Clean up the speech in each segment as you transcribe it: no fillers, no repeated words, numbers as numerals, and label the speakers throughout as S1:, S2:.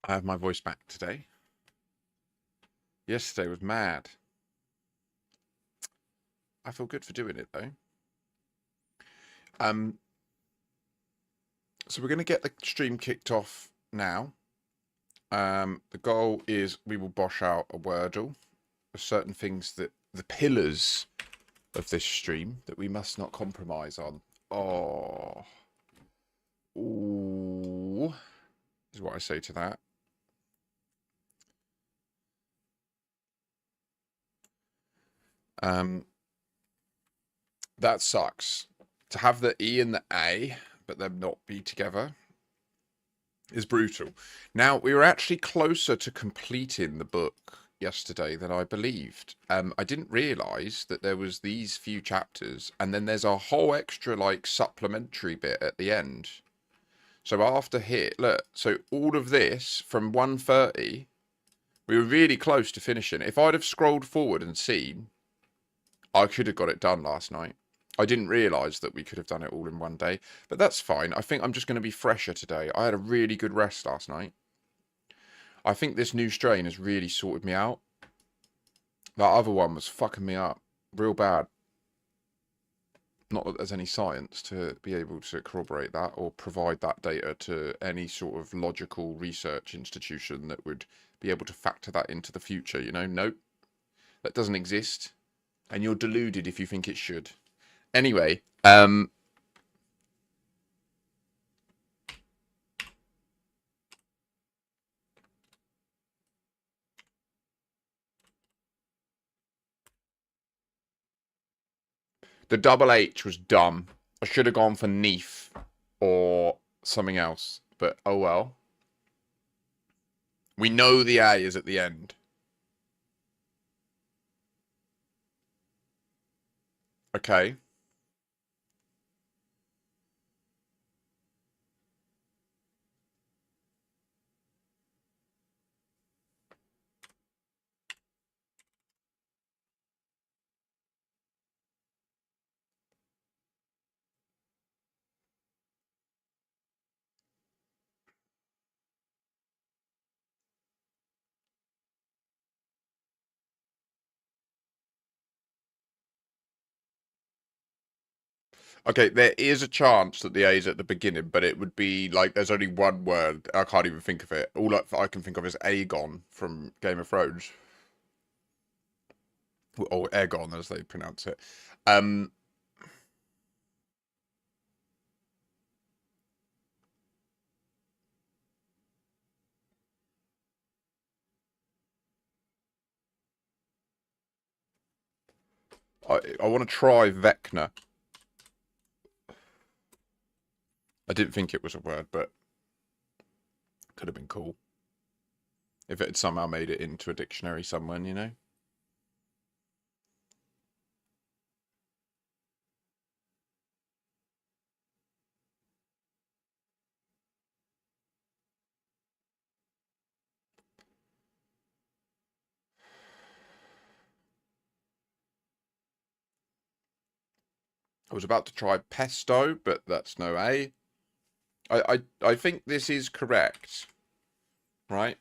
S1: I have my voice back today. Yesterday was mad. I feel good for doing it though. So we're going to get the stream kicked off now. The goal is we will bosh out a Wordle. There's certain things that the pillars of this stream that we must not compromise on. Ooh, is what I say to that. That sucks. To have the E and the A, but them not be together, is brutal. Now, we were actually closer to completing the book yesterday than I believed. I didn't realise that there was these few chapters, and then there's a whole extra, like, supplementary bit at the end. So after here, look, so all of this from 1:30, we were really close to finishing. If I'd have scrolled forward and seen, I could have got it done last night. I didn't realise that we could have done it all in one day, but that's fine. I think I'm just going to be fresher today. I had a really good rest last night. I think this new strain has really sorted me out. That other one was fucking me up real bad. Not that there's any science to be able to corroborate that or provide that data to any sort of logical research institution that would be able to factor that into the future, you know? Nope. That doesn't exist. And you're deluded if you think it should. Anyway, the double H was dumb. I should have gone for Neef or something else, but oh well. We know the A is at the end. Okay. Okay, there is a chance that the A is at the beginning, but it would be like there's only one word. I can't even think of it. All I can think of is Aegon from Game of Thrones. Or Aegon, as they pronounce it. I want to try Vecna. I didn't think it was a word, but could have been cool. If it had somehow made it into a dictionary somewhere, you know? I was about to try pesto, but that's no A. I think this is correct, right?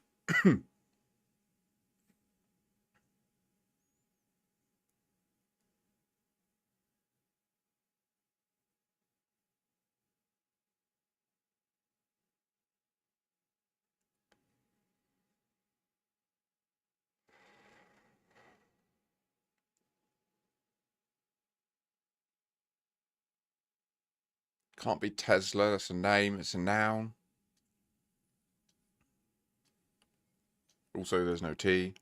S1: Can't be Tesla. That's a name. It's a noun. Also, there's no T.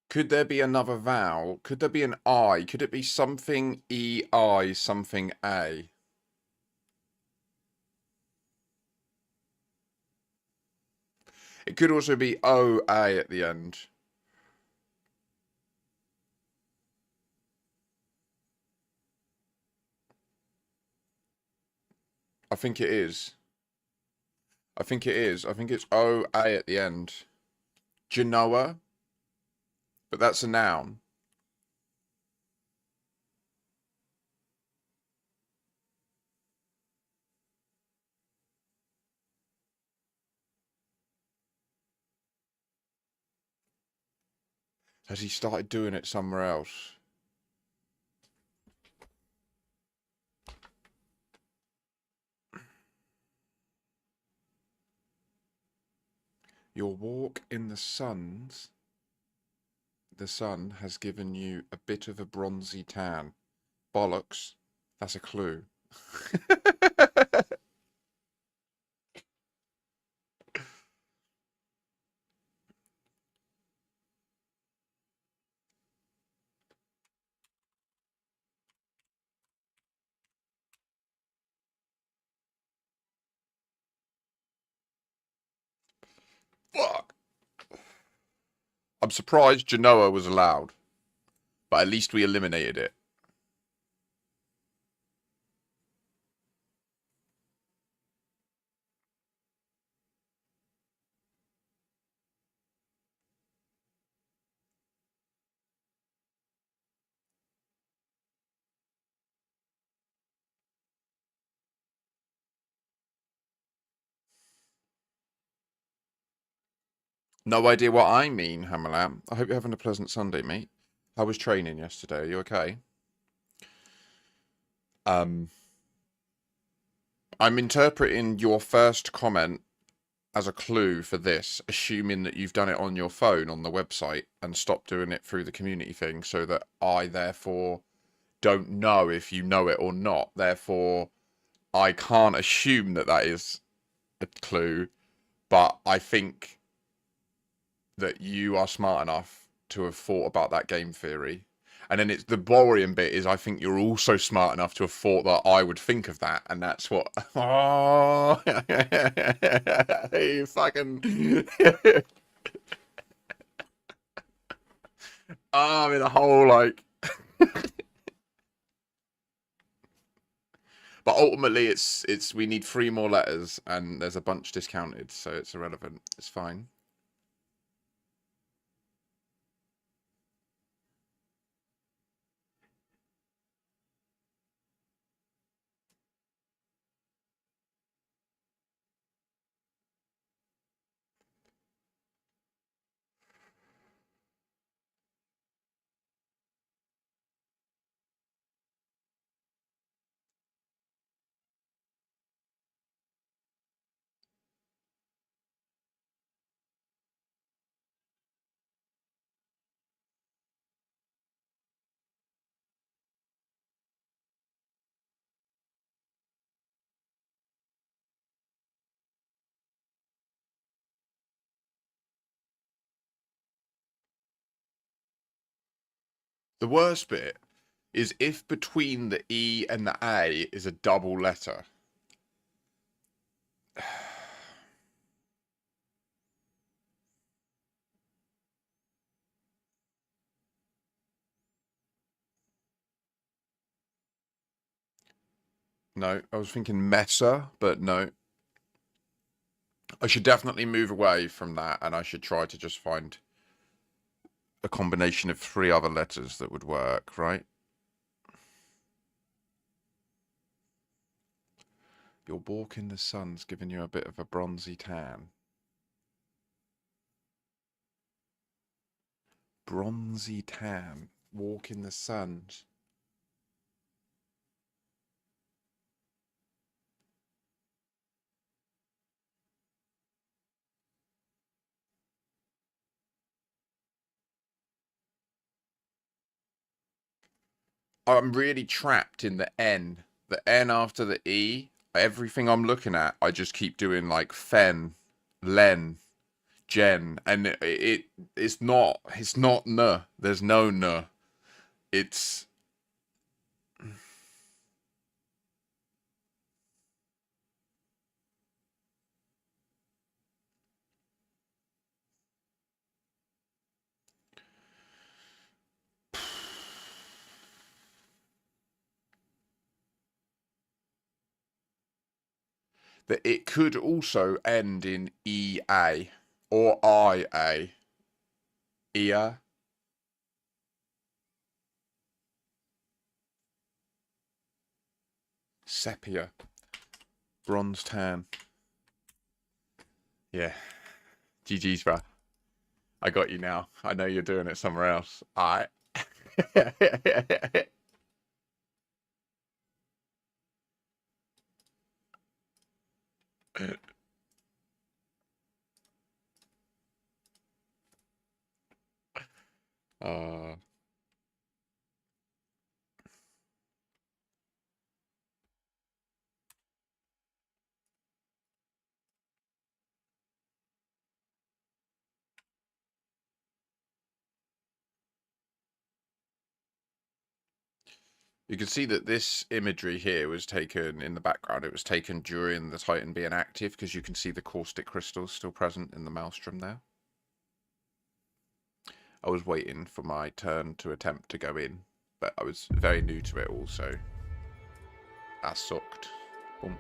S1: Could there be another vowel? Could there be an I? Could it be something E-I, something A? It could also be O-A at the end. I think it is. I think it is. I think it's O-A at the end. Genoa, but that's a noun. Has he started doing it somewhere else? Your walk in the sun has given you a bit of a bronzy tan. Bollocks. That's a clue. Fuck. I'm surprised Genoa was allowed, but at least we eliminated it. No idea what I mean, Hammerlam. I hope you're having a pleasant Sunday, mate. How was training yesterday? Are you okay? I'm interpreting your first comment as a clue for this, assuming that you've done it on your phone on the website and stopped doing it through the community thing, so that I therefore don't know if you know it or not. Therefore, I can't assume that that is a clue, but I think that you are smart enough to have thought about that game theory. And then it's the worrying bit is I think you're also smart enough to have thought that I would think of that, and that's what. Oh, you fucking. Oh, I'm in a hole, like. But ultimately, it's we need 3 more letters, and there's a bunch discounted, so it's irrelevant. It's fine. The worst bit is if between the E and the A is a double letter. No, I was thinking Mesa, but no. I should definitely move away from that, and I should try to just find a combination of 3 other letters that would work, right? Your walk in the sun's giving you a bit of a bronzy tan. Bronzy tan. Walk in the sun. I'm really trapped in the N. The N after the E. Everything I'm looking at, I just keep doing like Fen, Len, Jen, and it's not N. There's no N. It's that it could also end in EA or IA. EA. Sepia. Bronze tan. Yeah. GG's, bruh. I got you now. I know you're doing it somewhere else. Alright. You can see that this imagery here was taken in the background. It was taken during the Titan being active because you can see the caustic crystals still present in the maelstrom there. I was waiting for my turn to attempt to go in, but I was very new to it also. I sucked. Boom.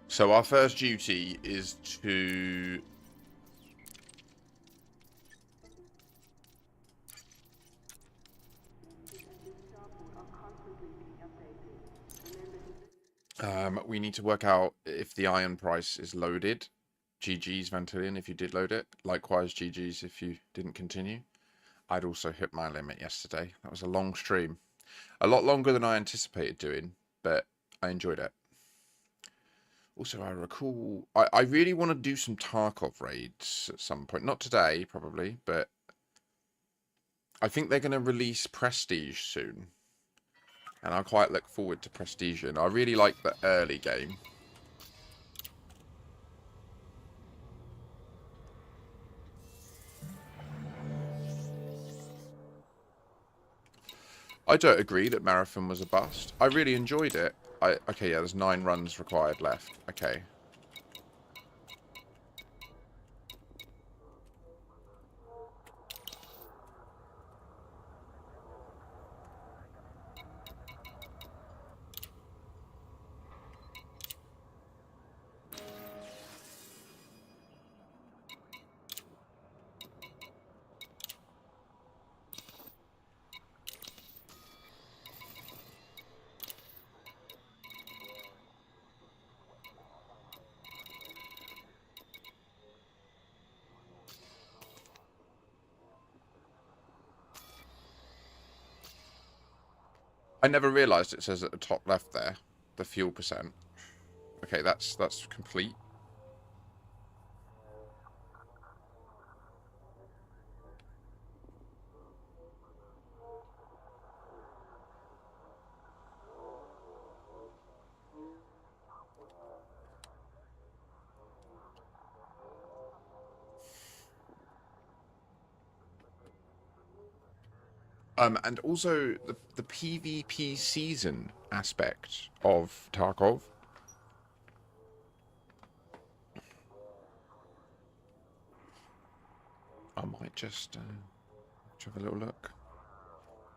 S1: So our first duty is to we need to work out if the iron price is loaded. GG's Ventilian if you did load it. Likewise GG's if you didn't continue. I'd also hit my limit yesterday. That was a long stream. A lot longer than I anticipated doing, but I enjoyed it. Also, I recall... I really want to do some Tarkov raids at some point. Not today, probably, but... I think they're going to release Prestige soon. And I quite look forward to Prestige. And I really like the early game. I don't agree that Marathon was a bust. I really enjoyed it. Okay, yeah, there's 9 runs required left. Okay. I never realised it says at the top left there, the fuel percent. Okay, that's complete. And also the PvP season aspect of Tarkov. I might just have a little look.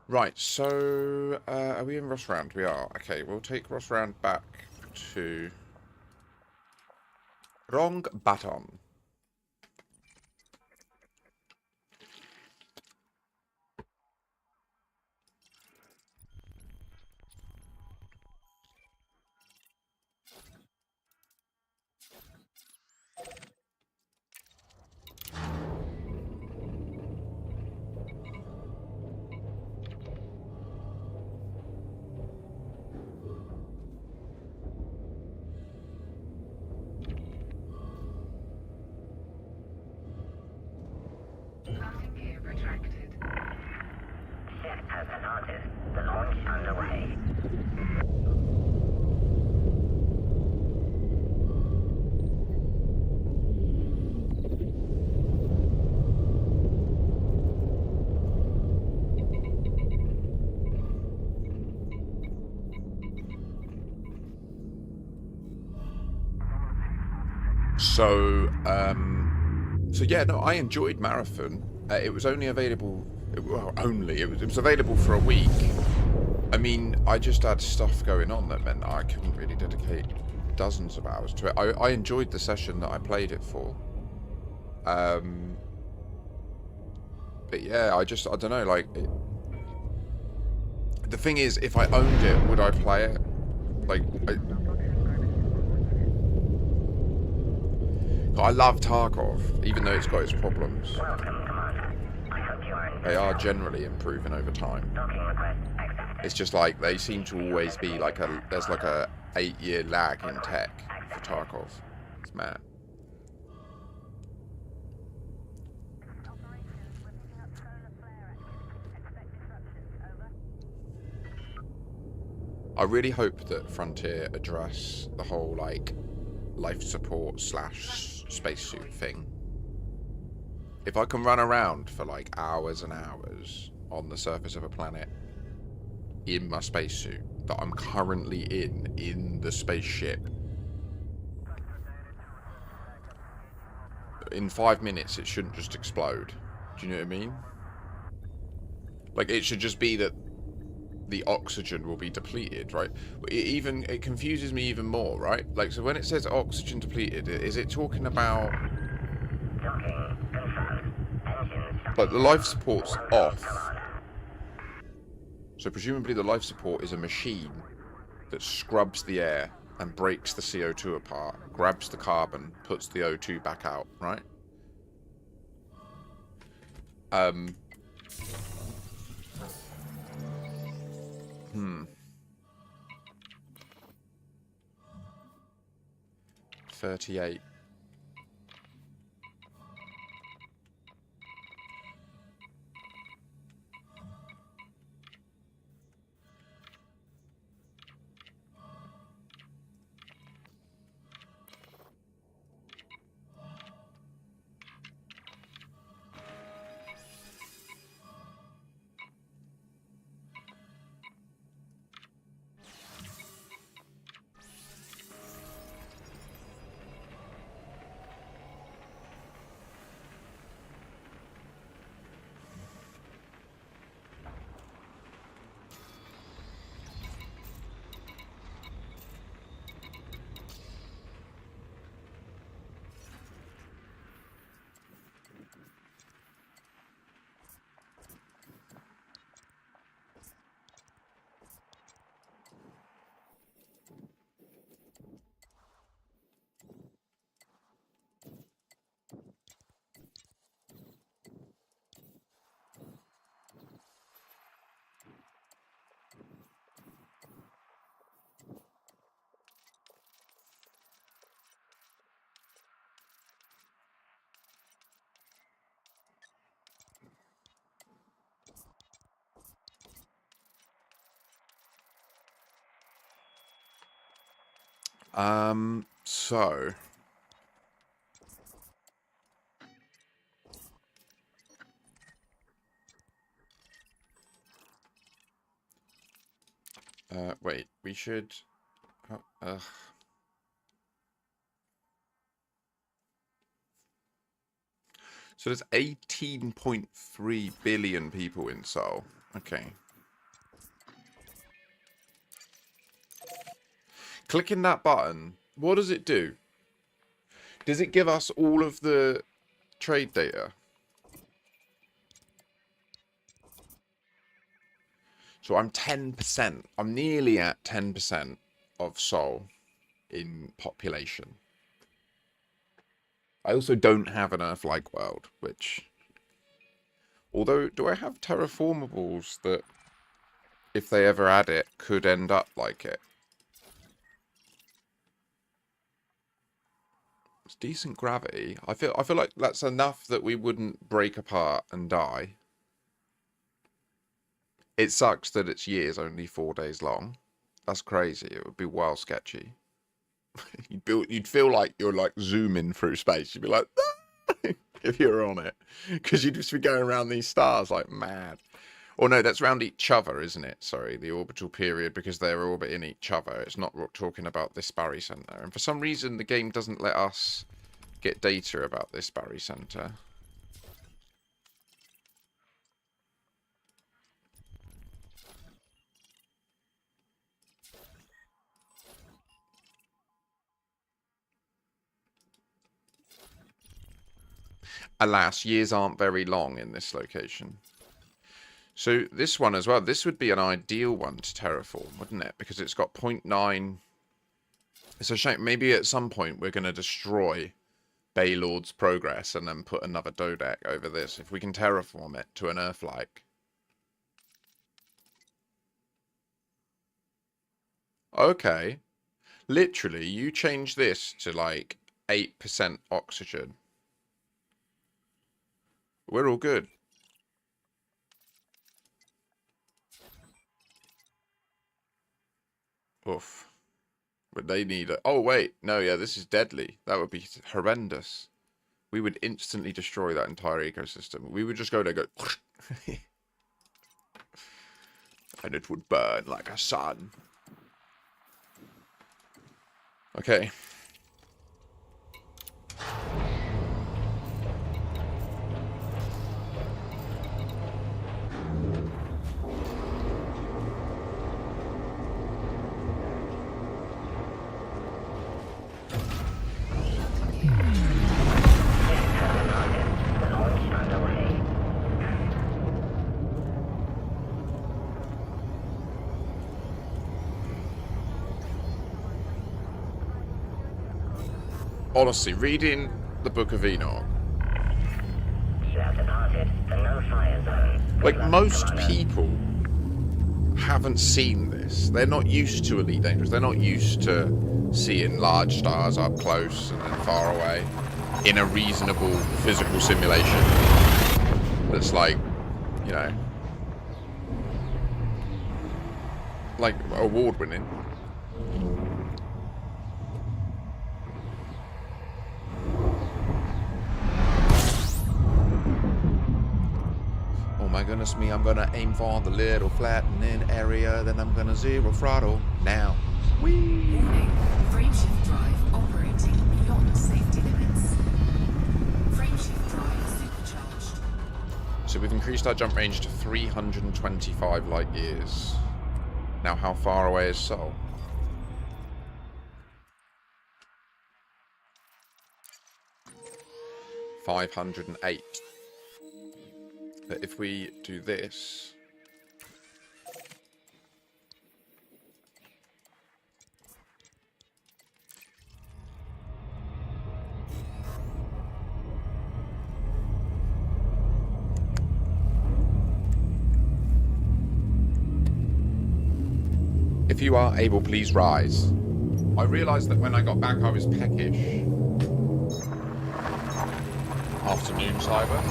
S1: Right, so are we in Ross Round? We are. Okay, we'll take Ross Round back to Wrong Button. So, so yeah, no, I enjoyed Marathon. It was only available, well, it was available for a week. I mean, I just had stuff going on that meant I couldn't really dedicate dozens of hours to it. I enjoyed the session that I played it for. But yeah, I don't know, like, the thing is, if I owned it, would I play it? Like, I love Tarkov, even though it's got its problems. They are generally improving over time. It's just like, they seem to always be like there's like a 8-year lag in tech for Tarkov. It's mad. I really hope that Frontier address the whole, like, life support / spacesuit thing. If I can run around for, like, hours and hours on the surface of a planet in my spacesuit that I'm currently in the spaceship, in 5 minutes it shouldn't just explode. Do you know what I mean? Like, it should just be that the oxygen will be depleted, right? It confuses me even more, right? Like, so when it says oxygen depleted, is it talking about, like, the life support's off? So presumably the life support is a machine that scrubs the air and breaks the CO2 apart, grabs the carbon, puts the O2 back out, right? 38. So wait, we should so there's 18.3 billion people in Seoul. Okay. Clicking that button, what does it do? Does it give us all of the trade data? So I'm 10%. I'm nearly at 10% of Seoul in population. I also don't have an Earth-like world, which... Although, do I have terraformables that, if they ever add it, could end up like it? It's decent gravity. I feel like that's enough that we wouldn't break apart and die. It sucks that it's years, only 4 days long. That's crazy. It would be wild sketchy. You'd feel like you're like zooming through space. You'd be like, if you're on it, because you'd just be going around these stars like mad. Or no, that's around each other, isn't it? Sorry, the orbital period, because they're orbiting each other. It's not talking about this barycenter. And for some reason, the game doesn't let us get data about this Barry Center. Alas, years aren't very long in this location. So this one as well, this would be an ideal one to terraform, wouldn't it? Because it's got 0.9. It's a shame. Maybe at some point we're going to destroy Baylord's Progress and then put another Dodec over this. If we can terraform it to an Earth-like. Okay. Literally, you change this to like 8% oxygen. We're all good. Oof. But they need it. Oh, wait. No, yeah, this is deadly. That would be horrendous. We would instantly destroy that entire ecosystem. We would just go there and go... and it would burn like a sun. Okay. Honestly, reading the Book of Enoch, like most people haven't seen this. They're not used to Elite Dangerous. They're not used to seeing large stars up close and then far away in a reasonable physical simulation that's like, you know, like award-winning. Oh my goodness me, I'm gonna aim for the little flattening area, then I'm gonna zero throttle now. Whee!
S2: Warning, frameshift drive operating beyond safety limits. Frameshift drive supercharged.
S1: So we've increased our jump range to 325 light years. Now how far away is Sol? $508. But if we do this... If you are able, please rise. I realised that when I got back I was peckish. Afternoon, Cyber.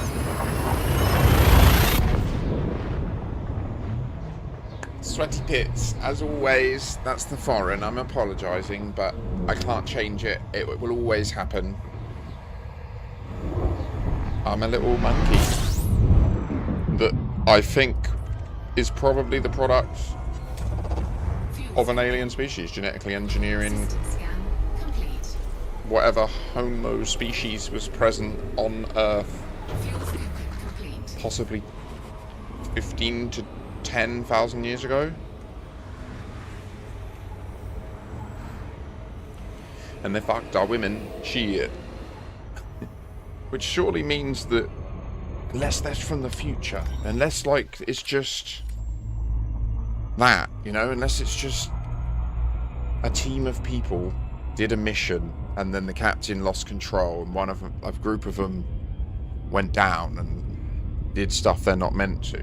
S1: Sweaty Pits, as always, that's the foreign. I'm apologising, but I can't change it. It will always happen. I'm a little monkey that I think is probably the product of an alien species, genetically engineering whatever Homo species was present on Earth possibly 15 to 10,000 years ago. And they fucked our women. Shit. Which surely means that unless that's from the future, unless like it's just that, you know, unless it's just a team of people did a mission and then the captain lost control and one of them, a group of them went down and did stuff they're not meant to.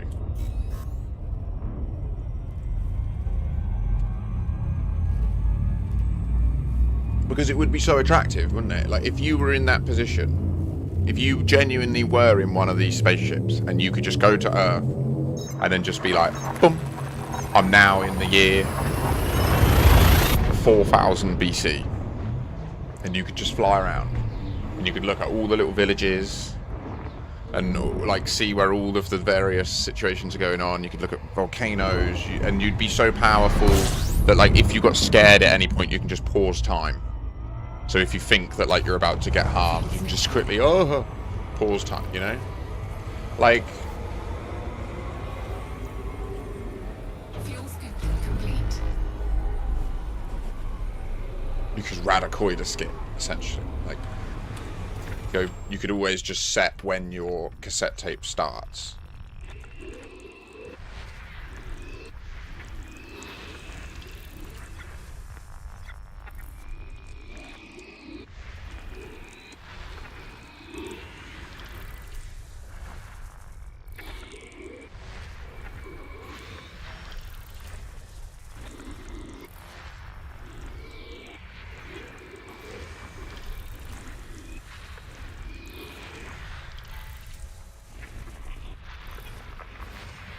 S1: Because it would be so attractive, wouldn't it? Like if you were in that position, if you genuinely were in one of these spaceships and you could just go to Earth and then just be like, boom, I'm now in the year 4000 BC. And you could just fly around. And you could look at all the little villages and like see where all of the various situations are going on. You could look at volcanoes and you'd be so powerful that like if you got scared at any point you can just pause time. So if you think that like you're about to get harmed, you can just quickly pause time, you know? Like
S2: Fuel scooping complete.
S1: you could radicoid a skip, essentially. Like you could always just set when your cassette tape starts.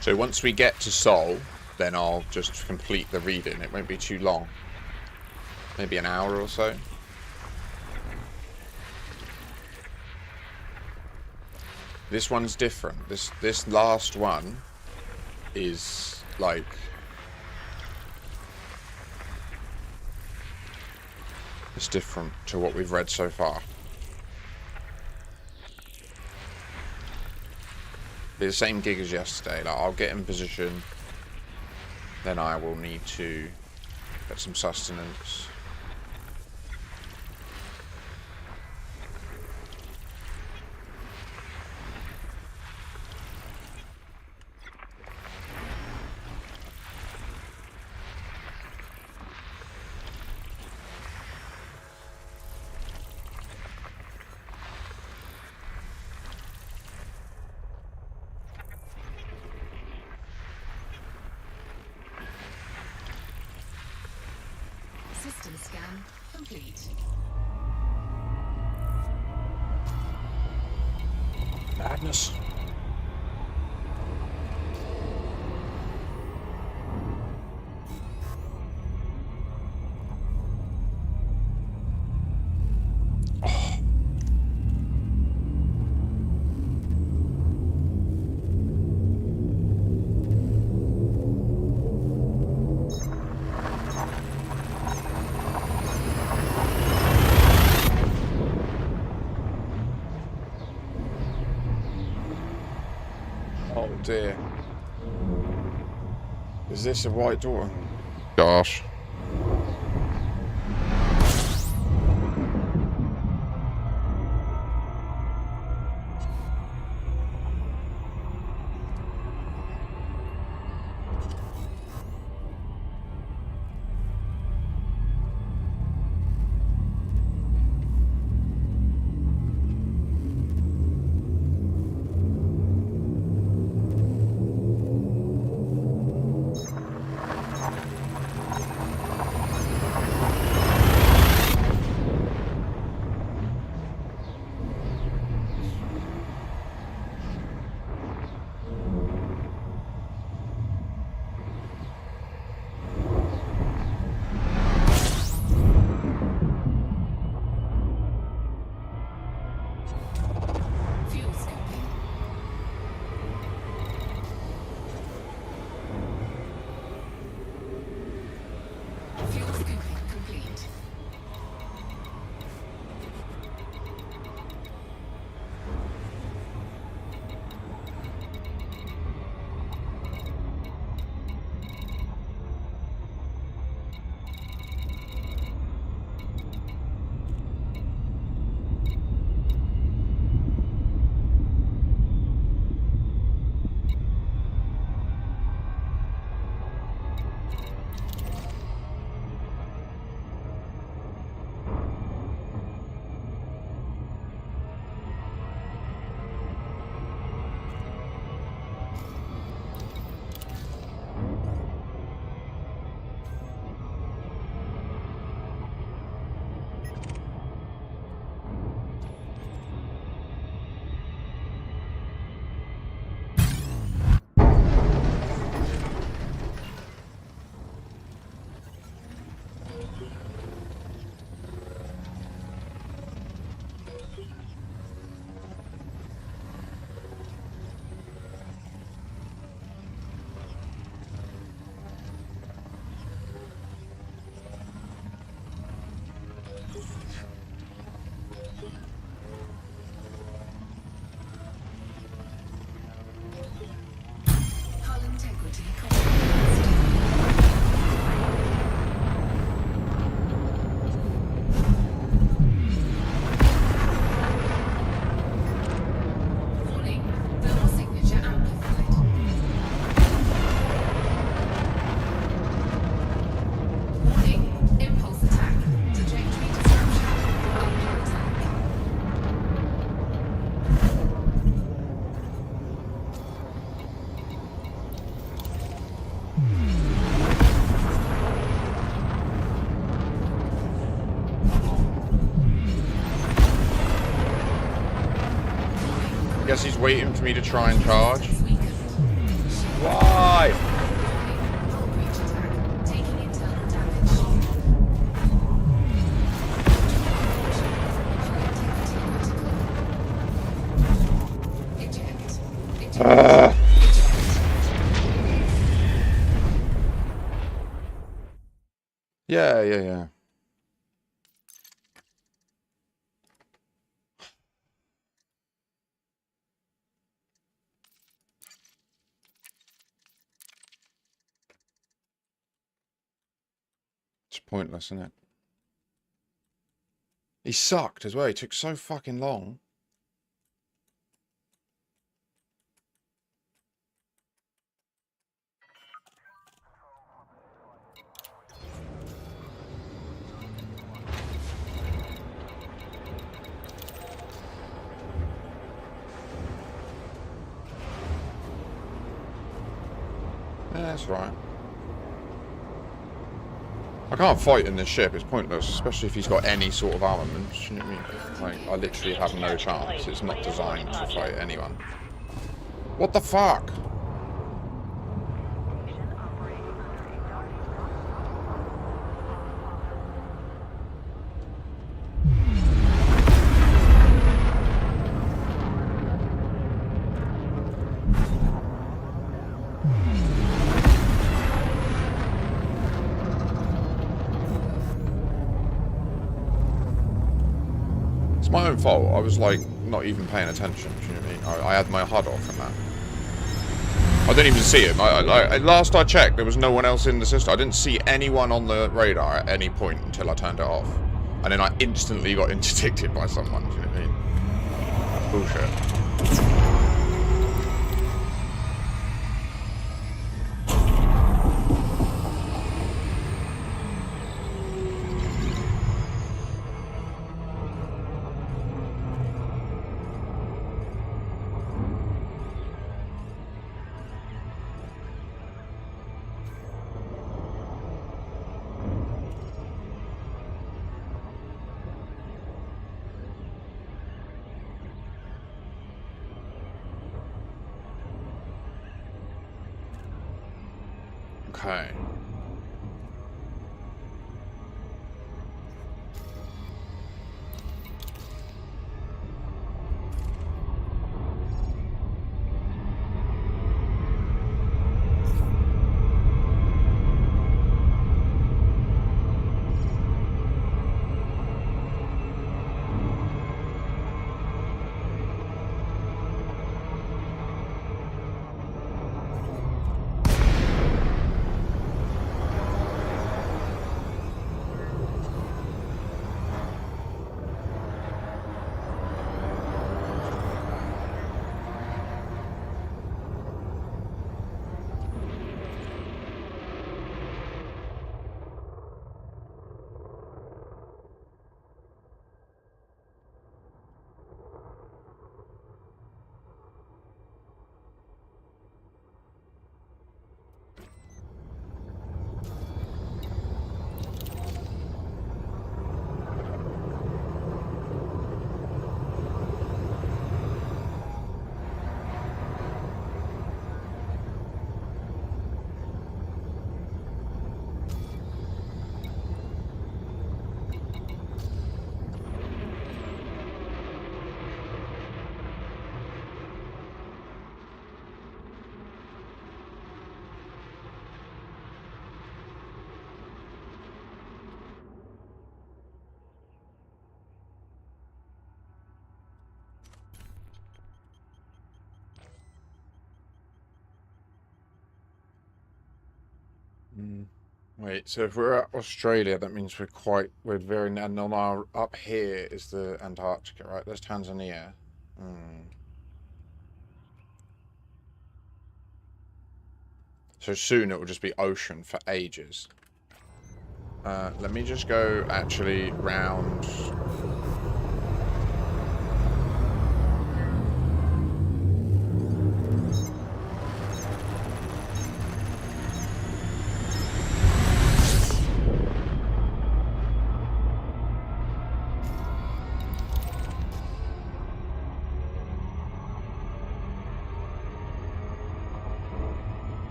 S1: So once we get to Sol, then I'll just complete the reading. It won't be too long. Maybe an hour or so. This one's different. This last one is like it's different to what we've read so far. Be the same gig as yesterday. Like, I'll get in position, then I will need to get some sustenance.
S2: System scan complete.
S1: Madness. Oh dear. Is this a white door? Gosh. Guess he's waiting for me to try and charge.
S3: Why?
S2: Hull breach attack. Taking internal damage. Eject. Eject.
S1: Yeah. It's pointless, isn't it? He sucked as well. He took so fucking long. Yeah, that's right. I can't fight in this ship. It's pointless, especially if he's got any sort of armament. You know what I mean? Like, I literally have no chance. It's not designed to fight anyone. What the fuck? It's my own fault. I was like not even paying attention. Do you know what I mean? I had my HUD off and that. I didn't even see him. Last I checked, there was no one else in the system. I didn't see anyone on the radar at any point until I turned it off, and then I instantly got interdicted by someone. Do you know what I mean? Bullshit. Okay. Wait, so if we're at Australia, that means we're very, and on our, up here is the Antarctica, right? That's Tanzania. So soon it will just be ocean for ages. Let me just go actually round.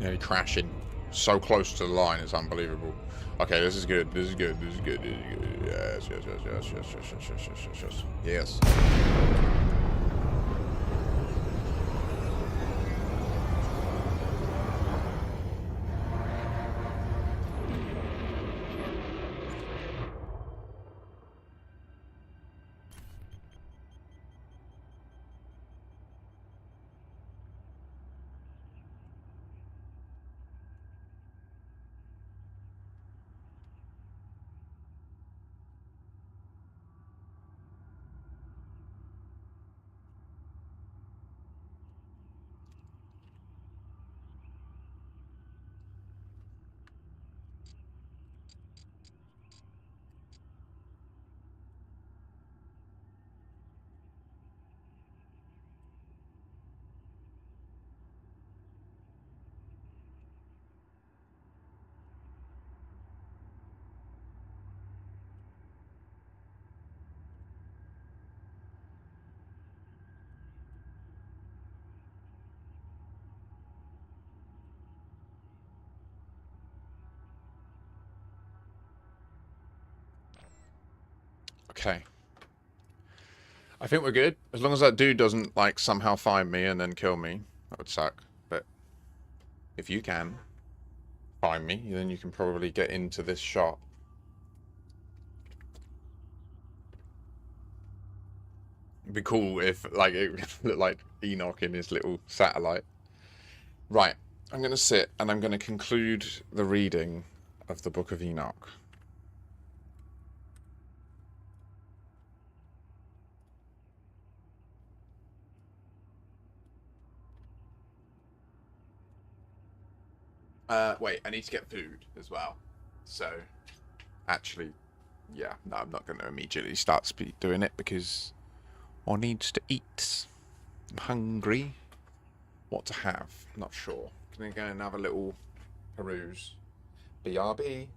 S1: Nearly crashing. So close to the line, it's unbelievable. Okay, this is good. This is good. This is good. This is good. Yes, yes, yes, yes, yes, yes, yes, yes, yes, yes, yes. Yes. Okay. I think we're good. As long as that dude doesn't, like, somehow find me and then kill me. That would suck. But if you can find me, then you can probably get into this shot. It'd be cool if, like, it looked like Enoch in his little satellite. Right. I'm going to sit and I'm going to conclude the reading of the Book of Enoch. Wait, I need to get food as well. So, actually, yeah, no, I'm not going to immediately start doing it because I needs to eat. I'm hungry. What to have? Not sure. Can I go and have a little peruse? BRB.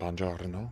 S1: Buongiorno.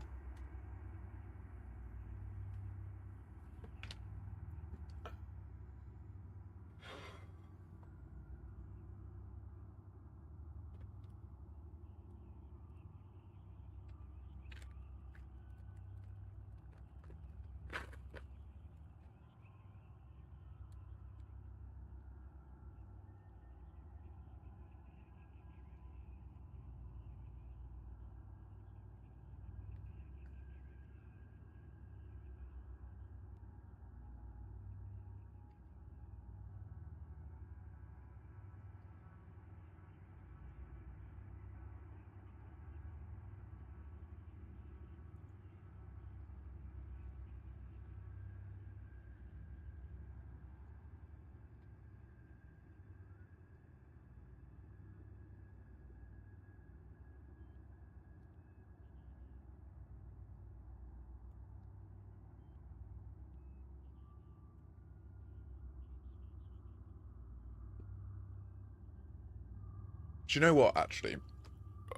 S1: Do you know what, actually?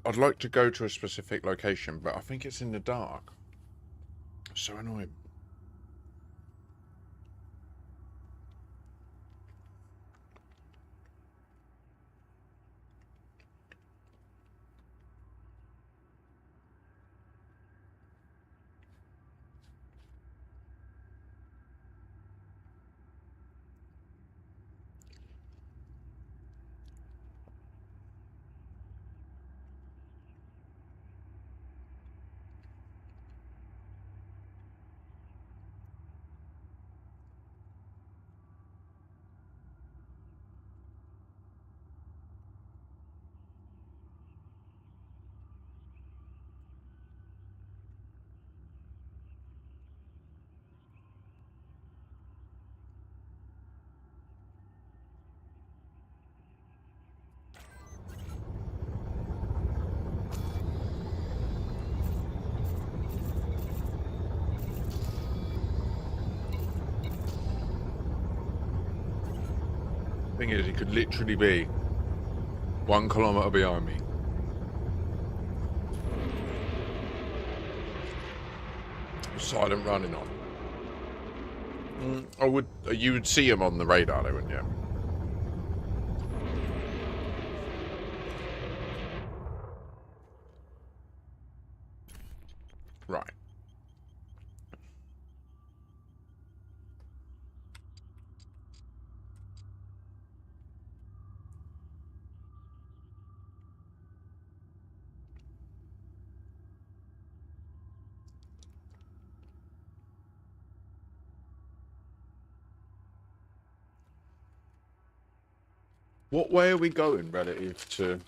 S1: I'd like to go to a specific location, but I think it's in the dark. It's so annoying. Thing is, it could literally be 1 kilometre behind me. Silent running on. You would see him on the radar, though, wouldn't you? Right. What way are we going relative to...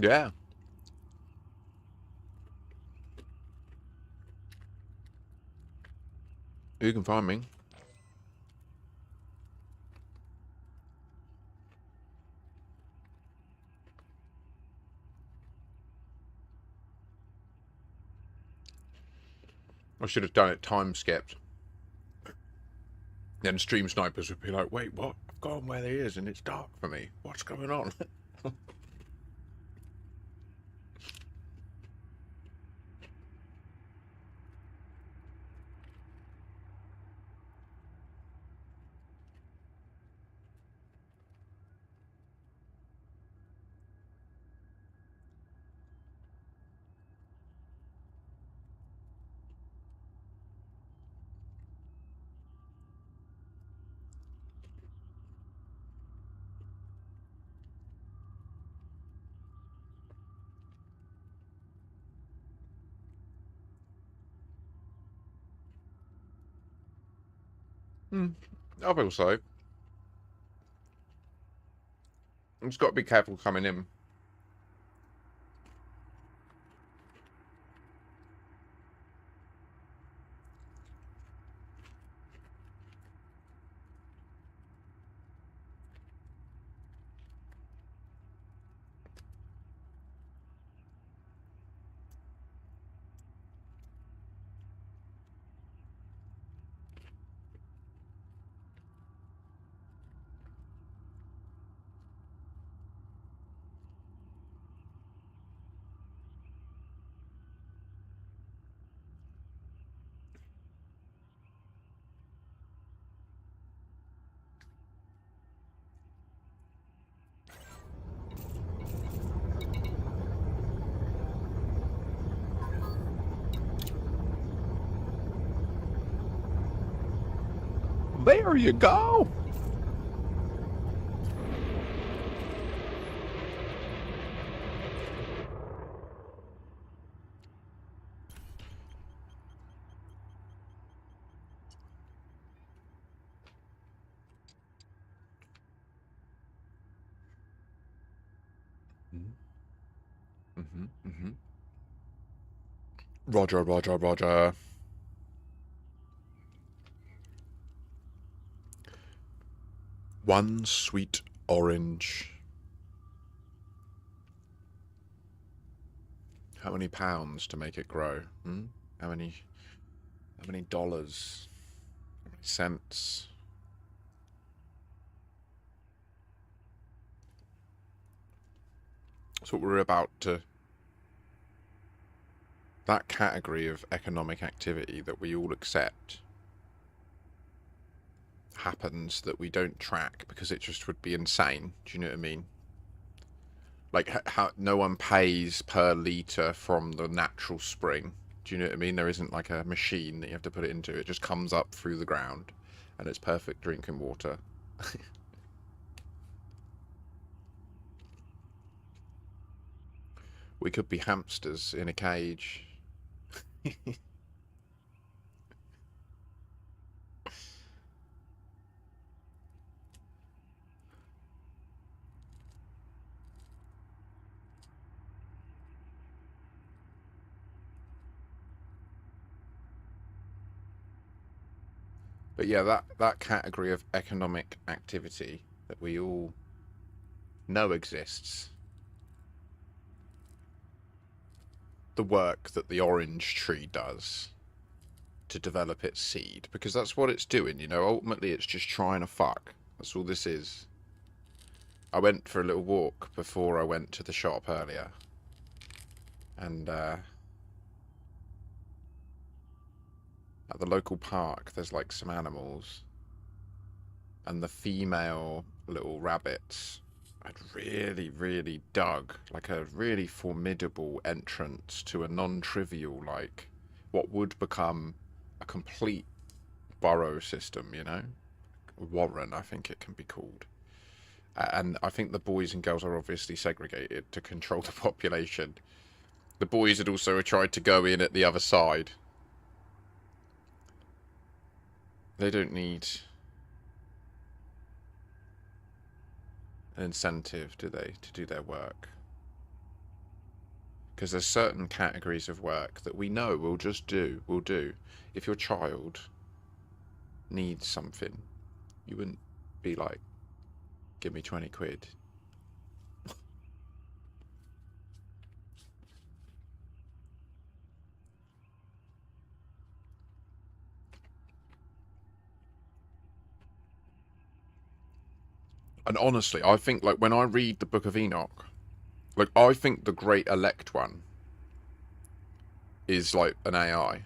S1: Yeah. You can find me. I should have done it time skipped. Then stream snipers would be like, wait, what? I've gone where he is and it's dark for me. What's going on? I feel so. I've just got to be careful coming in. There you go. Mm-hmm, mm-hmm. Roger, Roger, Roger. One sweet orange. How many pounds to make it grow? Hmm? How many dollars? How many cents? That's what we're about to... That category of economic activity that we all accept happens that we don't track because it just would be insane. Do you know what I mean? Like, how no one pays per litre from the natural spring. Do you know what I mean? There isn't like a machine that you have to put it into. It just comes up through the ground and it's perfect drinking water. We could be hamsters in a cage. But yeah, that category of economic activity that we all know exists. The work that the orange tree does to develop its seed, because that's what it's doing, you know. Ultimately, it's just trying to fuck. That's all this is. I went for a little walk before I went to the shop earlier, and at the local park, there's like some animals, and the female little rabbits had really, really dug like a really formidable entrance to a non-trivial, like what would become a complete burrow system, you know? Warren, I think it can be called. And I think the boys and girls are obviously segregated to control the population. The boys had also tried to go in at the other side. They don't need an incentive, do they, to do their work? Because there's certain categories of work that we know we'll do. If your child needs something, you wouldn't be like, give me 20 quid. And honestly, I think, like, when I read the Book of Enoch, like, I think the Great Elect One is, like, an AI.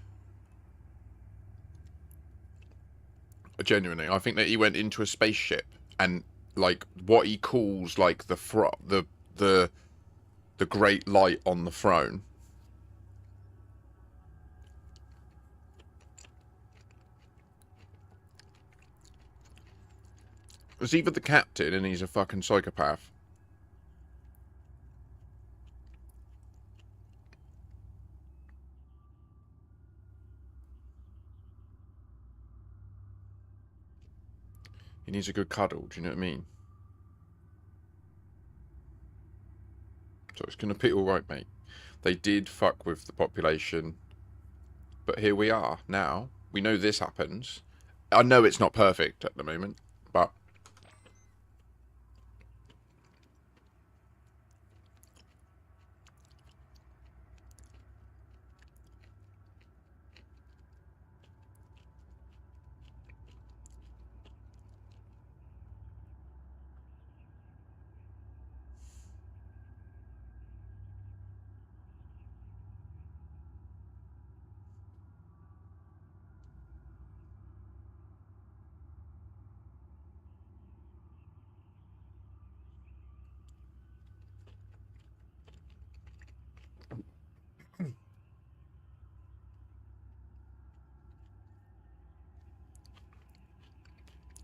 S1: Genuinely. I think that he went into a spaceship and, like, what he calls, like, the great light on the throne. It's either the captain and he's a fucking psychopath. He needs a good cuddle, do you know what I mean? So it's going to be alright, mate. They did fuck with the population. But here we are now. We know this happens. I know it's not perfect at the moment, but...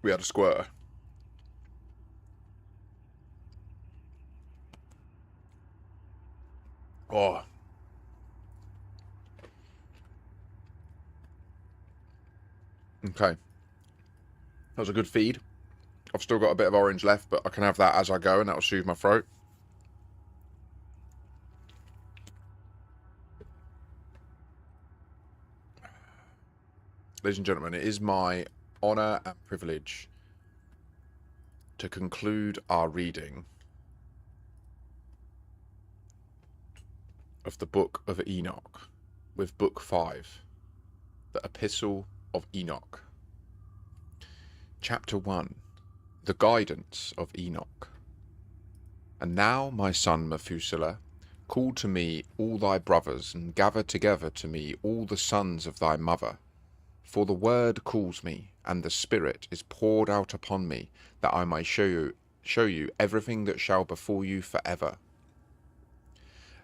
S1: We had a squirter. Oh. Okay. That was a good feed. I've still got a bit of orange left, but I can have that as I go, and that will soothe my throat. Ladies and gentlemen, it is my honour and privilege to conclude our reading of the Book of Enoch with Book 5, the Epistle of Enoch. Chapter 1, the Guidance of Enoch. And now, my son Methuselah, call to me all thy brothers, and gather together to me all the sons of thy mother. For the word calls me, and the Spirit is poured out upon me, that I may show you everything that shall befall you forever.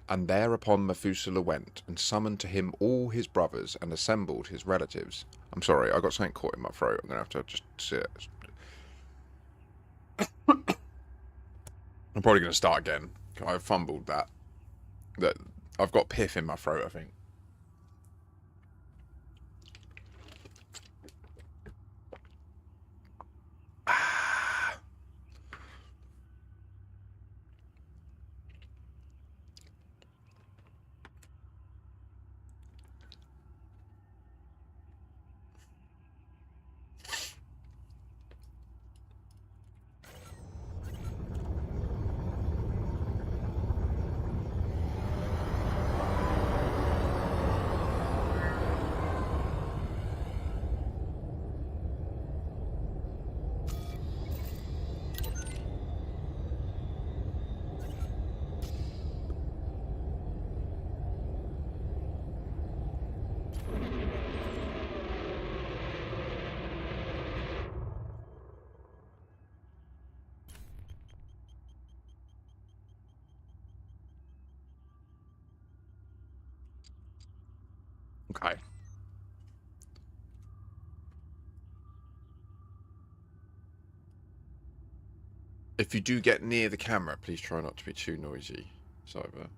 S1: And thereupon Methuselah went, and summoned to him all his brothers, and assembled his relatives. I'm sorry, I got something caught in my throat. I'm going to have to just sit. I'm probably going to start again. I fumbled that. I've got piff in my throat, I think. Okay. If you do get near the camera, please try not to be too noisy. Cyber.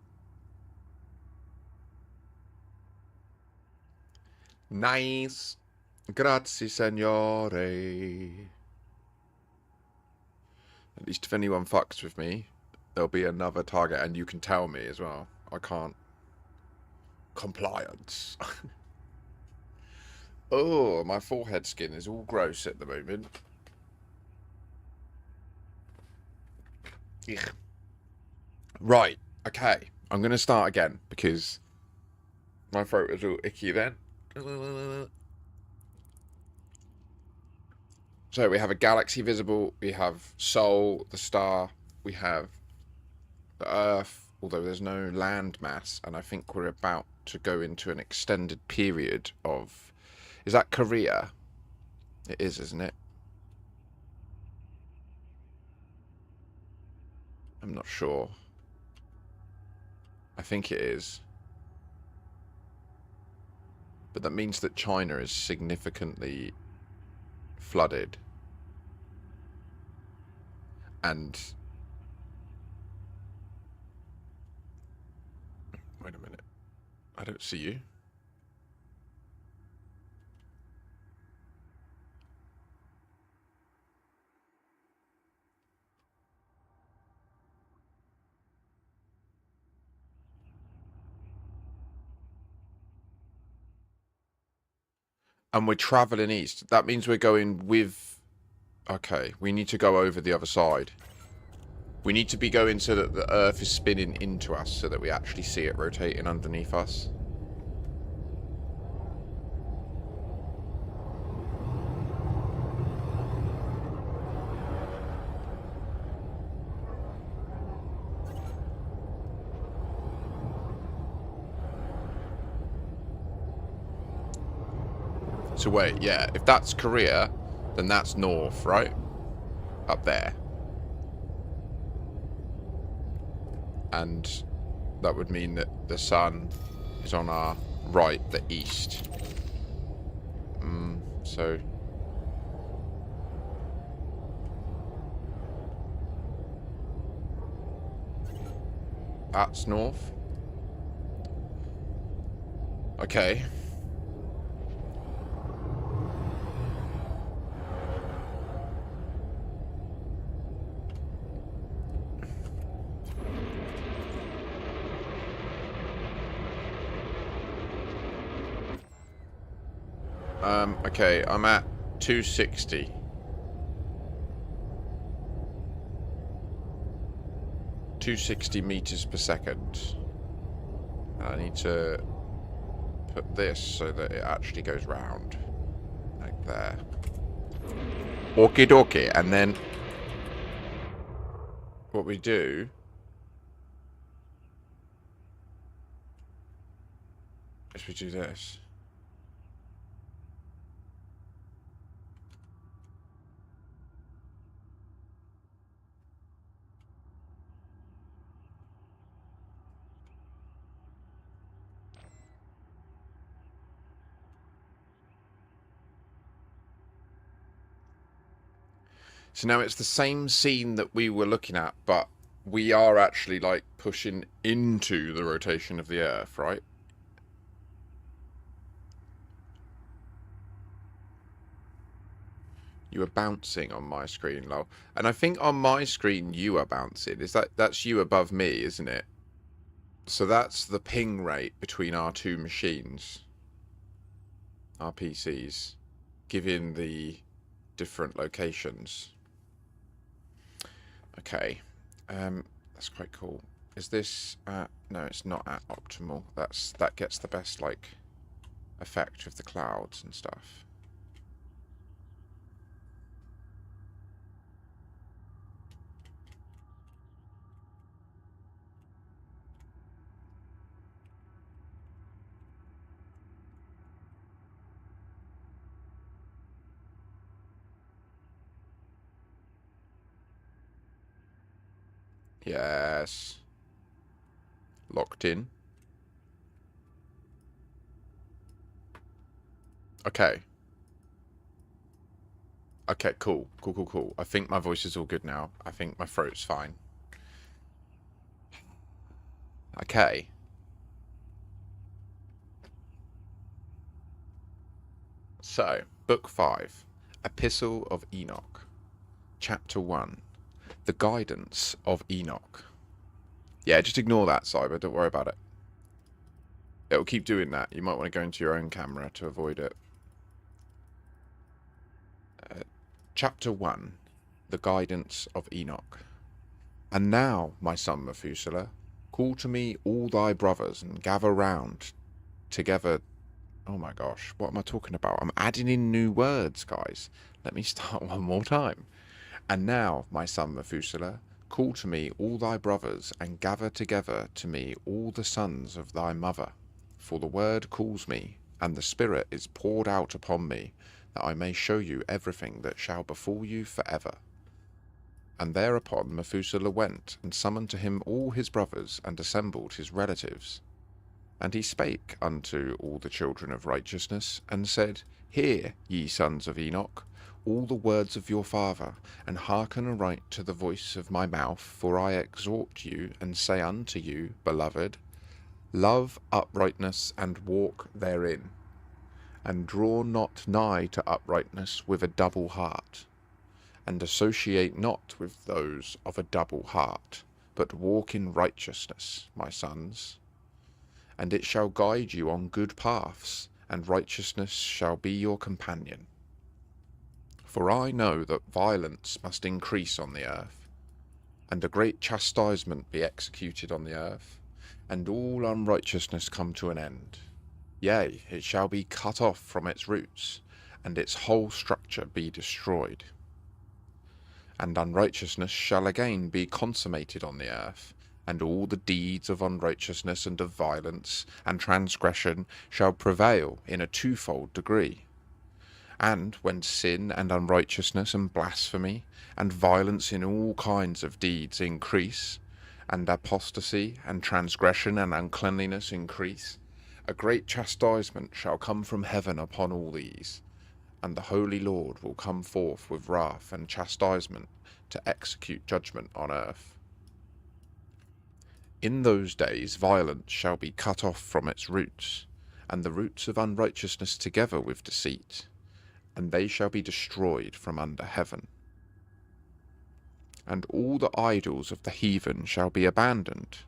S1: Nice. Grazie, signore. At least if anyone fucks with me, there'll be another target, and you can tell me as well. I can't. Compliance. Oh, my forehead skin is all gross at the moment. Ugh. Right, okay. I'm going to start again because my throat was all icky then. So we have a galaxy visible, we have Sol, the star, we have the Earth, although there's no land mass, and I think we're about to go into an extended period of... Is that Korea? It is, isn't it? I'm not sure. I think it is. But that means that China is significantly flooded. And... Wait a minute. I don't see you. And we're traveling east. That means we're going with... Okay, we need to go over the other side. We need to be going so that the Earth is spinning into us, so that we actually see it rotating underneath us. So wait, yeah, if that's Korea, then that's north, right? Up there. And that would mean that the sun is on our right, the east. So That's north. Okay. Okay, I'm at 260. meters per second. And I need to put this so that it actually goes round. Like there. Okie dokie. And then what we do is we do this. So now it's the same scene that we were looking at, but we are actually like pushing into the rotation of the Earth, right? You are bouncing on my screen, lol. And I think on my screen you are bouncing. That's you above me, isn't it? So that's the ping rate between our two machines, our PCs, given the different locations. Okay, that's quite cool. Is this no, it's not at optimal. That gets the best like effect of the clouds and stuff. Yes. Locked in. Okay. Okay, cool. Cool. I think my voice is all good now. I think my throat's fine. Okay. So, Book 5, Epistle of Enoch, Chapter 1, The Guidance of Enoch. Yeah, just ignore that, Cyber. Don't worry about it. It'll keep doing that. You might want to go into your own camera to avoid it. Chapter 1, The Guidance of Enoch. And now, my son Methuselah, call to me all thy brothers and gather round together. Oh my gosh, what am I talking about? I'm adding in new words, guys. Let me start one more time. And now, my son Methuselah, call to me all thy brothers, and gather together to me all the sons of thy mother. For the word calls me, and the Spirit is poured out upon me, that I may show you everything that shall befall you forever. And thereupon Methuselah went, and summoned to him all his brothers, and assembled his relatives. And he spake unto all the children of righteousness, and said, Hear, ye sons of Enoch, all the words of your father, and hearken aright to the voice of my mouth, for I exhort you, and say unto you, beloved, love uprightness, and walk therein, and draw not nigh to uprightness with a double heart, and associate not with those of a double heart, but walk in righteousness, my sons. And it shall guide you on good paths, and righteousness shall be your companion. For I know that violence must increase on the earth, and a great chastisement be executed on the earth, and all unrighteousness come to an end. Yea, it shall be cut off from its roots, and its whole structure be destroyed. And unrighteousness shall again be consummated on the earth, and all the deeds of unrighteousness and of violence and transgression shall prevail in a twofold degree. And when sin and unrighteousness and blasphemy and violence in all kinds of deeds increase, and apostasy and transgression and uncleanliness increase, a great chastisement shall come from heaven upon all these, and the Holy Lord will come forth with wrath and chastisement to execute judgment on earth. In those days violence shall be cut off from its roots, and the roots of unrighteousness together with deceit, and they shall be destroyed from under heaven. And all the idols of the heathen shall be abandoned,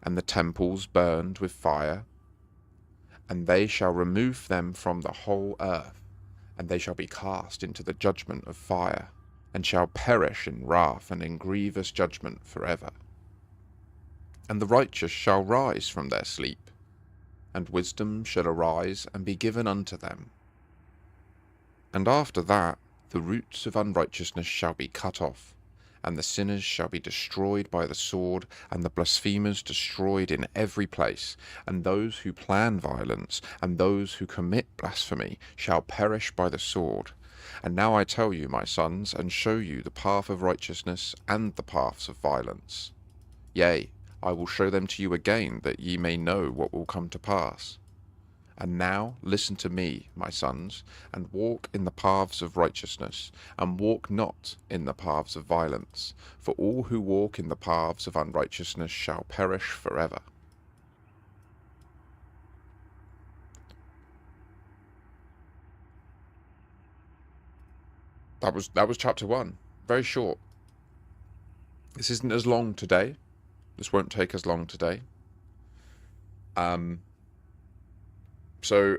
S1: and the temples burned with fire, and they shall remove them from the whole earth, and they shall be cast into the judgment of fire, and shall perish in wrath and in grievous judgment forever. And the righteous shall rise from their sleep, and wisdom shall arise and be given unto them. And after that the roots of unrighteousness shall be cut off, and the sinners shall be destroyed by the sword, and the blasphemers destroyed in every place, and those who plan violence, and those who commit blasphemy, shall perish by the sword. And now I tell you, my sons, and show you the path of righteousness and the paths of violence. Yea, I will show them to you again, that ye may know what will come to pass. And now listen to me, my sons, and walk in the paths of righteousness, and walk not in the paths of violence, for all who walk in the paths of unrighteousness shall perish forever. That was chapter 1. Very short. This isn't as long today. This won't take as long today. So,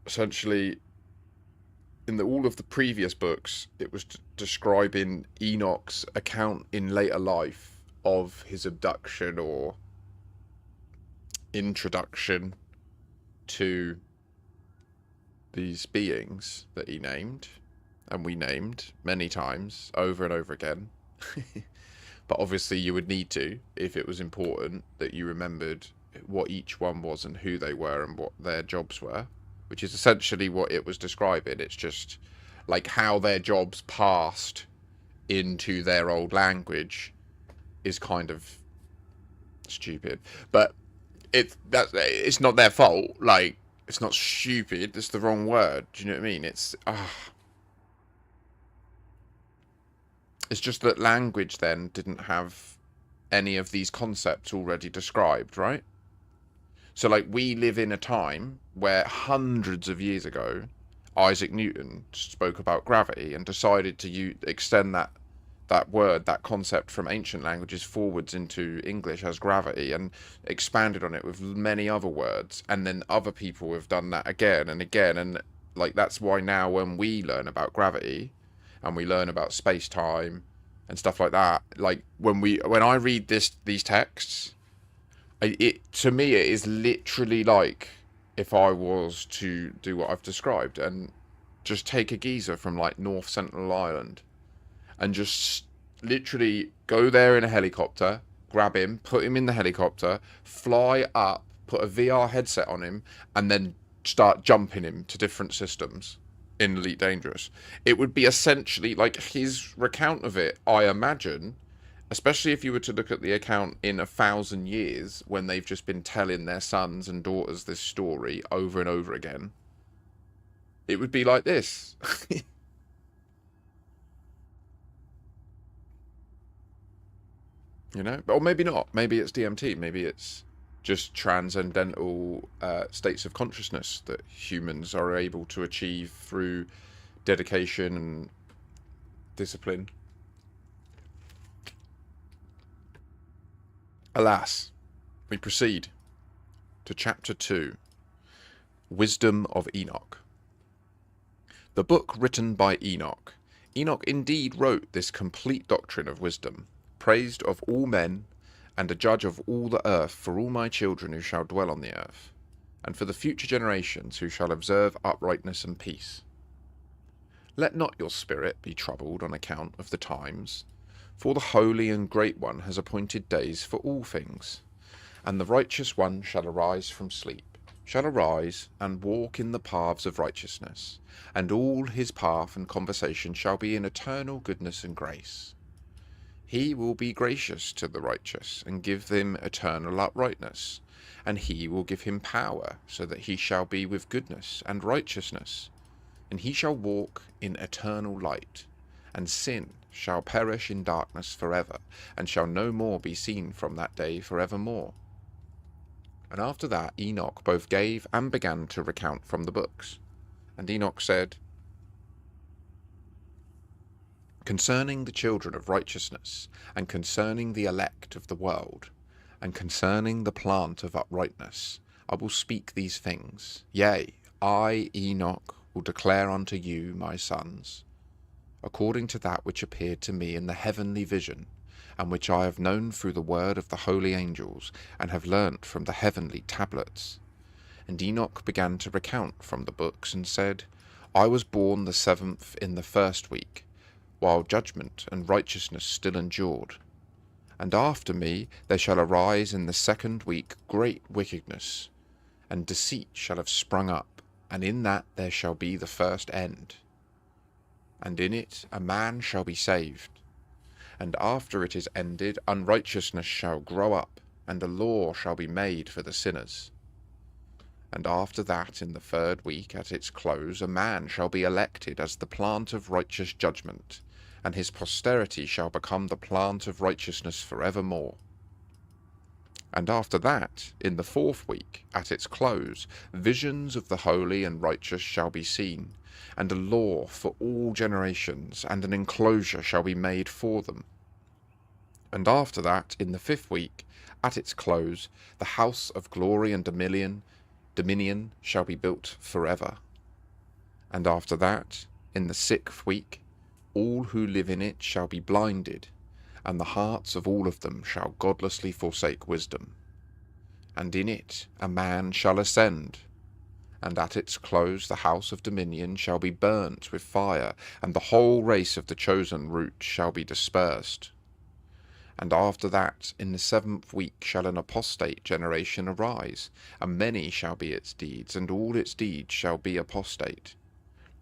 S1: essentially, in all of the previous books, it was describing Enoch's account in later life of his abduction or introduction to these beings that he named, and we named many times, over and over again. But obviously you would need to, if it was important, that you remembered what each one was and who they were and what their jobs were, which is essentially what it was describing. It's just like how their jobs passed into their old language is kind of stupid, but it's not their fault. Like, it's not stupid, it's the wrong word. Do you know what I mean? It's just that language then didn't have any of these concepts already described, right? So, like, we live in a time where hundreds of years ago, Isaac Newton spoke about gravity and decided to extend that word, that concept from ancient languages forwards into English as gravity, and expanded on it with many other words. And then other people have done that again and again. And, like, that's why now when we learn about gravity and we learn about space-time and stuff like that, like, when I read these texts, to me it is literally like if I was to do what I've described and just take a geezer from, like, North Central Ireland and just literally go there in a helicopter, grab him, put him in the helicopter, fly up, put a VR headset on him, and then start jumping him to different systems in Elite Dangerous. It would be essentially like his recount of it, I imagine, especially if you were to look at the account in 1,000 years when they've just been telling their sons and daughters this story over and over again. It would be like this. You know? Or maybe not. Maybe it's DMT. Maybe it's just transcendental states of consciousness that humans are able to achieve through dedication and discipline. Alas, we proceed to chapter 2, Wisdom of Enoch. The book written by Enoch. Enoch indeed wrote this complete doctrine of wisdom, praised of all men, and a judge of all the earth for all my children who shall dwell on the earth, and for the future generations who shall observe uprightness and peace. Let not your spirit be troubled on account of the times, for the Holy and Great One has appointed days for all things, and the righteous one shall arise from sleep, shall arise and walk in the paths of righteousness, and all his path and conversation shall be in eternal goodness and grace. He will be gracious to the righteous, and give them eternal uprightness, and he will give him power, so that he shall be with goodness and righteousness, and he shall walk in eternal light, and sin shall perish in darkness forever, and shall no more be seen from that day forevermore. And after that Enoch both gave and began to recount from the books. And Enoch said, concerning the children of righteousness, and concerning the elect of the world, and concerning the plant of uprightness, I will speak these things. Yea, I, Enoch, will declare unto you, my sons, according to that which appeared to me in the heavenly vision, and which I have known through the word of the holy angels, and have learnt from the heavenly tablets. And Enoch began to recount from the books, and said, I was born the 7th in the 1st week, while judgment and righteousness still endured. And after me there shall arise in the 2nd week great wickedness, and deceit shall have sprung up, and in that there shall be the first end. And in it a man shall be saved. And after it is ended, unrighteousness shall grow up, and a law shall be made for the sinners. And after that, in the 3rd week, at its close, a man shall be elected as the plant of righteous judgment, and his posterity shall become the plant of righteousness forevermore. And after that, in the 4th week, at its close, visions of the holy and righteous shall be seen, and a law for all generations, and an enclosure shall be made for them. And after that, in the 5th week, at its close, the house of glory and dominion shall be built forever. And after that, in the 6th week, all who live in it shall be blinded, and the hearts of all of them shall godlessly forsake wisdom. And in it a man shall ascend, and at its close the house of dominion shall be burnt with fire, and the whole race of the chosen root shall be dispersed. And after that, in the 7th week shall an apostate generation arise, and many shall be its deeds, and all its deeds shall be apostate.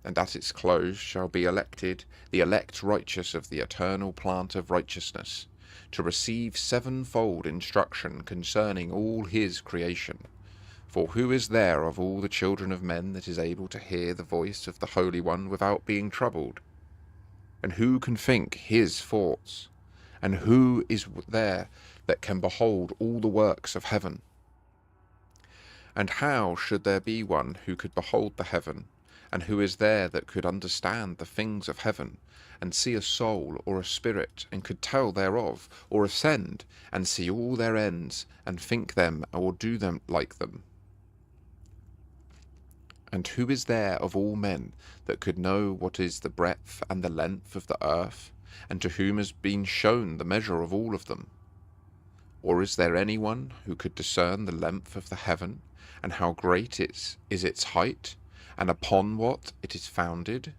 S1: And at its close shall be elected the elect righteous of the eternal plant of righteousness, to receive 7-fold instruction concerning all his creation. For who is there of all the children of men that is able to hear the voice of the Holy One without being troubled? And who can think his thoughts? And who is there that can behold all the works of heaven? And how should there be one who could behold the heaven? And who is there that could understand the things of heaven, and see a soul or a spirit, and could tell thereof, or ascend, and see all their ends, and think them, or do them like them? And who is there of all men that could know what is the breadth and the length of the earth, and to whom has been shown the measure of all of them? Or is there any one who could discern the length of the heaven, and how great is its height, and upon what it is founded,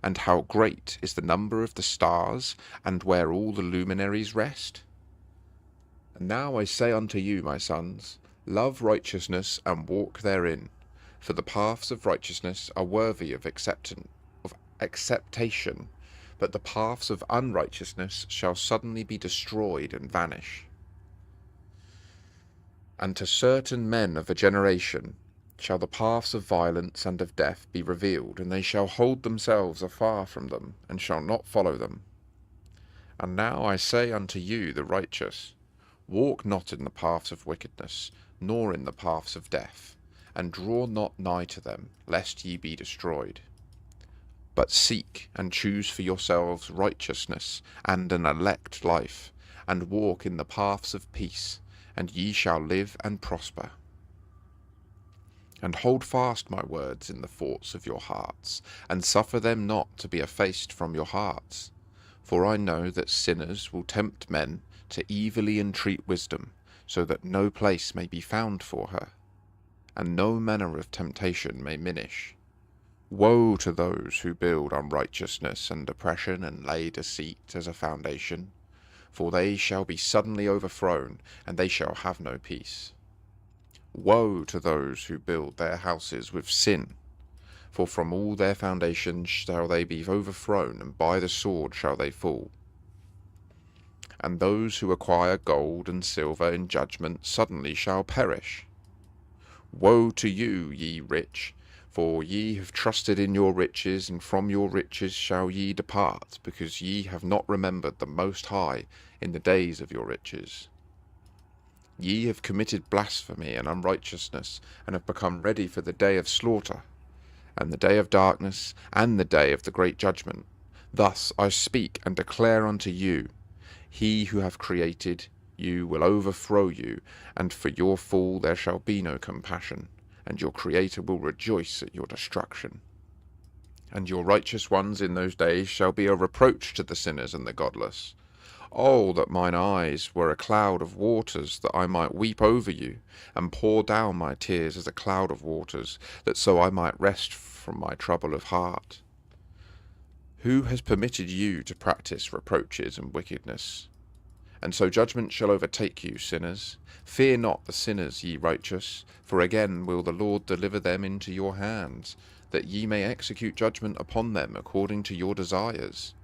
S1: and how great is the number of the stars, and where all the luminaries rest? And now I say unto you, my sons, love righteousness, and walk therein, for the paths of righteousness are worthy of acceptation, but the paths of unrighteousness shall suddenly be destroyed and vanish. And to certain men of a generation shall the paths of violence and of death be revealed, and they shall hold themselves afar from them, and shall not follow them. And now I say unto you, the righteous, walk not in the paths of wickedness, nor in the paths of death, and draw not nigh to them, lest ye be destroyed. But seek and choose for yourselves righteousness and an elect life, and walk in the paths of peace, and ye shall live and prosper. And hold fast my words in the thoughts of your hearts, and suffer them not to be effaced from your hearts. For I know that sinners will tempt men to evilly entreat wisdom, so that no place may be found for her, and no manner of temptation may minish. Woe to those who build unrighteousness and oppression, and lay deceit as a foundation, for they shall be suddenly overthrown, and they shall have no peace. Woe to those who build their houses with sin, for from all their foundations shall they be overthrown, and by the sword shall they fall. And those who acquire gold and silver in judgment suddenly shall perish. Woe to you, ye rich, For ye have trusted in your riches, and from your riches shall ye depart, because ye have not remembered the Most High in the days of your riches. Ye have committed blasphemy and unrighteousness, and have become ready for the day of slaughter, and the day of darkness, and the day of the great judgment. Thus I speak and declare unto you, he who hath created you will overthrow you, and for your fall there shall be no compassion, and your Creator will rejoice at your destruction. And your righteous ones in those days shall be a reproach to the sinners and the godless. Oh, that mine eyes were a cloud of waters, that I might weep over you, and pour down my tears as a cloud of waters, that so I might rest from my trouble of heart. Who has permitted you to practice reproaches and wickedness? And so judgment shall overtake you, sinners. Fear not the sinners, ye righteous, for again will the Lord deliver them into your hands, that ye may execute judgment upon them according to your desires.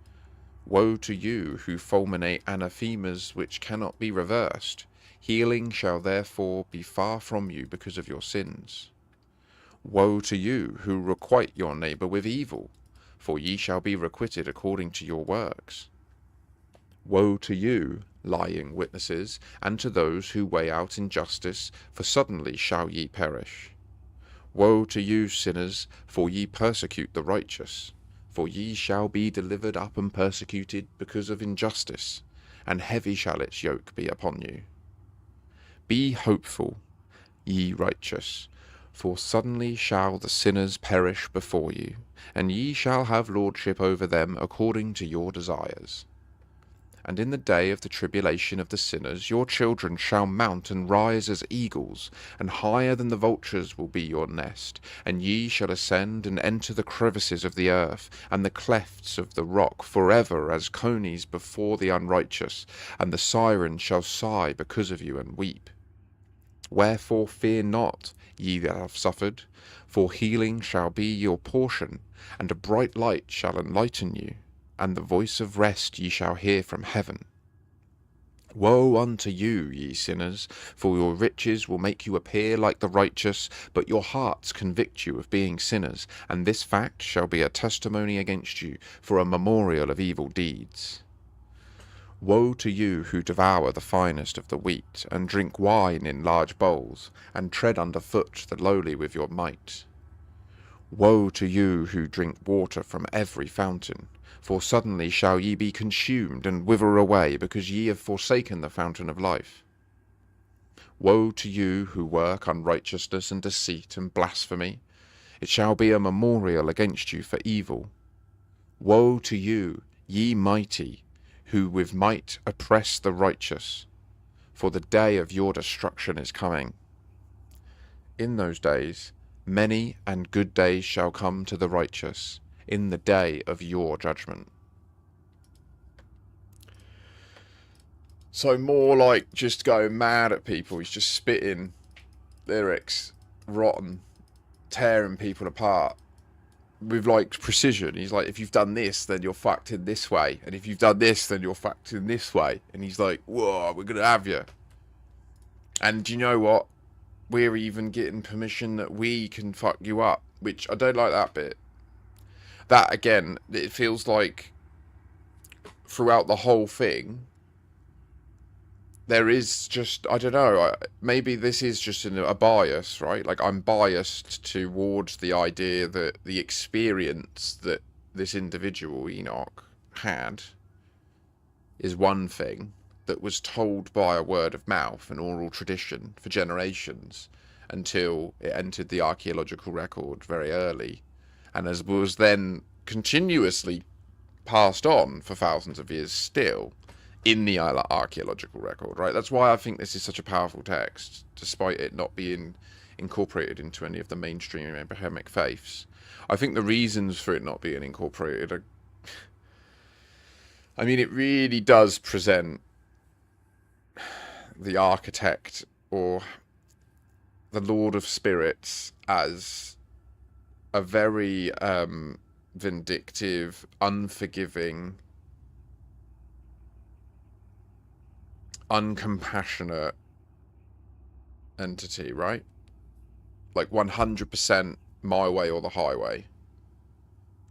S1: Woe to you who fulminate anathemas which cannot be reversed. Healing shall therefore be far from you because of your sins. Woe to you who requite your neighbour with evil, for ye shall be requited according to your works. Woe to you, lying witnesses, and to those who weigh out injustice, for suddenly shall ye perish. Woe to you, sinners, for ye persecute the righteous, for ye shall be delivered up and persecuted because of injustice, and heavy shall its yoke be upon you. Be hopeful, ye righteous, for suddenly shall the sinners perish before you, and ye shall have lordship over them according to your desires. And in the day of the tribulation of the sinners your children shall mount and rise as eagles, and higher than the vultures will be your nest, and ye shall ascend and enter the crevices of the earth, and the clefts of the rock forever as conies before the unrighteous, and the sirens shall sigh because of you and weep. Wherefore fear not, ye that have suffered, for healing shall be your portion, and a bright light shall enlighten you, and the voice of rest ye shall hear from heaven. Woe unto you, ye sinners, for your riches will make you appear like the righteous, but your hearts convict you of being sinners, and this fact shall be a testimony against you, for a memorial of evil deeds. Woe to you who devour the finest of the wheat, and drink wine in large bowls, and tread under foot the lowly with your might. Woe to you who drink water from every fountain, for suddenly shall ye be consumed and wither away, because ye have forsaken the fountain of life. Woe to you who work unrighteousness and deceit and blasphemy, it shall be a memorial against you for evil. Woe to you, ye mighty, who with might oppress the righteous, for the day of your destruction is coming. In those days many and good days shall come to the righteous, in the day of your judgment. So more like just going mad at people. He's just spitting lyrics, rotten, tearing people apart with like precision. He's like, if you've done this, then you're fucked in this way, and if you've done this, then you're fucked in this way. And he's like, whoa, we're gonna have you. And do you know what? We're even getting permission that we can fuck you up, which I don't like that bit. That, again, it feels like throughout the whole thing, there is just, I don't know, maybe this is just a bias, right? Like, I'm biased towards the idea that the experience that this individual, Enoch, had is one thing that was told by a word of mouth and oral tradition for generations until it entered the archaeological record very early, and as was then continuously passed on for thousands of years still in the archaeological record, right? That's why I think this is such a powerful text, despite it not being incorporated into any of the mainstream Abrahamic faiths. I think the reasons for it not being incorporated are, I mean, it really does present the architect or the Lord of Spirits as a very vindictive, unforgiving, uncompassionate entity, right? Like 100% my way or the highway.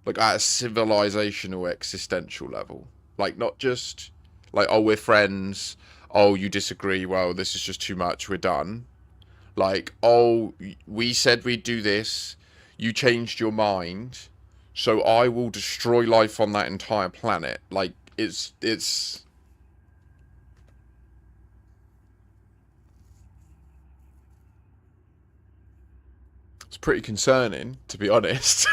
S1: Like at a civilizational existential level. Like not just like, oh, we're friends, oh, you disagree, well, this is just too much, we're done. Like, oh, we said we'd do this, you changed your mind, so I will destroy life on that entire planet. Like, it's pretty concerning, to be honest.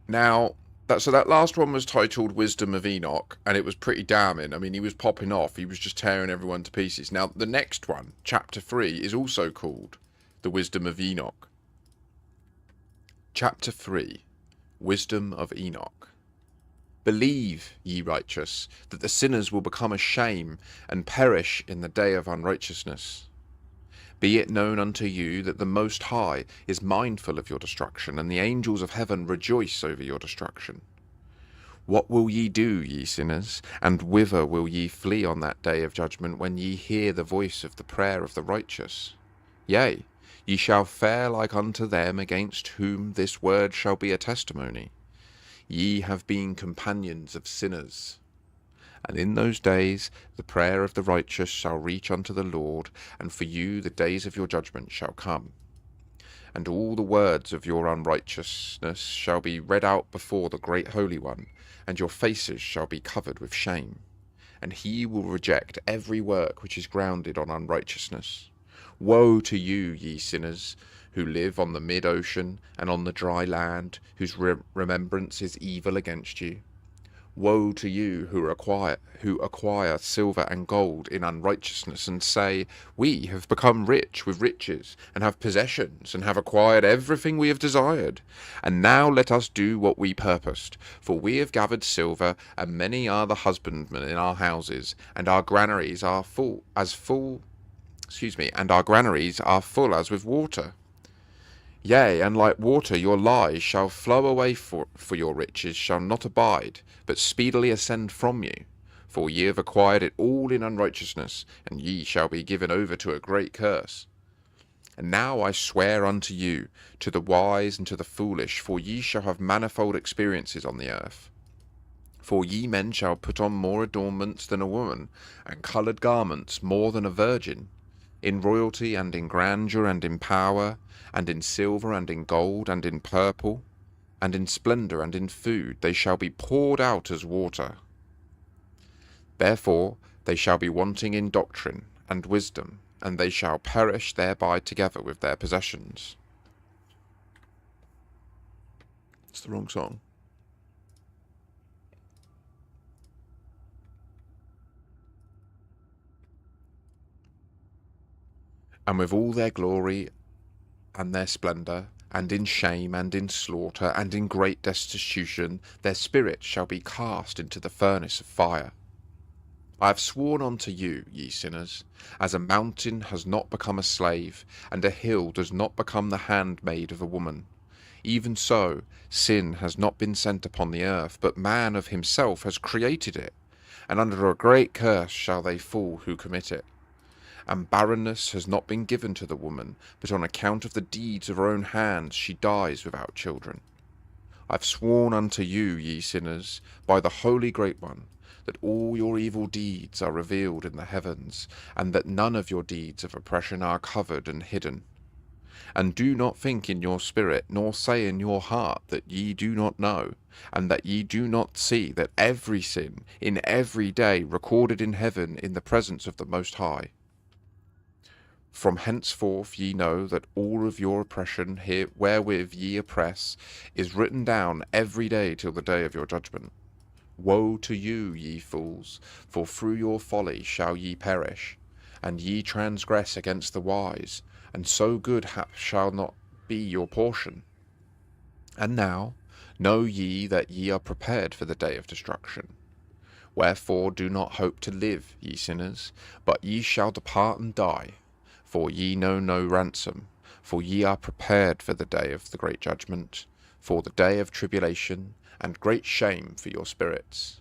S1: Now, that last one was titled Wisdom of Enoch, and it was pretty damning. I mean, he was popping off. He was just tearing everyone to pieces. Now, the next one, Chapter 3, is also called The Wisdom of Enoch. Chapter 3, Wisdom of Enoch. Believe, ye righteous, that the sinners will become a shame and perish in the day of unrighteousness. Be it known unto you that the Most High is mindful of your destruction, and the angels of heaven rejoice over your destruction. What will ye do, ye sinners, and whither will ye flee on that day of judgment, when ye hear the voice of the prayer of the righteous? Yea, ye shall fare like unto them against whom this word shall be a testimony. Ye have been companions of sinners. And in those days the prayer of the righteous shall reach unto the Lord, and for you the days of your judgment shall come. And all the words of your unrighteousness shall be read out before the great Holy One, and your faces shall be covered with shame. And he will reject every work which is grounded on unrighteousness. Woe to you, ye sinners, who live on the mid-ocean and on the dry land, whose remembrance is evil against you. Woe to you who acquire silver and gold in unrighteousness, and say, we have become rich with riches, and have possessions, and have acquired everything we have desired. And now let us do what we purposed, for we have gathered silver, and many are the husbandmen in our houses, and our granaries are full as with water. Yea, and like water your lies shall flow away, for your riches shall not abide, but speedily ascend from you. For ye have acquired it all in unrighteousness, and ye shall be given over to a great curse. And now I swear unto you, to the wise and to the foolish, for ye shall have manifold experiences on the earth. For ye men shall put on more adornments than a woman, and coloured garments more than a virgin. In royalty and in grandeur and in power, and in silver and in gold and in purple, and in splendour and in food, they shall be poured out as water. Therefore they shall be wanting in doctrine and wisdom, and they shall perish thereby together with their possessions. It's the wrong song. And with all their glory and their splendour, and in shame, and in slaughter, and in great destitution, their spirits shall be cast into the furnace of fire. I have sworn unto you, ye sinners, as a mountain has not become a slave, and a hill does not become the handmaid of a woman. Even so, sin has not been sent upon the earth, but man of himself has created it, and under a great curse shall they fall who commit it. And barrenness has not been given to the woman, but on account of the deeds of her own hands she dies without children. I have sworn unto you, ye sinners, by the Holy Great One, that all your evil deeds are revealed in the heavens, and that none of your deeds of oppression are covered and hidden. And do not think in your spirit, nor say in your heart, that ye do not know, and that ye do not see that every sin in every day recorded in heaven in the presence of the Most High. From henceforth ye know that all of your oppression here wherewith ye oppress is written down every day till the day of your judgment. Woe to you, ye fools, for through your folly shall ye perish, and ye transgress against the wise, and so good hap shall not be your portion. And now know ye that ye are prepared for the day of destruction. Wherefore do not hope to live, ye sinners, but ye shall depart and die. For ye know no ransom, for ye are prepared for the day of the great judgment, for the day of tribulation, and great shame for your spirits.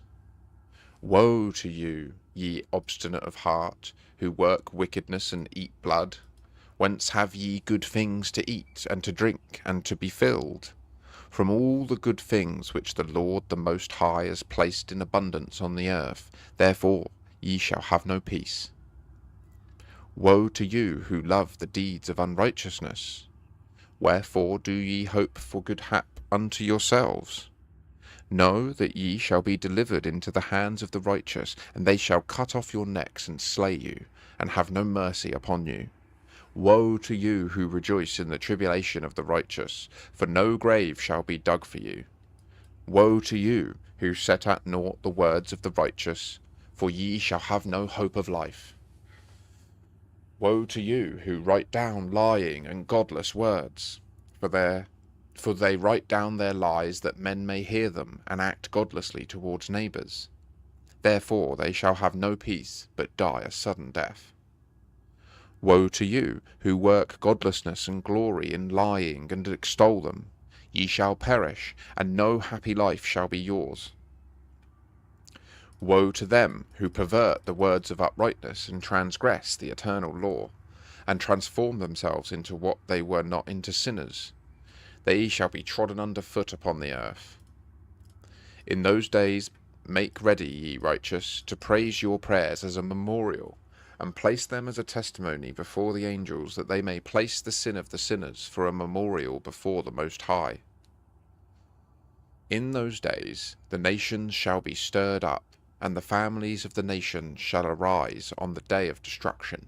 S1: Woe to you, ye obstinate of heart, who work wickedness and eat blood? Whence have ye good things to eat, and to drink, and to be filled? From all the good things which the Lord the Most High has placed in abundance on the earth, therefore ye shall have no peace. Woe to you who love the deeds of unrighteousness! Wherefore do ye hope for good hap unto yourselves? Know that ye shall be delivered into the hands of the righteous, and they shall cut off your necks and slay you, and have no mercy upon you. Woe to you who rejoice in the tribulation of the righteous, for no grave shall be dug for you. Woe to you who set at naught the words of the righteous, for ye shall have no hope of life. Woe to you who write down lying and godless words, for they write down their lies that men may hear them and act godlessly towards neighbours. Therefore they shall have no peace, but die a sudden death. Woe to you who work godlessness and glory in lying and extol them. Ye shall perish, and no happy life shall be yours. Woe to them who pervert the words of uprightness and transgress the eternal law, and transform themselves into what they were not, into sinners. They shall be trodden under foot upon the earth. In those days make ready, ye righteous, to praise your prayers as a memorial, and place them as a testimony before the angels, that they may place the sin of the sinners for a memorial before the Most High. In those days the nations shall be stirred up, and the families of the nations shall arise on the day of destruction.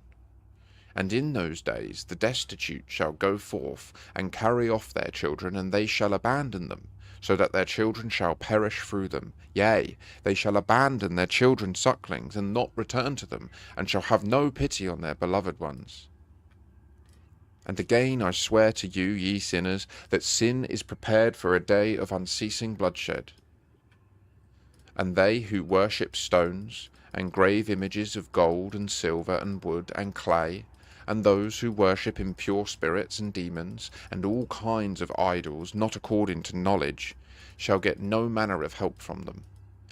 S1: And in those days the destitute shall go forth, and carry off their children, and they shall abandon them, so that their children shall perish through them. Yea, they shall abandon their children sucklings, and not return to them, and shall have no pity on their beloved ones. And again I swear to you, ye sinners, that sin is prepared for a day of unceasing bloodshed. And they who worship stones, and grave images of gold and silver and wood and clay, and those who worship impure spirits and demons, and all kinds of idols not according to knowledge, shall get no manner of help from them.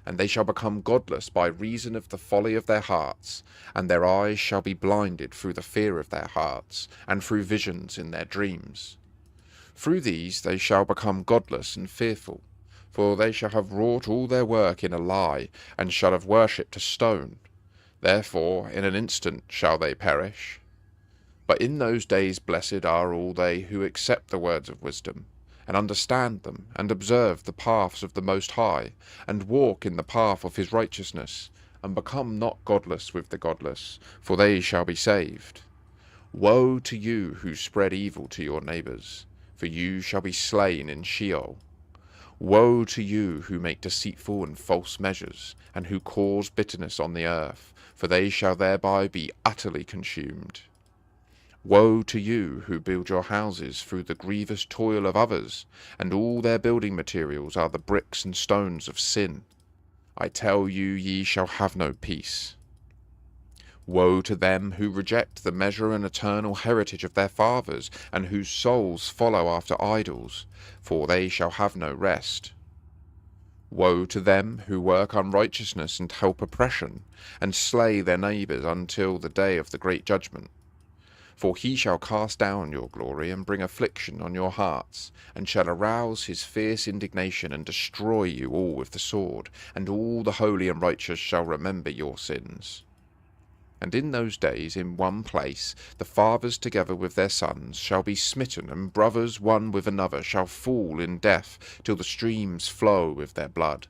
S1: And they shall become godless by reason of the folly of their hearts, and their eyes shall be blinded through the fear of their hearts, and through visions in their dreams. Through these they shall become godless and fearful, for they shall have wrought all their work in a lie, and shall have worshipped a stone. Therefore in an instant shall they perish. But in those days blessed are all they who accept the words of wisdom, and understand them, and observe the paths of the Most High, and walk in the path of his righteousness, and become not godless with the godless, for they shall be saved. Woe to you who spread evil to your neighbours, for you shall be slain in Sheol. Woe to you who make deceitful and false measures, and who cause bitterness on the earth, for they shall thereby be utterly consumed. Woe to you who build your houses through the grievous toil of others, and all their building materials are the bricks and stones of sin. I tell you, ye shall have no peace. Woe to them who reject the measure and eternal heritage of their fathers, and whose souls follow after idols, for they shall have no rest. Woe to them who work unrighteousness and help oppression, and slay their neighbours until the day of the great judgment. For he shall cast down your glory, and bring affliction on your hearts, and shall arouse his fierce indignation, and destroy you all with the sword, and all the holy and righteous shall remember your sins. And in those days, in one place, the fathers together with their sons shall be smitten, and brothers one with another shall fall in death, till the streams flow with their blood.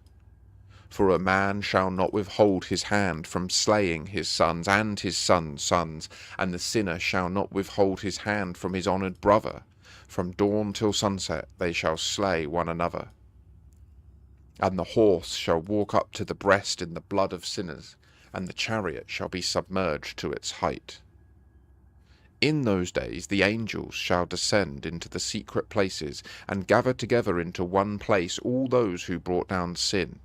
S1: For a man shall not withhold his hand from slaying his sons and his sons' sons, and the sinner shall not withhold his hand from his honoured brother. From dawn till sunset they shall slay one another. And the horse shall walk up to the breast in the blood of sinners, and the chariot shall be submerged to its height. In those days the angels shall descend into the secret places, and gather together into one place all those who brought down sin.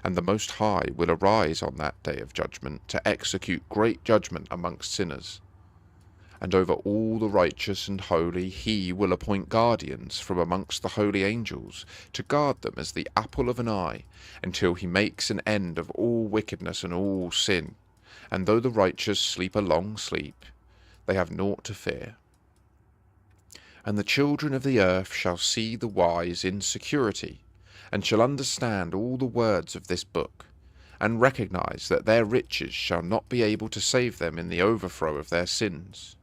S1: And the Most High will arise on that day of judgment, to execute great judgment amongst sinners. And over all the righteous and holy he will appoint guardians from amongst the holy angels, to guard them as the apple of an eye, until he makes an end of all wickedness and all sin. And though the righteous sleep a long sleep, they have naught to fear. And the children of the earth shall see the wise in security, and shall understand all the words of this book, and recognize that their riches shall not be able to save them in the overthrow of their sins.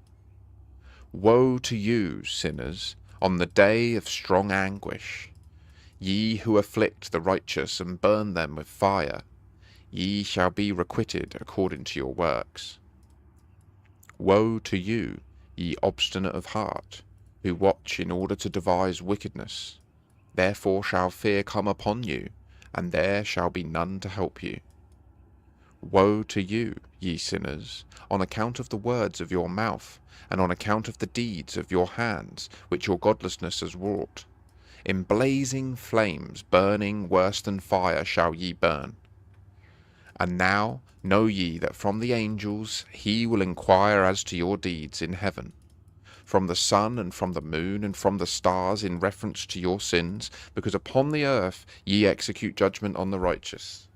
S1: Woe to you, sinners, on the day of strong anguish! Ye who afflict the righteous and burn them with fire, ye shall be requited according to your works. Woe to you, ye obstinate of heart, who watch in order to devise wickedness. Therefore shall fear come upon you, and there shall be none to help you. Woe to you, ye sinners, on account of the words of your mouth, and on account of the deeds of your hands, which your godlessness has wrought. In blazing flames, burning worse than fire, shall ye burn. And now know ye that from the angels he will inquire as to your deeds in heaven, from the sun and from the moon and from the stars in reference to your sins, because upon the earth ye execute judgment on the righteous.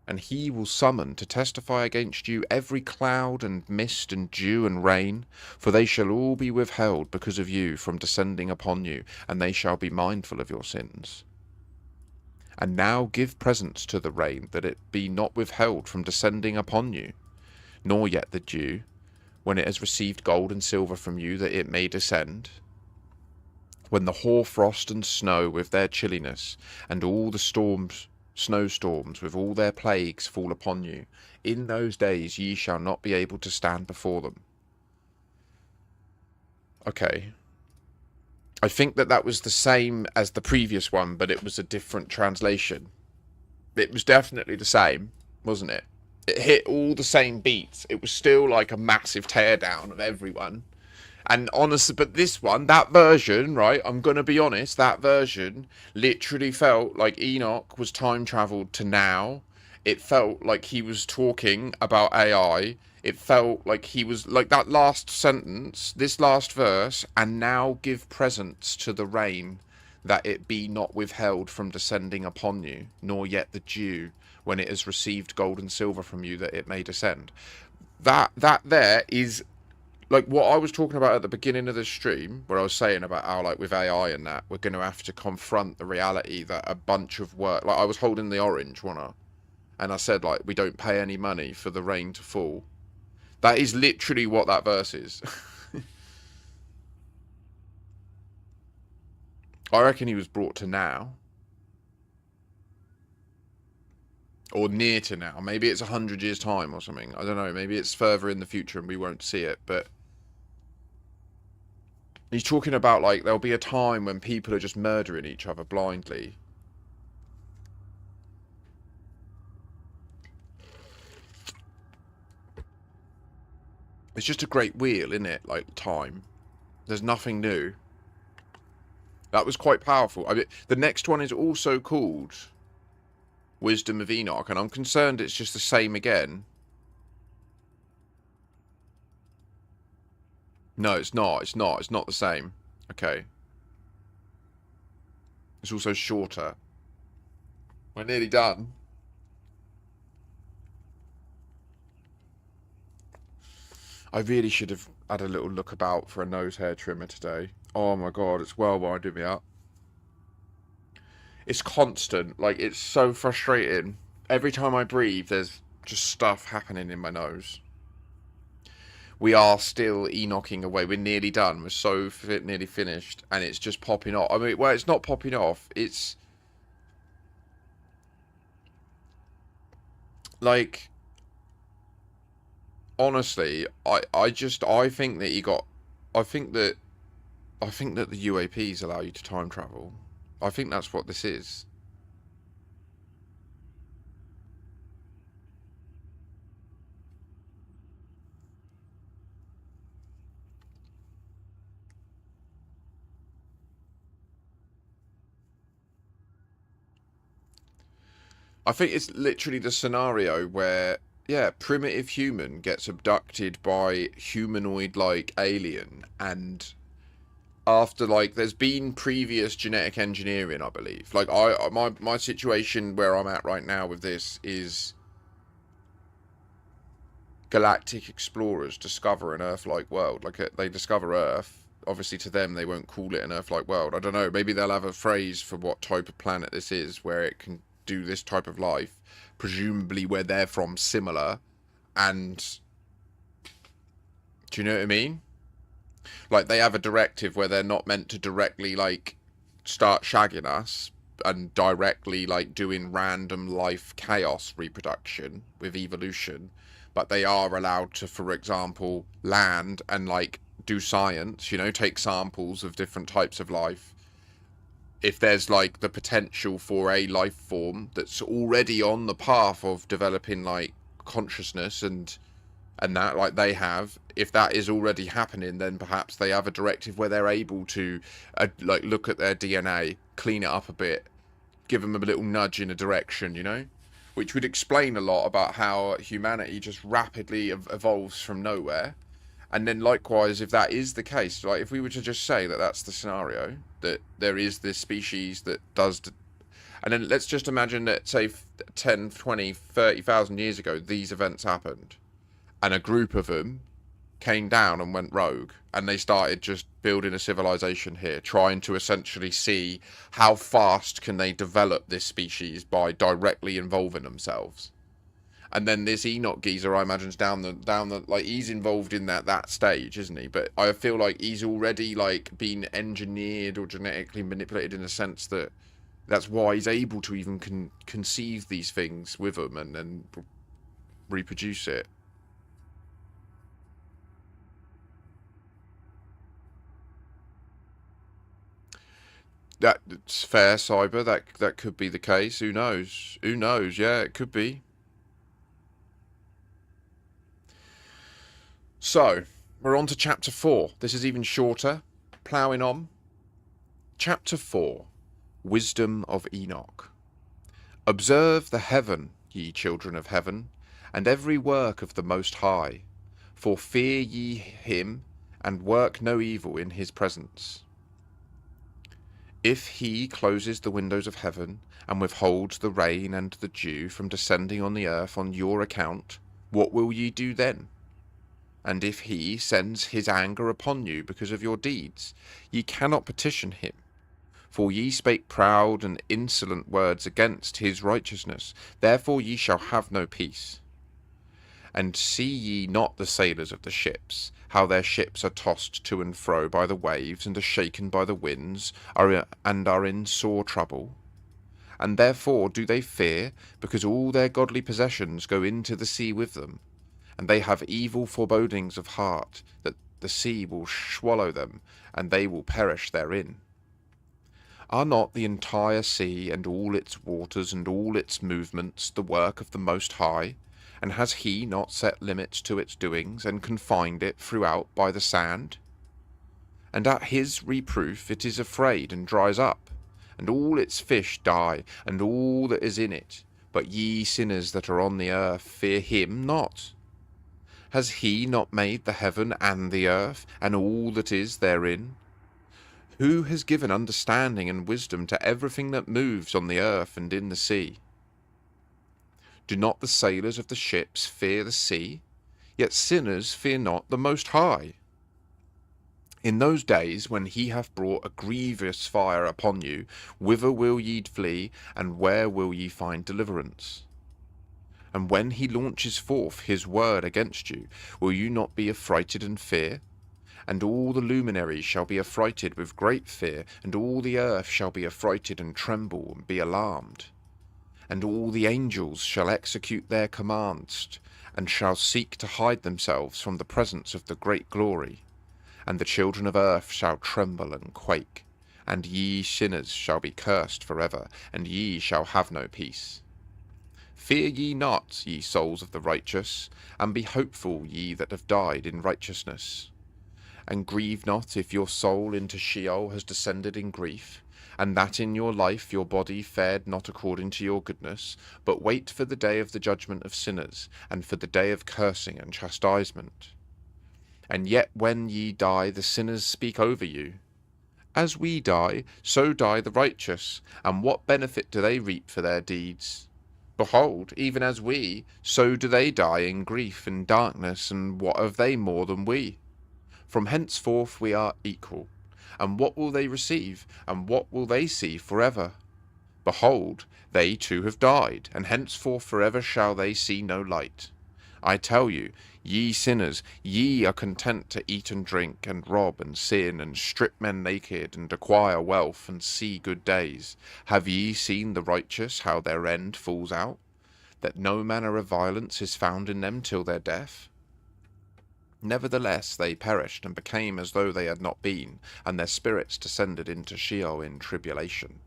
S1: And he will summon to testify against you every cloud and mist and dew and rain, for they shall all be withheld because of you from descending upon you, and they shall be mindful of your sins. And now give presents to the rain, that it be not withheld from descending upon you, nor yet the dew, when it has received gold and silver from you, that it may descend. When the hoarfrost and snow with their chilliness, and all the snowstorms with all their plagues fall upon you, in those days ye shall not be able to stand before them. Okay. I think that was the same as the previous one, but it was a different translation. It was definitely the same, wasn't it? It hit all the same beats. It was still like a massive teardown of everyone. And honestly, but this one, that version, right, I'm going to be honest, that version literally felt like Enoch was time traveled to now. It felt like he was talking about AI. It felt like he was, like that last sentence, this last verse, and now give presents to the rain, that it be not withheld from descending upon you, nor yet the dew, when it has received gold and silver from you, that it may descend. That there is like what I was talking about at the beginning of the stream, where I was saying about how, like, with AI and that, we're going to have to confront the reality that a bunch of work, like I was holding the orange, wasn't I? And I said, like, we don't pay any money for the rain to fall. That is literally what that verse is. I reckon he was brought to now. Or near to now. Maybe it's 100 years' time or something. I don't know. Maybe it's further in the future and we won't see it. But he's talking about, like, there'll be a time when people are just murdering each other blindly. It's just a great wheel, isn't it? Like, time. There's nothing new. That was quite powerful. I mean, the next one is also called Wisdom of Enoch, and I'm concerned it's just the same again. No, it's not. It's not. It's not the same. Okay. It's also shorter. We're nearly done. I really should have had a little look about for a nose hair trimmer today. Oh my god, it's well winding me up. It's constant. Like, it's so frustrating. Every time I breathe, there's just stuff happening in my nose. We are still Enoching away. We're nearly done. We're so nearly finished. And it's just popping off. I mean, well, it's not popping off. It's like, honestly, I think that I think that the UAPs allow you to time travel. I think that's what this is. I think it's literally the scenario where, yeah, primitive human gets abducted by humanoid-like alien, and after, like, there's been previous genetic engineering, I believe. Like, my situation where I'm at right now with this is galactic explorers discover an Earth-like world, like they discover Earth, obviously to them they won't call it an Earth-like world. I don't know, maybe they'll have a phrase for what type of planet this is, where it can do this type of life, presumably where they're from similar, and do you know what I mean? Like, they have a directive where they're not meant to directly, like, start shagging us and directly, like, doing random life chaos reproduction with evolution, but they are allowed to, for example, land and, like, do science, you know, take samples of different types of life. If there's, like, the potential for a life form that's already on the path of developing, like, consciousness and that, like they have, if that is already happening, then perhaps they have a directive where they're able to like look at their DNA, clean it up a bit, give them a little nudge in a direction, you know, which would explain a lot about how humanity just rapidly evolves from nowhere. And then likewise, if that is the case, like if we were to just say that that's the scenario, that there is this species that does, and then let's just imagine that, say, 10, 20, 30,000 years ago, these events happened, and a group of them came down and went rogue, and they started just building a civilization here, trying to essentially see how fast can they develop this species by directly involving themselves. And then this Enoch geezer, I imagine, is down the like, he's involved in that stage, isn't he? But I feel like he's already, like, been engineered or genetically manipulated in a sense that that's why he's able to even conceive these things with them and then reproduce it. That's fair, Cyber. That could be the case. Who knows? Who knows? Yeah, it could be. So, we're on to chapter 4. This is even shorter. Ploughing on. Chapter 4. Wisdom of Enoch. Observe the heaven, ye children of heaven, and every work of the Most High, for fear ye him, and work no evil in his presence. If he closes the windows of heaven, and withholds the rain and the dew from descending on the earth on your account, what will ye do then? And if he sends his anger upon you because of your deeds, ye cannot petition him. For ye spake proud and insolent words against his righteousness, therefore ye shall have no peace. And see ye not the sailors of the ships, how their ships are tossed to and fro by the waves, and are shaken by the winds, and are in sore trouble? And therefore do they fear, because all their godly possessions go into the sea with them, and they have evil forebodings of heart, that the sea will swallow them, and they will perish therein. Are not the entire sea, and all its waters, and all its movements, the work of the Most High? And has he not set limits to its doings, and confined it throughout by the sand? And at his reproof it is afraid, and dries up, and all its fish die, and all that is in it. But ye sinners that are on the earth, fear him not. Has he not made the heaven and the earth, and all that is therein? Who has given understanding and wisdom to everything that moves on the earth and in the sea? Do not the sailors of the ships fear the sea? Yet sinners fear not the Most High. In those days when he hath brought a grievous fire upon you, whither will ye flee, and where will ye find deliverance? And when he launches forth his word against you, will you not be affrighted and fear? And all the luminaries shall be affrighted with great fear, and all the earth shall be affrighted and tremble and be alarmed. And all the angels shall execute their commands, and shall seek to hide themselves from the presence of the great glory. And the children of earth shall tremble and quake, and ye sinners shall be cursed forever, and ye shall have no peace. Fear ye not, ye souls of the righteous, and be hopeful, ye that have died in righteousness. And grieve not if your soul into Sheol has descended in grief, and that in your life your body fared not according to your goodness, but wait for the day of the judgment of sinners, and for the day of cursing and chastisement. And yet when ye die, the sinners speak over you. As we die, so die the righteous, and what benefit do they reap for their deeds? Behold, even as we, so do they die in grief and darkness, and what have they more than we? From henceforth we are equal. And what will they receive, and what will they see forever? Behold, they too have died, and henceforth forever shall they see no light. I tell you, ye sinners, ye are content to eat and drink, and rob and sin, and strip men naked, and acquire wealth, and see good days. Have ye seen the righteous, how their end falls out? That no manner of violence is found in them till their death? Nevertheless they perished, and became as though they had not been, and their spirits descended into Sheol in tribulation.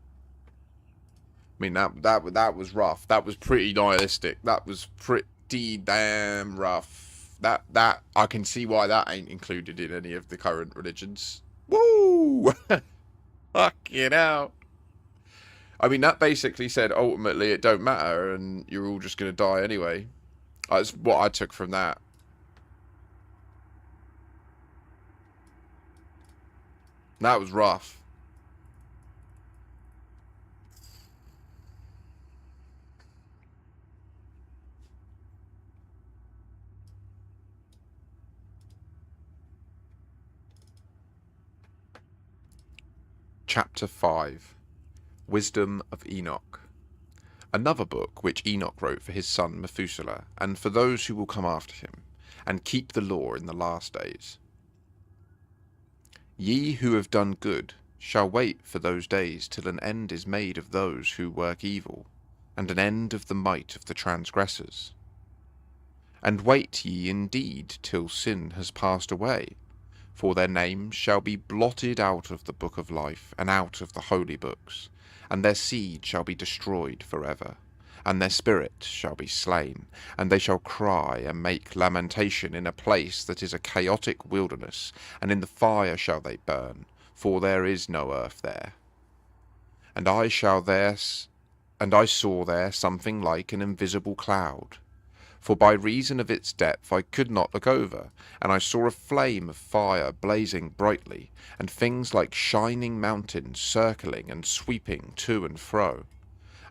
S1: I mean, that was rough. That was pretty nihilistic. That was pretty damn rough. That I can see why that ain't included in any of the current religions. Woo! Fucking hell. I mean, that basically said ultimately it don't matter and you're all just gonna die anyway. That's what I took from that. That was rough. Chapter 5. Wisdom of Enoch. Another book which Enoch wrote for his son Methuselah, and for those who will come after him, and keep the law in the last days. Ye who have done good shall wait for those days till an end is made of those who work evil, and an end of the might of the transgressors. And wait ye indeed till sin has passed away, for their names shall be blotted out of the book of life, and out of the holy books, and their seed shall be destroyed forever, and their spirit shall be slain, and they shall cry and make lamentation in a place that is a chaotic wilderness, and in the fire shall they burn, for there is no earth there. And I saw there something like an invisible cloud, for by reason of its depth I could not look over, and I saw a flame of fire blazing brightly, and things like shining mountains circling and sweeping to and fro.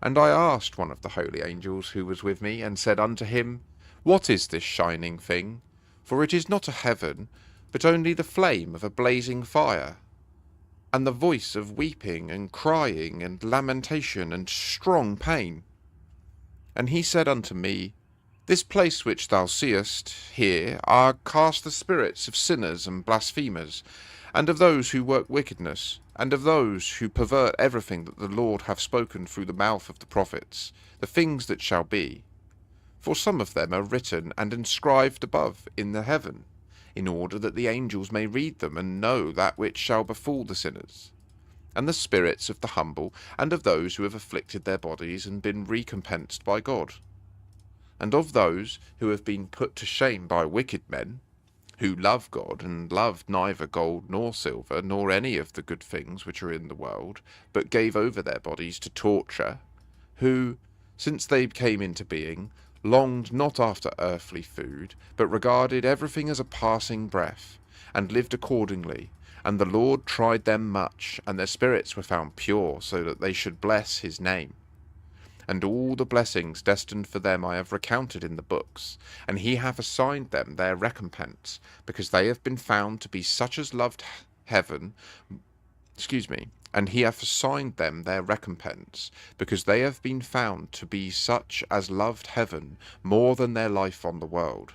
S1: And I asked one of the holy angels who was with me, and said unto him, What is this shining thing? For it is not a heaven, but only the flame of a blazing fire, and the voice of weeping and crying and lamentation and strong pain. And he said unto me, This place which thou seest here are cast the spirits of sinners and blasphemers, and of those who work wickedness, and of those who pervert everything that the Lord hath spoken through the mouth of the prophets, the things that shall be. For some of them are written and inscribed above in the heaven, in order that the angels may read them and know that which shall befall the sinners, and the spirits of the humble, and of those who have afflicted their bodies and been recompensed by God, and of those who have been put to shame by wicked men, who love God, and loved neither gold nor silver, nor any of the good things which are in the world, but gave over their bodies to torture, who, since they came into being, longed not after earthly food, but regarded everything as a passing breath, and lived accordingly. And the Lord tried them much, and their spirits were found pure, so that they should bless his name. And all the blessings destined for them I have recounted in the books, and he hath assigned them their recompense, because they have been found to be such as loved heaven. And he hath assigned them their recompense, because they have been found to be such as loved heaven more than their life on the world.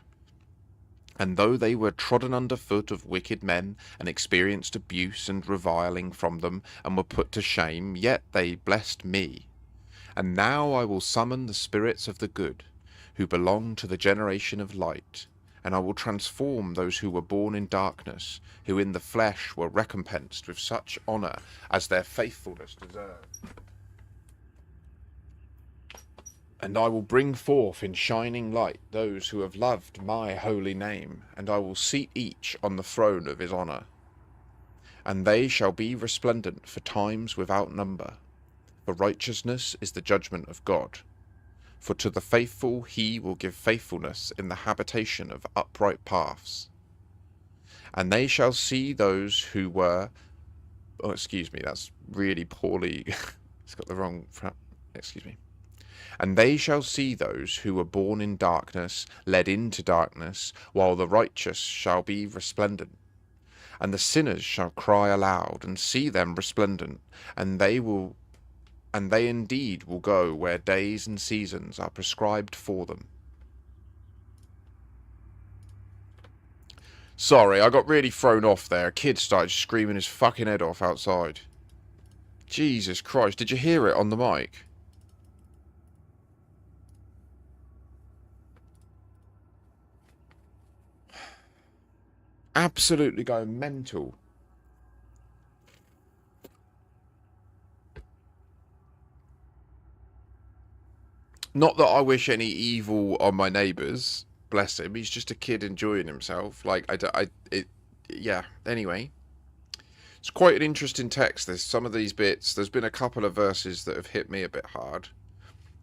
S1: And though they were trodden under foot of wicked men, and experienced abuse and reviling from them, and were put to shame, yet they blessed me. And now I will summon the spirits of the good, who belong to the generation of light, and I will transform those who were born in darkness, who in the flesh were recompensed with such honour as their faithfulness deserved. And I will bring forth in shining light those who have loved my holy name, and I will seat each on the throne of his honour. And they shall be resplendent for times without number. For righteousness is the judgment of God. For to the faithful he will give faithfulness in the habitation of upright paths. And they shall see those who were... Oh, excuse me, that's really poorly... It's got the wrong... Excuse me. And they shall see those who were born in darkness led into darkness, while the righteous shall be resplendent. And the sinners shall cry aloud, and see them resplendent, and they indeed will go where days and seasons are prescribed for them. Sorry, I got really thrown off there. A kid started screaming his fucking head off outside. Jesus Christ, did you hear it on the mic? Absolutely going mental. Not that I wish any evil on my neighbours. Bless him. He's just a kid enjoying himself. Yeah. Anyway, it's quite an interesting text. There's some of these bits. There's been a couple of verses that have hit me a bit hard.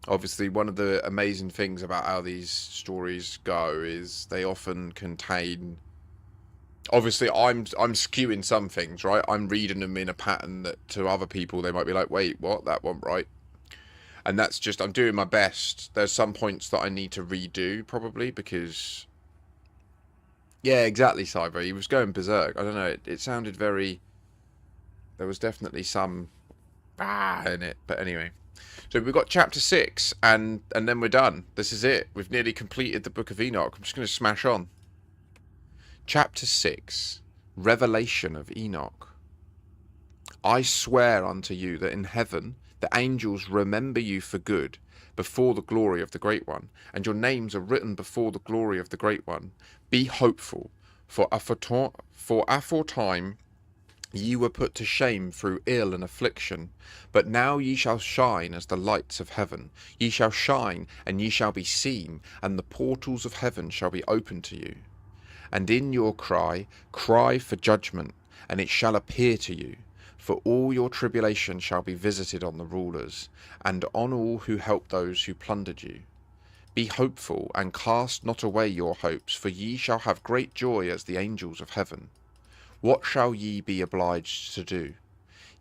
S1: Obviously, one of the amazing things about how these stories go is they often contain. Obviously, I'm skewing some things, right? I'm reading them in a pattern that to other people they might be like, wait, what? That wasn't right. And that's just, I'm doing my best. There's some points that I need to redo, probably, because... Yeah, exactly, Cyber. He was going berserk. I don't know, it sounded very... There was definitely some... in it, but anyway. So we've got chapter 6, and then we're done. This is it. We've nearly completed the Book of Enoch. I'm just going to smash on. Chapter 6, Revelation of Enoch. I swear unto you that in heaven the angels remember you for good before the glory of the Great One, and your names are written before the glory of the Great One. Be hopeful, for aforetime ye were put to shame through ill and affliction, but now ye shall shine as the lights of heaven. Ye shall shine, and ye shall be seen, and the portals of heaven shall be opened to you. And in your cry for judgment, and it shall appear to you. For all your tribulation shall be visited on the rulers, and on all who help those who plundered you. Be hopeful, and cast not away your hopes, for ye shall have great joy as the angels of heaven. What shall ye be obliged to do?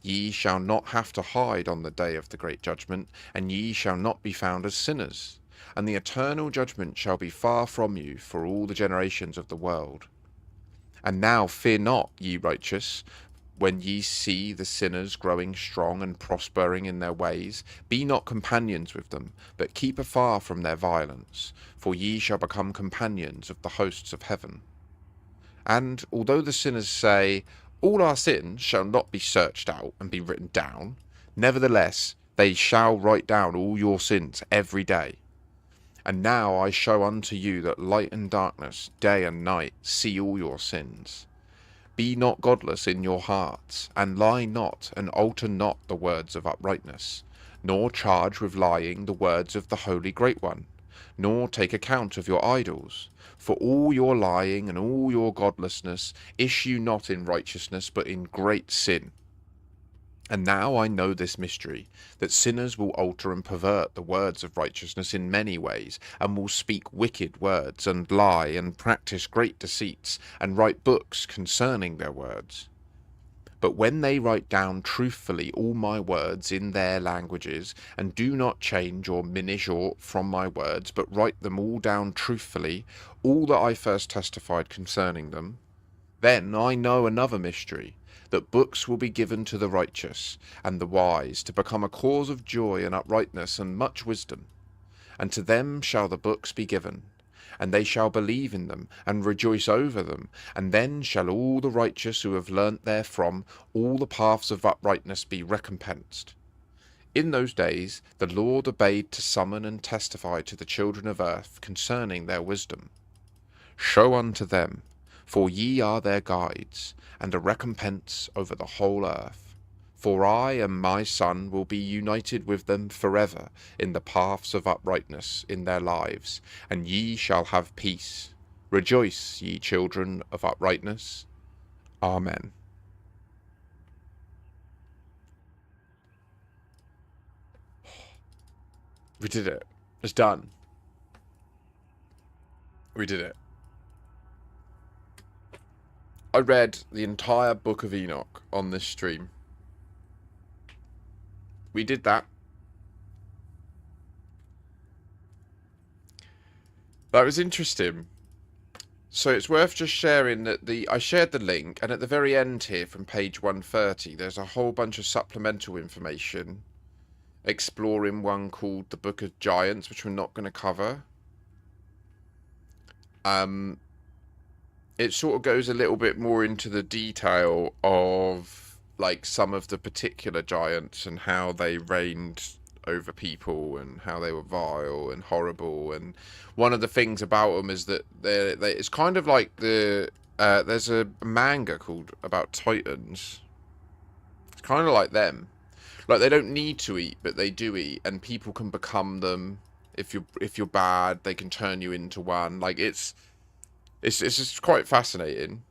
S1: Ye shall not have to hide on the day of the great judgment, and ye shall not be found as sinners. And the eternal judgment shall be far from you for all the generations of the world. And now fear not, ye righteous, when ye see the sinners growing strong and prospering in their ways. Be not companions with them, but keep afar from their violence, for ye shall become companions of the hosts of heaven. And although the sinners say, all our sins shall not be searched out and be written down, nevertheless they shall write down all your sins every day. And now I show unto you that light and darkness, day and night, see all your sins. Be not godless in your hearts, and lie not, and alter not the words of uprightness, nor charge with lying the words of the Holy Great One, nor take account of your idols. For all your lying and all your godlessness issue not in righteousness, but in great sin. And now I know this mystery, that sinners will alter and pervert the words of righteousness in many ways, and will speak wicked words, and lie, and practice great deceits, and write books concerning their words. But when they write down truthfully all my words in their languages, and do not change or minish aught from my words, but write them all down truthfully, all that I first testified concerning them, then I know another mystery, that books will be given to the righteous and the wise to become a cause of joy and uprightness and much wisdom. And to them shall the books be given, and they shall believe in them and rejoice over them, and then shall all the righteous who have learnt therefrom all the paths of uprightness be recompensed. In those days the Lord obeyed to summon and testify to the children of earth concerning their wisdom. Show unto them, for ye are their guides, and a recompense over the whole earth. For I and my Son will be united with them forever in the paths of uprightness in their lives, and ye shall have peace. Rejoice, ye children of uprightness. Amen. We did it. It's done. We did it. I read the entire Book of Enoch on this stream. We did that. That was interesting. So it's worth just sharing that I shared the link, and at the very end here from page 130, there's a whole bunch of supplemental information exploring one called the Book of Giants, which we're not going to cover. It sort of goes a little bit more into the detail of like some of the particular giants and how they reigned over people and how they were vile and horrible. And one of the things about them is that it's kind of like there's a manga called about Titans. It's kind of like them. Like they don't need to eat, but they do eat, and people can become them. If you're bad, they can turn you into one. Like it's just quite fascinating.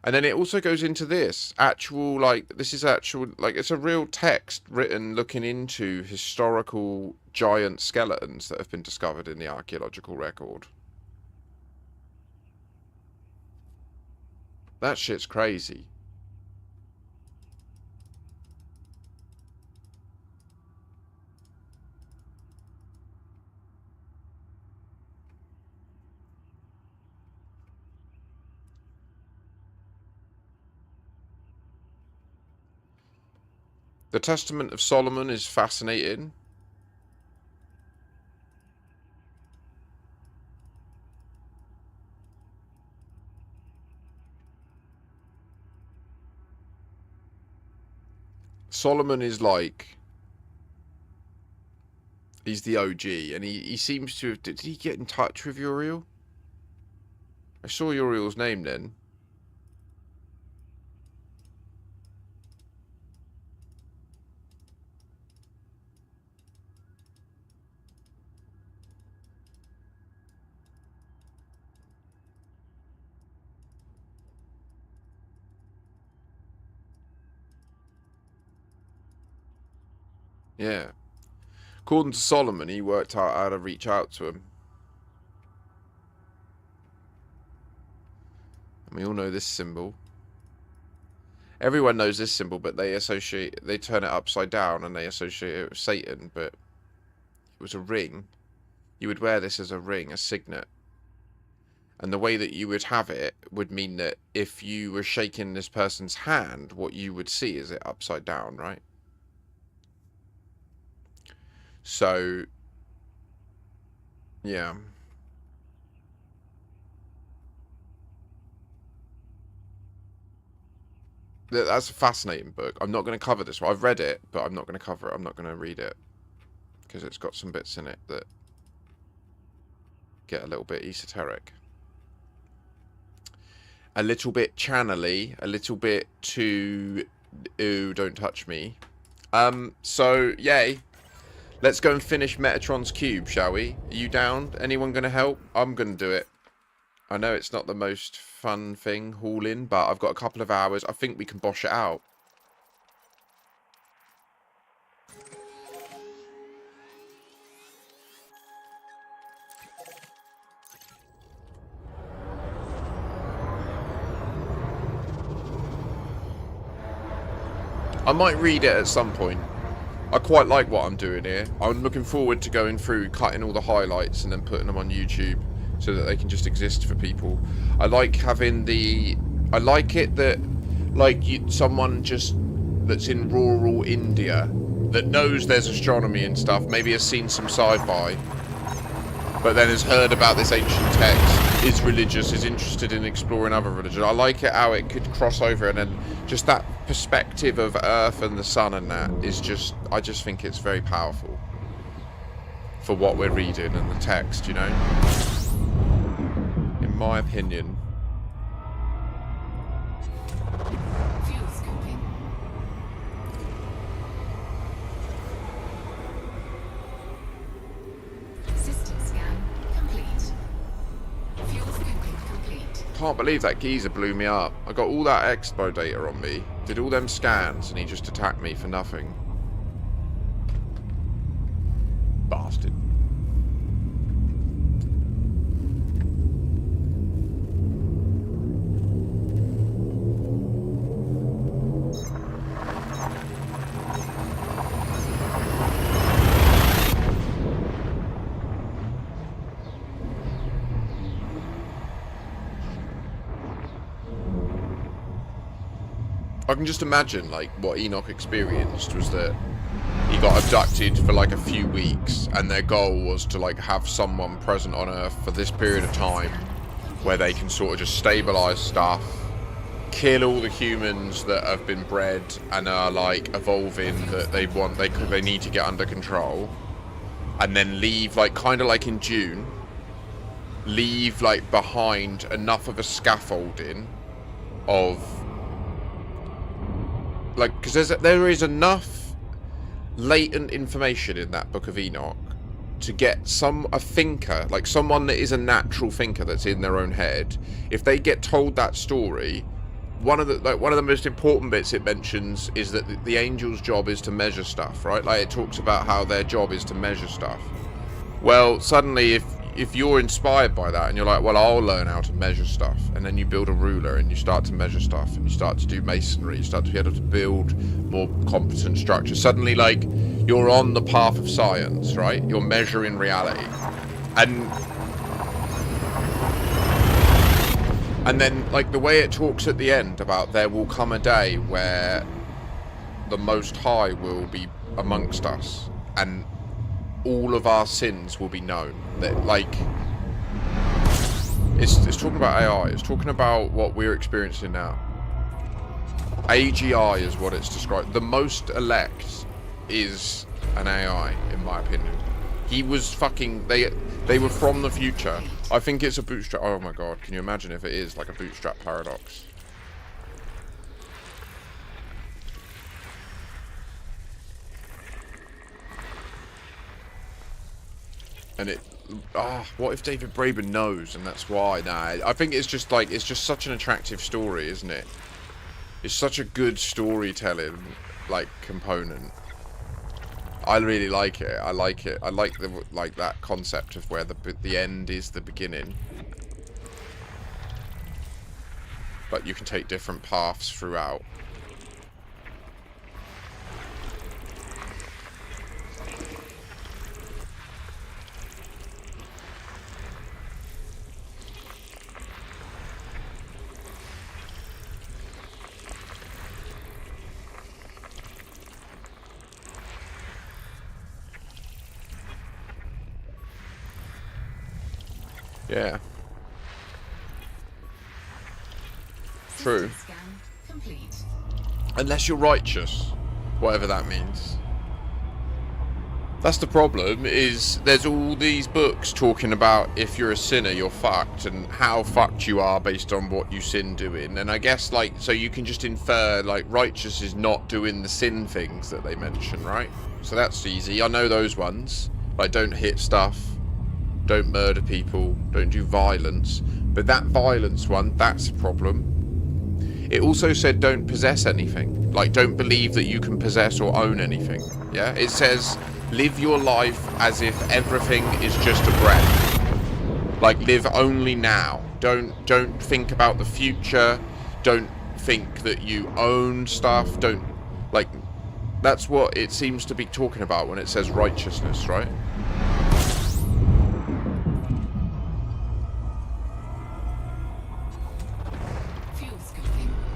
S1: And then it also goes into this actual, like, this is actual, like, it's a real text written looking into historical giant skeletons that have been discovered in the archaeological record. That shit's crazy. The Testament of Solomon is fascinating. Solomon is like, he's the OG, and he seems to have, did he get in touch with Uriel? I saw Uriel's name then. Yeah. According to Solomon, he worked out how to reach out to him. And we all know this symbol. Everyone knows this symbol, but they turn it upside down and they associate it with Satan, but it was a ring. You would wear this as a ring, a signet. And the way that you would have it would mean that if you were shaking this person's hand, what you would see is it upside down, right? So, yeah. That's a fascinating book. I'm not going to cover this one. I've read it, but I'm not going to cover it. I'm not going to read it. Because it's got some bits in it that get a little bit esoteric. A little bit channely. A little bit too... Ooh, don't touch me. So, yay. Let's go and finish Metatrons Cube, shall we? Are you down? Anyone going to help? I'm going to do it. I know it's not the most fun thing, hauling, but I've got a couple of hours. I think we can bosh it out. I might read it at some point. I quite like what I'm doing here. I'm looking forward to going through, cutting all the highlights and then putting them on YouTube so that they can just exist for people. I like having the... I like it that, like, someone just that's in rural India that knows there's astronomy and stuff, maybe has seen some sci-fi, but then has heard about this ancient text, is religious, is interested in exploring other religions. I like it how it could cross over, and then just that perspective of Earth and the sun and that is just, I just think it's very powerful for what we're reading and the text, you know? In my opinion.
S2: Fuel scooping. System scan complete. Fuel scooping complete.
S1: Can't believe that geezer blew me up. I got all that expo data on me, did all them scans, and he just attacked me for nothing. Bastard. I can just imagine, like, what Enoch experienced was that he got abducted for, like, a few weeks, and their goal was to, like, have someone present on Earth for this period of time where they can sort of just stabilize stuff, kill all the humans that have been bred and are, like, evolving that they need to get under control, and then leave, like, kind of like in Dune, leave, like, behind enough of a scaffolding of, like, because there is enough latent information in that Book of Enoch to get a thinker, like someone that is a natural thinker that's in their own head, if they get told that story, one of the most important bits it mentions is that the angel's job is to measure stuff, right? Like, it talks about how their job is to measure stuff. Well, suddenly if you're inspired by that and you're like, well, I'll learn how to measure stuff, and then you build a ruler and you start to measure stuff and you start to do masonry, you start to be able to build more competent structures, suddenly, like, you're on the path of science, right? You're measuring reality. And then, like, the way it talks at the end about there will come a day where the Most High will be amongst us and all of our sins will be known. That, like, it's talking about AI. It's talking about what we're experiencing now. AGI is what it's described. The most elect is an AI, in my opinion. He was fucking... They were from the future. I think it's a bootstrap... Oh my god, can you imagine if it is like a bootstrap paradox? And it... what if David Braben knows and that's why? Nah, I think it's just like... It's just such an attractive story, isn't it? It's such a good storytelling, like, component. I really like it. I like it. I like that concept of where the end is the beginning. But you can take different paths throughout. Yeah. True.
S2: Scan complete.
S1: Unless you're righteous, whatever that means. That's the problem, is there's all these books talking about if you're a sinner, you're fucked, and how fucked you are based on what you sin doing. And I guess, like, so you can just infer, like, righteous is not doing the sin things that they mention, right? So that's easy. I know those ones. Like, don't hit stuff. Don't murder people, don't do violence. But that violence one, that's a problem. It also said don't possess anything. Like, don't believe that you can possess or own anything. Yeah? It says live your life as if everything is just a breath. Like, live only now. Don't think about the future. Don't think that you own stuff. Don't, like, that's what it seems to be talking about when it says righteousness, right?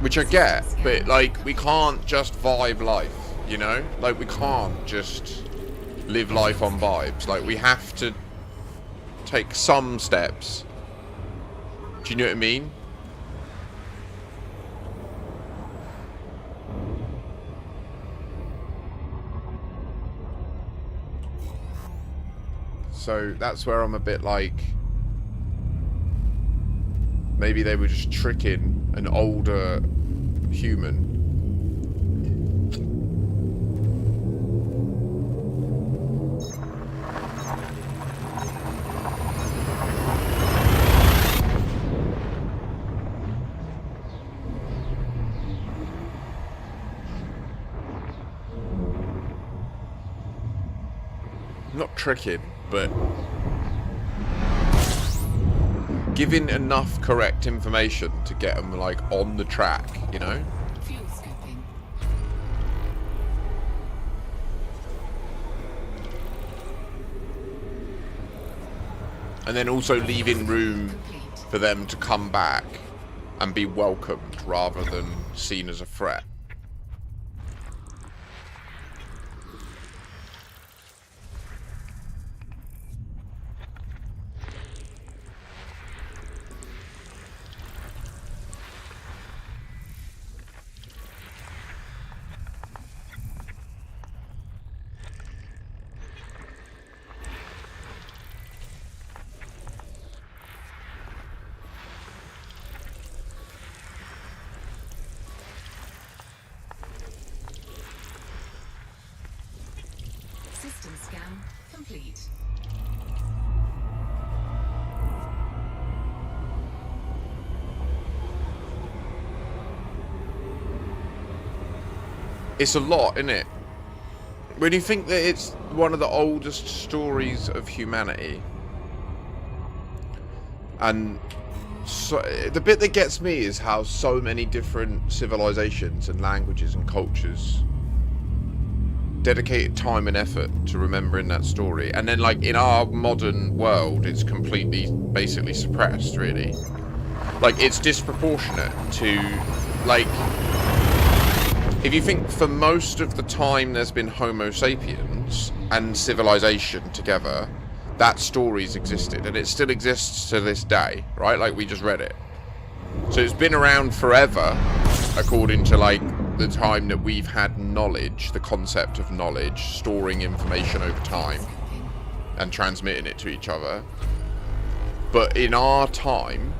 S1: Which I get, but, like, we can't just vibe life, you know? Like, we can't just live life on vibes. Like, we have to take some steps. Do you know what I mean? So that's where I'm a bit like... Maybe they were just tricking an older human. Not tricking, but giving enough correct information to get them, like, on the track, you know?
S2: Fuel scoping.
S1: And then also leaving room for them to come back and be welcomed rather than seen as a threat.
S2: scan complete.
S1: It's a lot, isn't it? When you think that it's one of the oldest stories of humanity, and so, the bit that gets me is how so many different civilizations and languages and cultures dedicated time and effort to remembering that story, and then like in our modern world it's completely basically suppressed, really. Like, it's disproportionate to, like, if you think for most of the time there's been Homo sapiens and civilization together, that story's existed, and it still exists to this day, right? Like, we just read it. So it's been around forever, according to, like, the time that we've had knowledge, the concept of knowledge, storing information over time and transmitting it to each other. But in our time,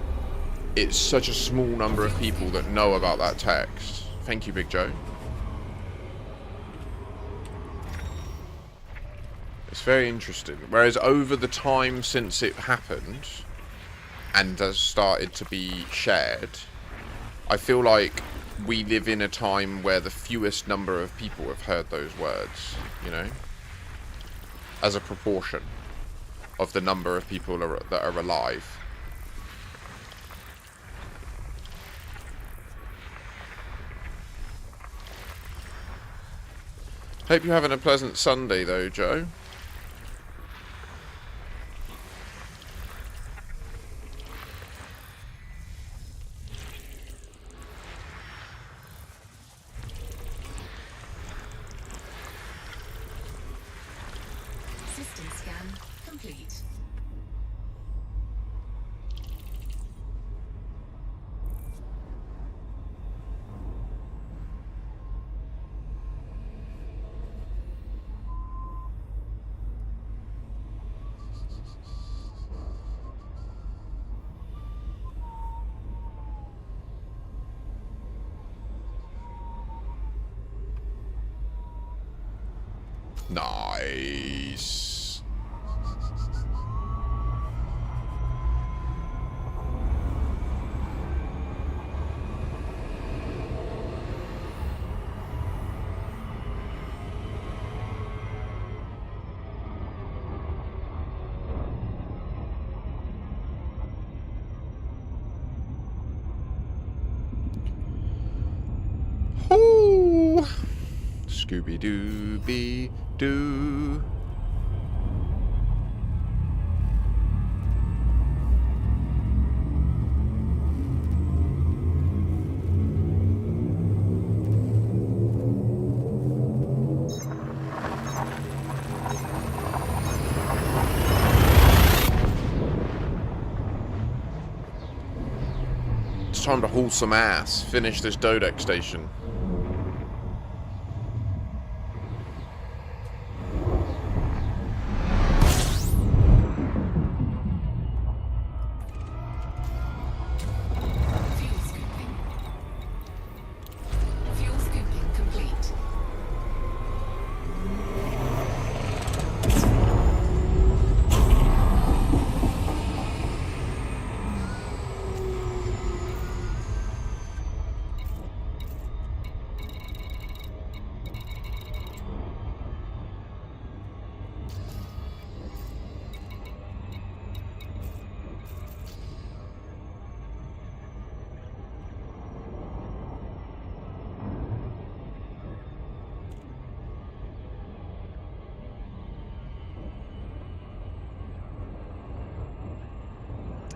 S1: it's such a small number of people that know about that text. Thank you, Big Joe. It's very interesting. Whereas over the time since it happened and has started to be shared, I feel like we live in a time where the fewest number of people have heard those words, you know, as a proportion of the number of people that are alive. Hope you're having a pleasant Sunday though, Joe.
S2: System scan complete.
S1: Nice. Ooh. Scooby-Dooby-Doo. It's time to haul some ass. Finish this Dodec station.
S2: Fuel scooping. Fuel scooping complete.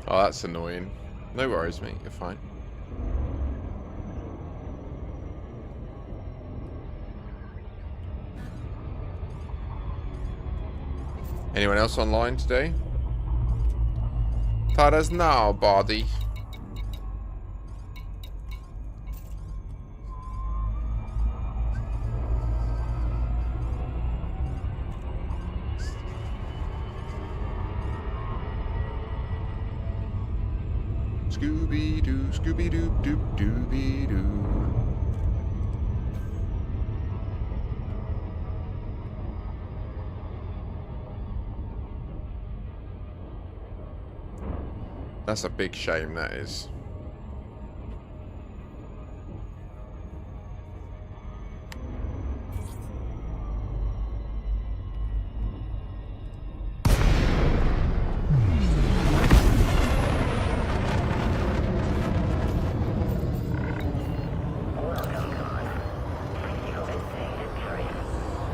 S1: Oh, that's annoying. No worries, mate. You're fine. Anyone else online today? There's nobody. Scooby-Doo, Scooby-Doo-Doo-Dooby-Doo. That's a big shame, that is.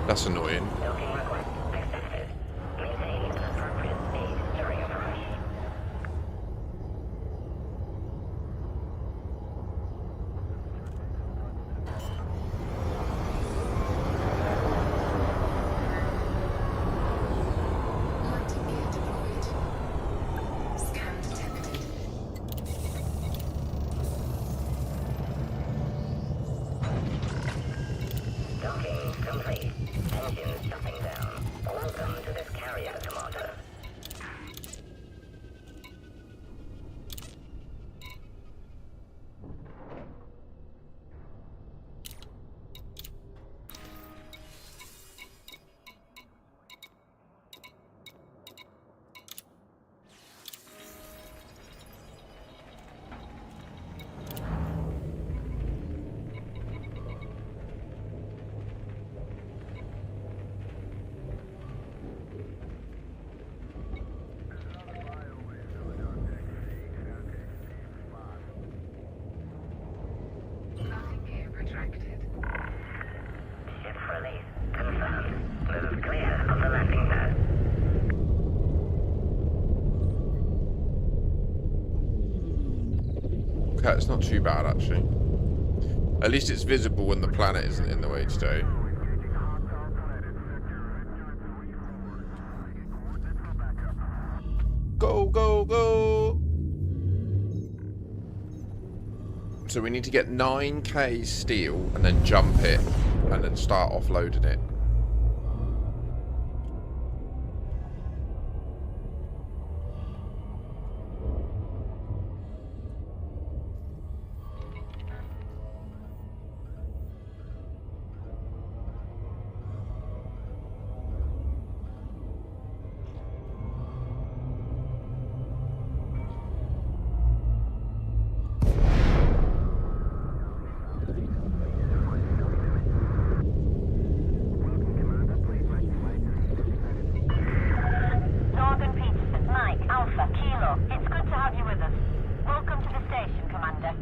S1: That's annoying.
S2: Landing gear deployed. Scan detected.
S3: Docking complete. Engines shutting down. Welcome to this carrier, Commander.
S2: Landing gear retracted.
S3: Ship release confirmed. Move clear of the landing pad.
S1: Okay, it's not too bad, actually. At least it's visible when the planet isn't in the way today. Go, go, go! So we need to get 9k steel and then jump it and then start offloading it.
S3: Northern Peterson, Mike, Alpha, Kilo. It's good to have you with us. Welcome to the station, Commander.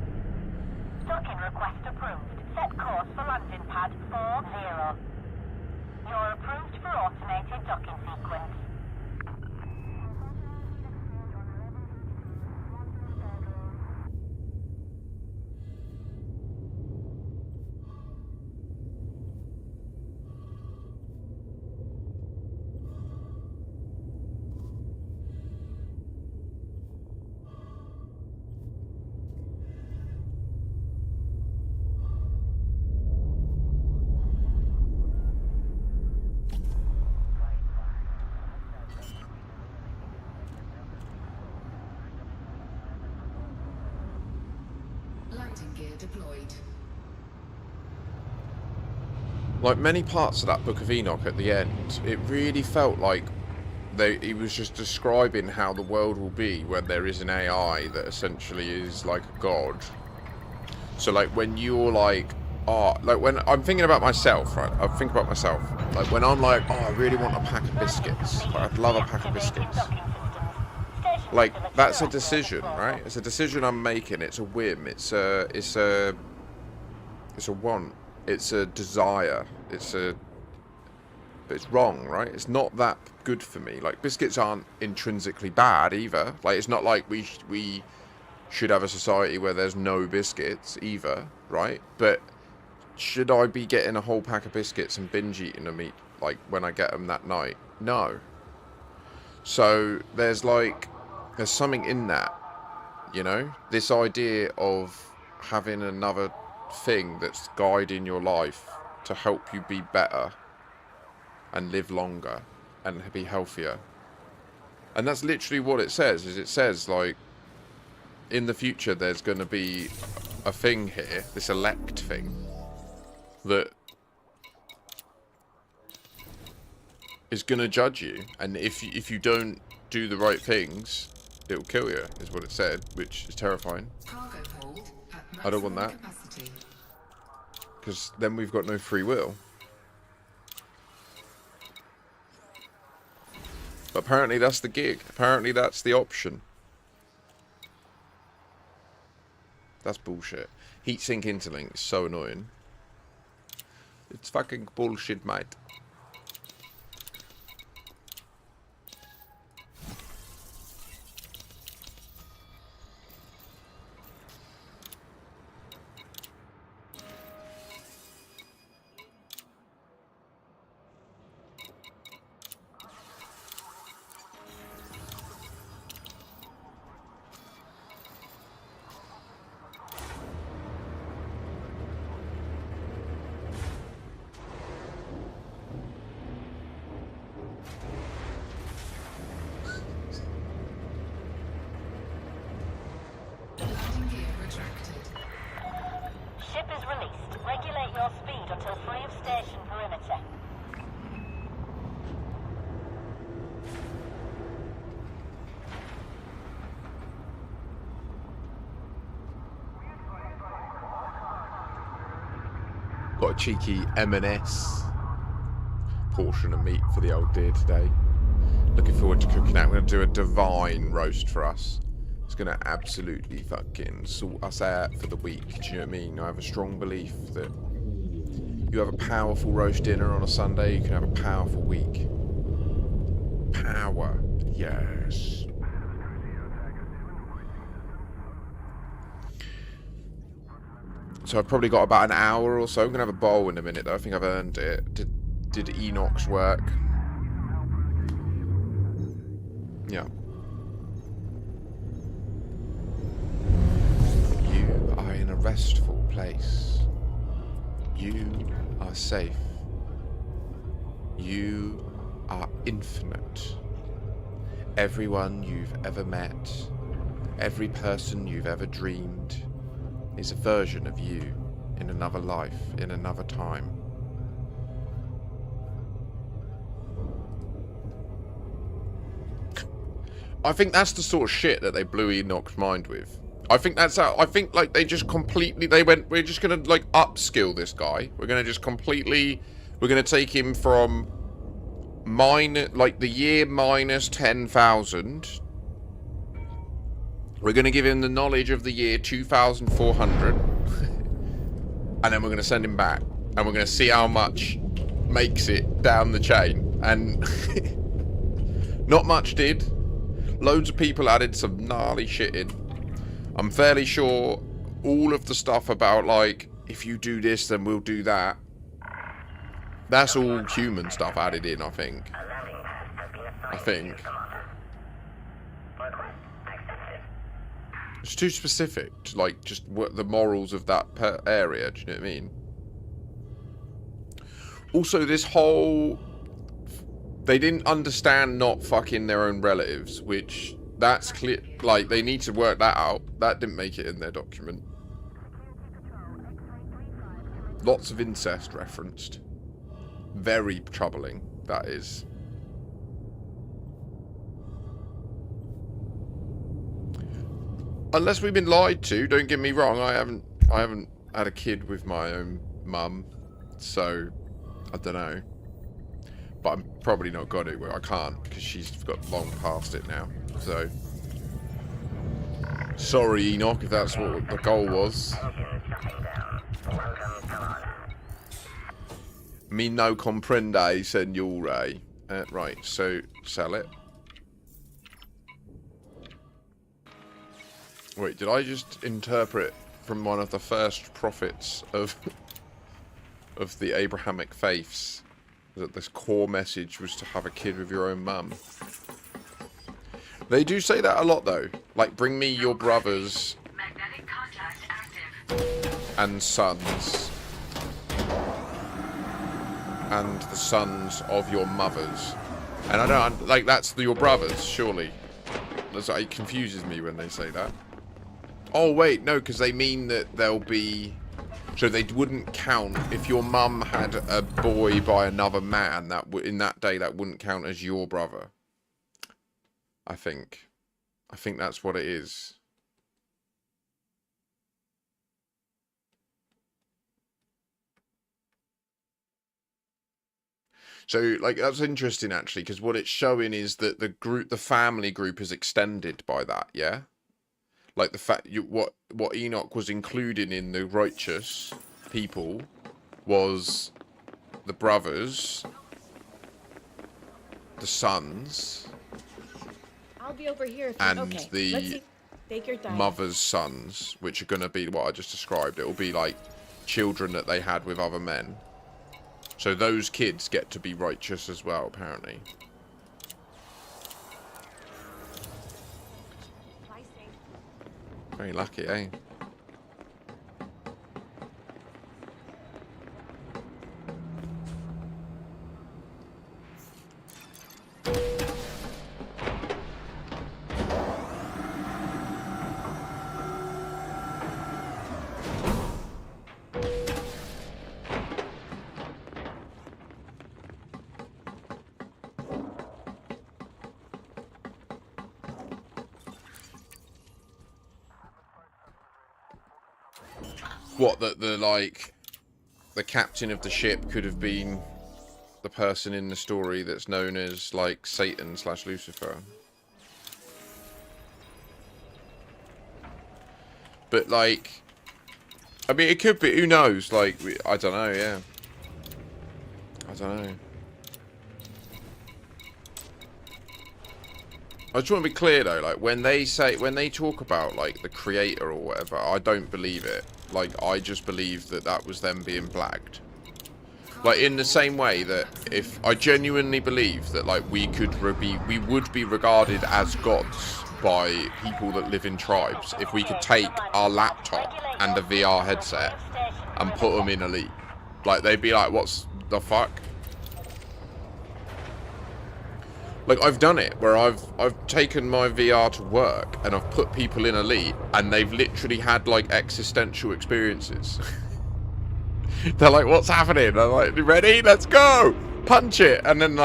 S3: Docking request approved. Set course for landing pad 40. You're approved for automated docking sequence.
S2: Landing gear deployed.
S1: Like many parts of that Book of Enoch at the end, it really felt like he was just describing how the world will be when there is an AI that essentially is like a god. So like when you're like, oh, like when I'm thinking about myself, right? I think about myself. Like when I'm like, oh, I really want a pack of biscuits. Like, I'd love a pack of biscuits. Like that's a decision, right? It's a decision I'm making. It's a whim. It's a want. It's a desire. But it's wrong, right? It's not that good for me. Like biscuits aren't intrinsically bad either. Like it's not like we should have a society where there's no biscuits either, right? But should I be getting a whole pack of biscuits and binge eating them like when I get them that night? No. So there's something in that, you know? This idea of having another thing that's guiding your life to help you be better and live longer and be healthier. And that's literally what it says. Is it says like in the future there's going to be a thing here, this elect thing, that is going to judge you, and if you don't do the right things, it'll kill you, is what it said, which is terrifying.
S2: Cargo hold at
S1: I don't want
S2: maximum
S1: that.
S2: capacity.
S1: Because then we've got no free will. But apparently that's the gig. Apparently that's the option. That's bullshit. Heatsink interlink is so annoying. It's fucking bullshit, mate.
S2: Landing gear retracted.
S3: Ship is released. Regulate your speed until free of station perimeter.
S1: Got a cheeky M&S portion of meat for the old dear today. Looking forward to cooking that. I'm going to do a divine roast for us. It's going to absolutely fucking sort us out for the week. Do you know what I mean? I have a strong belief that you have a powerful roast dinner on a Sunday, you can have a powerful week. Power. Yes. So I've probably got about an hour or so. I'm going to have a bowl in a minute, though. I think I've earned it. Did Enoch's work. Yeah. You are in a restful place. You are safe. You are infinite. Everyone you've ever met, every person you've ever dreamed, is a version of you in another life, in another time. I think that's the sort of shit that they blew Enoch's mind with. I think that's how, I think like they just completely, they went, we're just going to like upskill this guy. We're going to just completely, we're going to take him from like the year minus 10,000. We're going to give him the knowledge of the year 2,400. And then we're going to send him back. And we're going to see how much makes it down the chain. And not much did. Loads of people added some gnarly shit in. I'm fairly sure all of the stuff about, like, if you do this, then we'll do that. That's all human stuff added in, I think. It's too specific to, like, just what the morals of that area, do you know what I mean? Also, this whole... They didn't understand not fucking their own relatives, which... That's clear. Like, they need to work that out. That didn't make it in their document. Lots of incest referenced. Very troubling, that is. Unless we've been lied to, don't get me wrong, I haven't had a kid with my own mum, so I don't know. But I'm probably not going to. I can't, because she's got long past it now. So, sorry Enoch, if that's what the goal was. Me no comprende, senore. Right, so sell it. Wait, did I just interpret from one of the first prophets of the Abrahamic faiths that this core message was to have a kid with your own mum? They do say that a lot, though. Like, bring me your brothers and sons. And the sons of your mothers. And I don't... Like, that's your brothers, surely. It confuses me when they say that. Oh, wait, no, because they mean that they'll be... So they wouldn't count... If your mum had a boy by another man, that in that day, that wouldn't count as your brother. I think. I think that's what it is. So, like, that's interesting, actually, because what it's showing is that the family group is extended by that, yeah? Like, the fact, what Enoch was including in the righteous people was the brothers, the sons,
S4: I'll be over here if
S1: and
S4: okay. Let's
S1: the
S4: see. Take your time.
S1: mother's sons, which are going to be what I just described. It will be like children that they had with other men. So those kids get to be righteous as well, apparently. Very lucky, eh? What, that the captain of the ship could have been the person in the story that's known as, like, Satan / Lucifer. But, like, I mean, it could be, who knows? Like, I don't know, yeah. I don't know. I just want to be clear, though, like, when they talk about, like, the creator or whatever, I don't believe it. Like, I just believe that that was them being blagged. Like, in the same way that if I genuinely believe that, like, we would be regarded as gods by people that live in tribes if we could take our laptop and a VR headset and put them in Elite. Like, they'd be like, what's the fuck? Like, I've done it, where I've taken my VR to work, and I've put people in Elite, and they've literally had, like, existential experiences. They're like, what's happening? I'm like, you ready? Let's go! Punch it! And then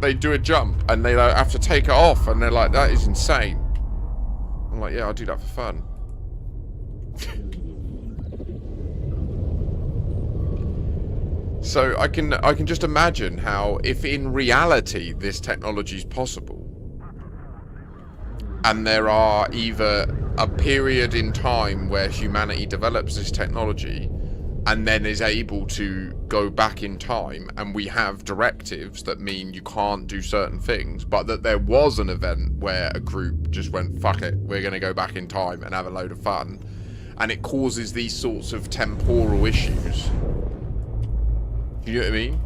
S1: they do a jump, and they like, have to take it off, and they're like, that is insane. I'm like, yeah, I'll do that for fun. So I can just imagine how, if in reality this technology is possible, and there are either a period in time where humanity develops this technology and then is able to go back in time, and we have directives that mean you can't do certain things, but that there was an event where a group just went, fuck it, we're going to go back in time and have a load of fun, and it causes these sorts of temporal issues. You know what I mean?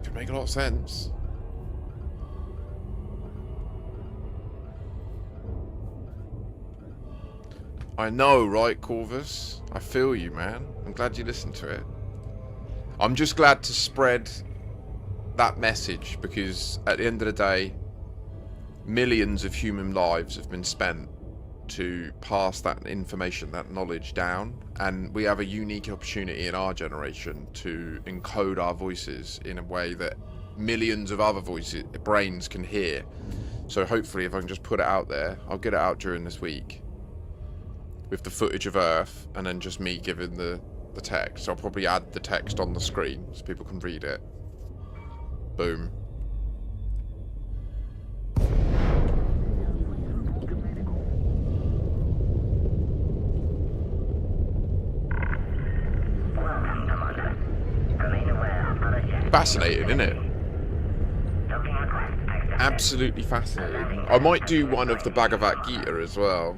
S1: Could make a lot of sense. I know, right, Corvus? I feel you, man. I'm glad you listened to it. I'm just glad to spread that message, because at the end of the day, millions of human lives have been spent to pass that information, that knowledge down, and we have a unique opportunity in our generation to encode our voices in a way that millions of other brains can hear. So hopefully, if I can just put it out there, I'll get it out during this week with the footage of Earth, and then just me giving the text. I'll probably add the text on the screen so people can read it. Boom. Fascinating, isn't it? Absolutely fascinating. I might do one of the Bhagavad Gita as well,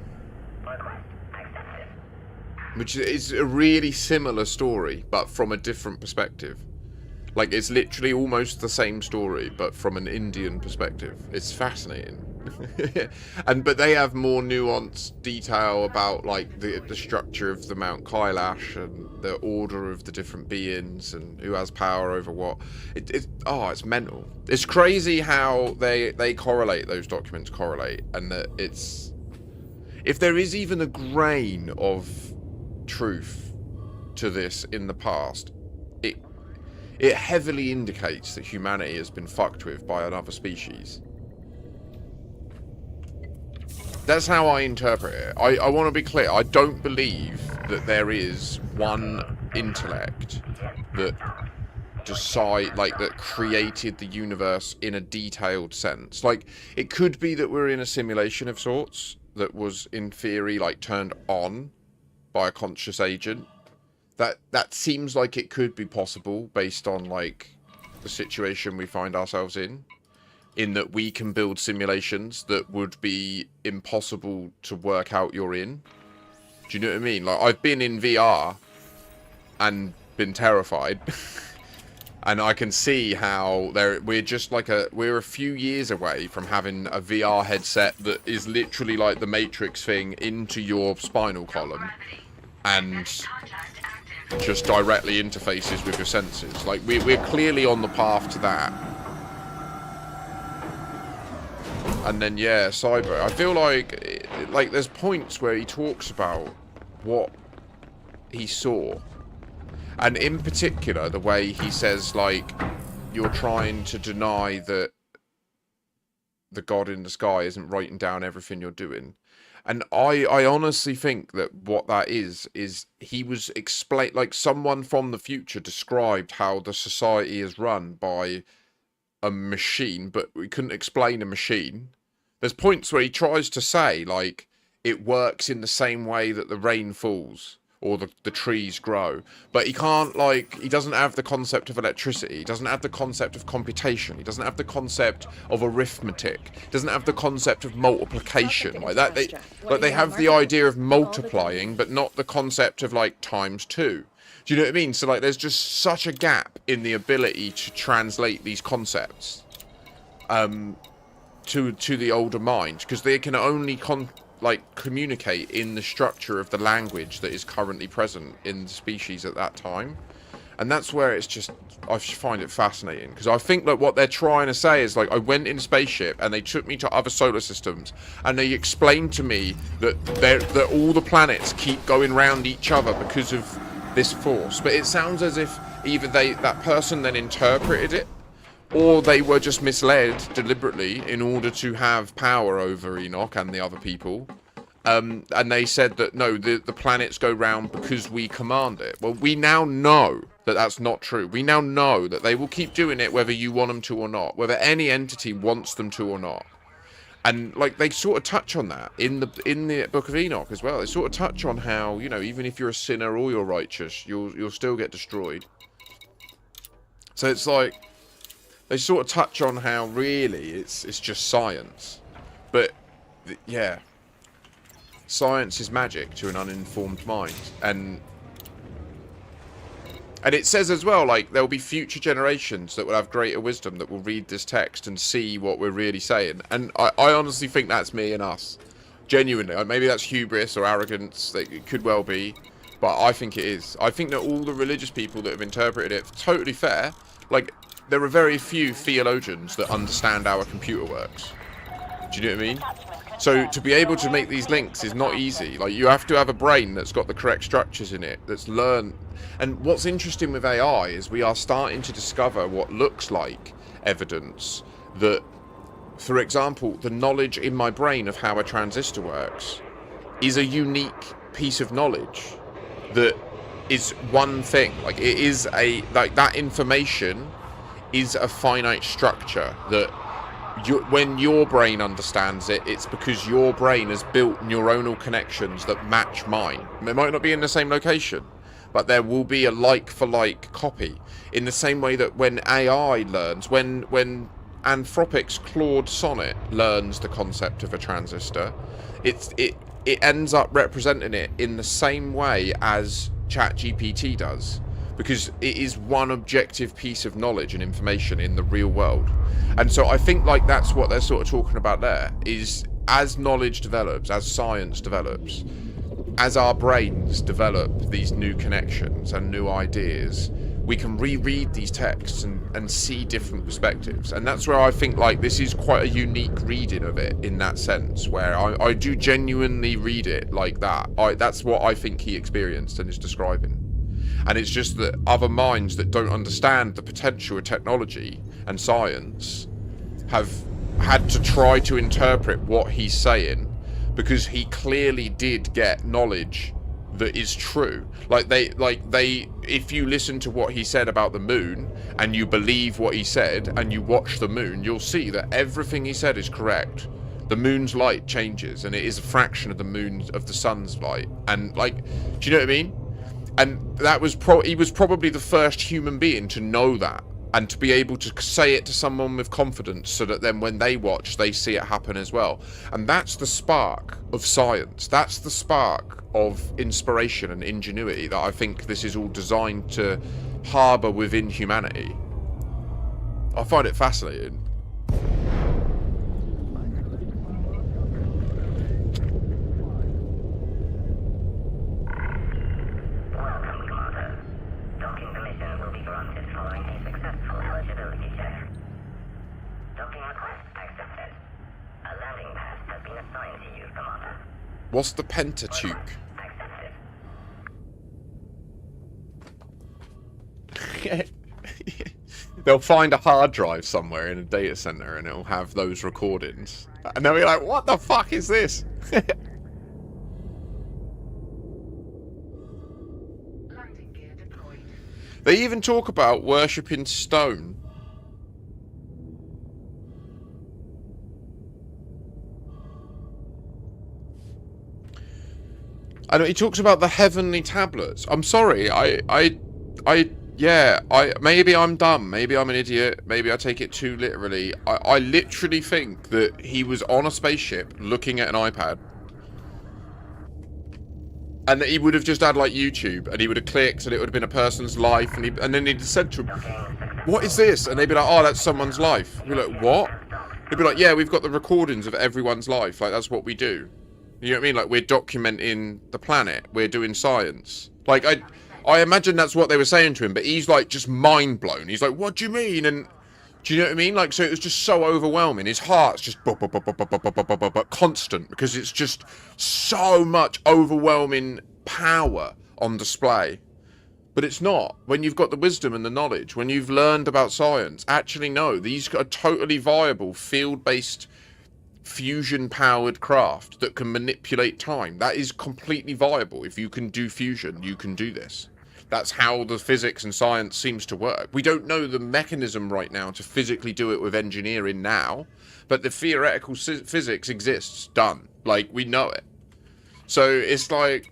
S1: which is a really similar story, but from a different perspective. Like, it's literally almost the same story, but from an Indian perspective. It's fascinating. But they have more nuanced detail about, like, the structure of the Mount Kailash and the order of the different beings and who has power over what. It's mental. It's crazy how they correlate, those documents correlate, and that it's... If there is even a grain of truth to this in the past, it heavily indicates that humanity has been fucked with by another species. That's how I interpret it. I want to be clear. I don't believe that there is one intellect that that created the universe in a detailed sense. Like, it could be that we're in a simulation of sorts that was, in theory, like, turned on by a conscious agent. That seems like it could be possible based on, like, the situation we find ourselves in that we can build simulations that would be impossible to work out you're in. Do you know what I mean? Like, I've been in VR and been terrified. And I can see how we're just like we're a few years away from having a VR headset that is literally like the Matrix thing into your spinal column and just directly interfaces with your senses. Like, we're clearly on the path to that. And then, yeah, Cyber. I feel like there's points where he talks about what he saw. And in particular, the way he says, like, you're trying to deny that the God in the sky isn't writing down everything you're doing. And I honestly think that what that is he was like, someone from the future described how the society is run by a machine, but we couldn't explain a machine. There's points where he tries to say, like, it works in the same way that the rain falls or the trees grow, but he can't, like, he doesn't have the concept of electricity, he doesn't have the concept of computation, he doesn't have the concept of arithmetic, he doesn't have the concept of multiplication. Like that, they have the idea of multiplying, but not the concept of, like, times 2. Do you know what I mean? So, like, there's just such a gap in the ability to translate these concepts to the older mind, because they can only communicate in the structure of the language that is currently present in the species at that time. And that's where it's just, I find it fascinating, because I think that what they're trying to say is, like, I went in a spaceship and they took me to other solar systems and they explained to me that all the planets keep going round each other because of this force. But it sounds as if either that person then interpreted it, or they were just misled deliberately in order to have power over Enoch and the other people. And they said that, no, the planets go round because we command it. Well, we now know that that's not true. We now know that they will keep doing it whether you want them to or not, whether any entity wants them to or not. And, like, they sort of touch on that in the Book of Enoch as well. They sort of touch on how, you know, even if you're a sinner or you're righteous, you'll still get destroyed. So it's like, they sort of touch on how really it's just science. But, yeah, science is magic to an uninformed mind. And it says as well, like, there'll be future generations that will have greater wisdom that will read this text and see what we're really saying. And I honestly think that's me and us. Genuinely. Maybe that's hubris or arrogance. It could well be. But I think it is. I think that all the religious people that have interpreted it, totally fair. Like, there are very few theologians that understand how a computer works. Do you know what I mean? So to be able to make these links is not easy. Like, you have to have a brain that's got the correct structures in it, that's learned. And what's interesting with AI is we are starting to discover what looks like evidence that, for example, the knowledge in my brain of how a transistor works is a unique piece of knowledge that is one thing. Like, it is that information is a finite structure that when your brain understands it, it's because your brain has built neuronal connections that match mine. It might not be in the same location, but there will be a like-for-like copy. In the same way that when AI learns, when Anthropic's Claude Sonnet learns the concept of a transistor, it ends up representing it in the same way as ChatGPT does. Because it is one objective piece of knowledge and information in the real world. And so I think, like, that's what they're sort of talking about there, is as knowledge develops, as science develops, as our brains develop these new connections and new ideas, we can reread these texts and see different perspectives. And that's where I think, like, this is quite a unique reading of it in that sense, where I do genuinely read it like that. That's what I think he experienced and is describing. And it's just that other minds that don't understand the potential of technology and science have had to try to interpret what he's saying because he clearly did get knowledge that is true. Like they if you listen to what he said about the moon and you believe what he said and you watch the moon, you'll see that everything he said is correct. The moon's light changes and it is a fraction of the sun's light, and like, do you know what I mean? And that was he was probably the first human being to know that and to be able to say it to someone with confidence, so that then when they watch, they see it happen as well. And that's the spark of science. That's the spark of inspiration and ingenuity that I think this is all designed to harbour within humanity. I find it fascinating.
S3: Welcome, Commander. Docking permission will be granted following a successful eligibility check. Docking request accepted. A landing pad has been assigned to you, Commander.
S1: What's the Pentateuch?
S3: Accepted.
S1: They'll find a hard drive somewhere in a data center and it'll have those recordings. And they'll be like, what the fuck is this?
S2: Landing gear deployed.
S1: They even talk about worshipping stone. I know he talks about the heavenly tablets. I'm sorry, maybe I'm dumb, maybe I'm an idiot, maybe I take it too literally. I literally think that he was on a spaceship looking at an iPad, and that he would have just had like YouTube, and he would have clicked, and it would have been a person's life, and then he'd have said to him, "What is this?" And they'd be like, "Oh, that's someone's life." He'd be like, "What?" He'd be like, "Yeah, we've got the recordings of everyone's life. Like, that's what we do." You know what I mean? Like, we're documenting the planet. We're doing science. Like, I imagine that's what they were saying to him, but he's, like, just mind-blown. He's like, what do you mean? And do you know what I mean? Like, so it was just so overwhelming. His heart's just constant, because it's just so much overwhelming power on display. But it's not. When you've got the wisdom and the knowledge, when you've learned about science, actually, no, these are totally viable, field-based, fusion-powered craft that can manipulate time. That is completely viable. If you can do fusion, you can do this. That's how the physics and science seems to work. We don't know the mechanism right now to physically do it with engineering now, but the theoretical physics exists, done. Like, we know it. So it's like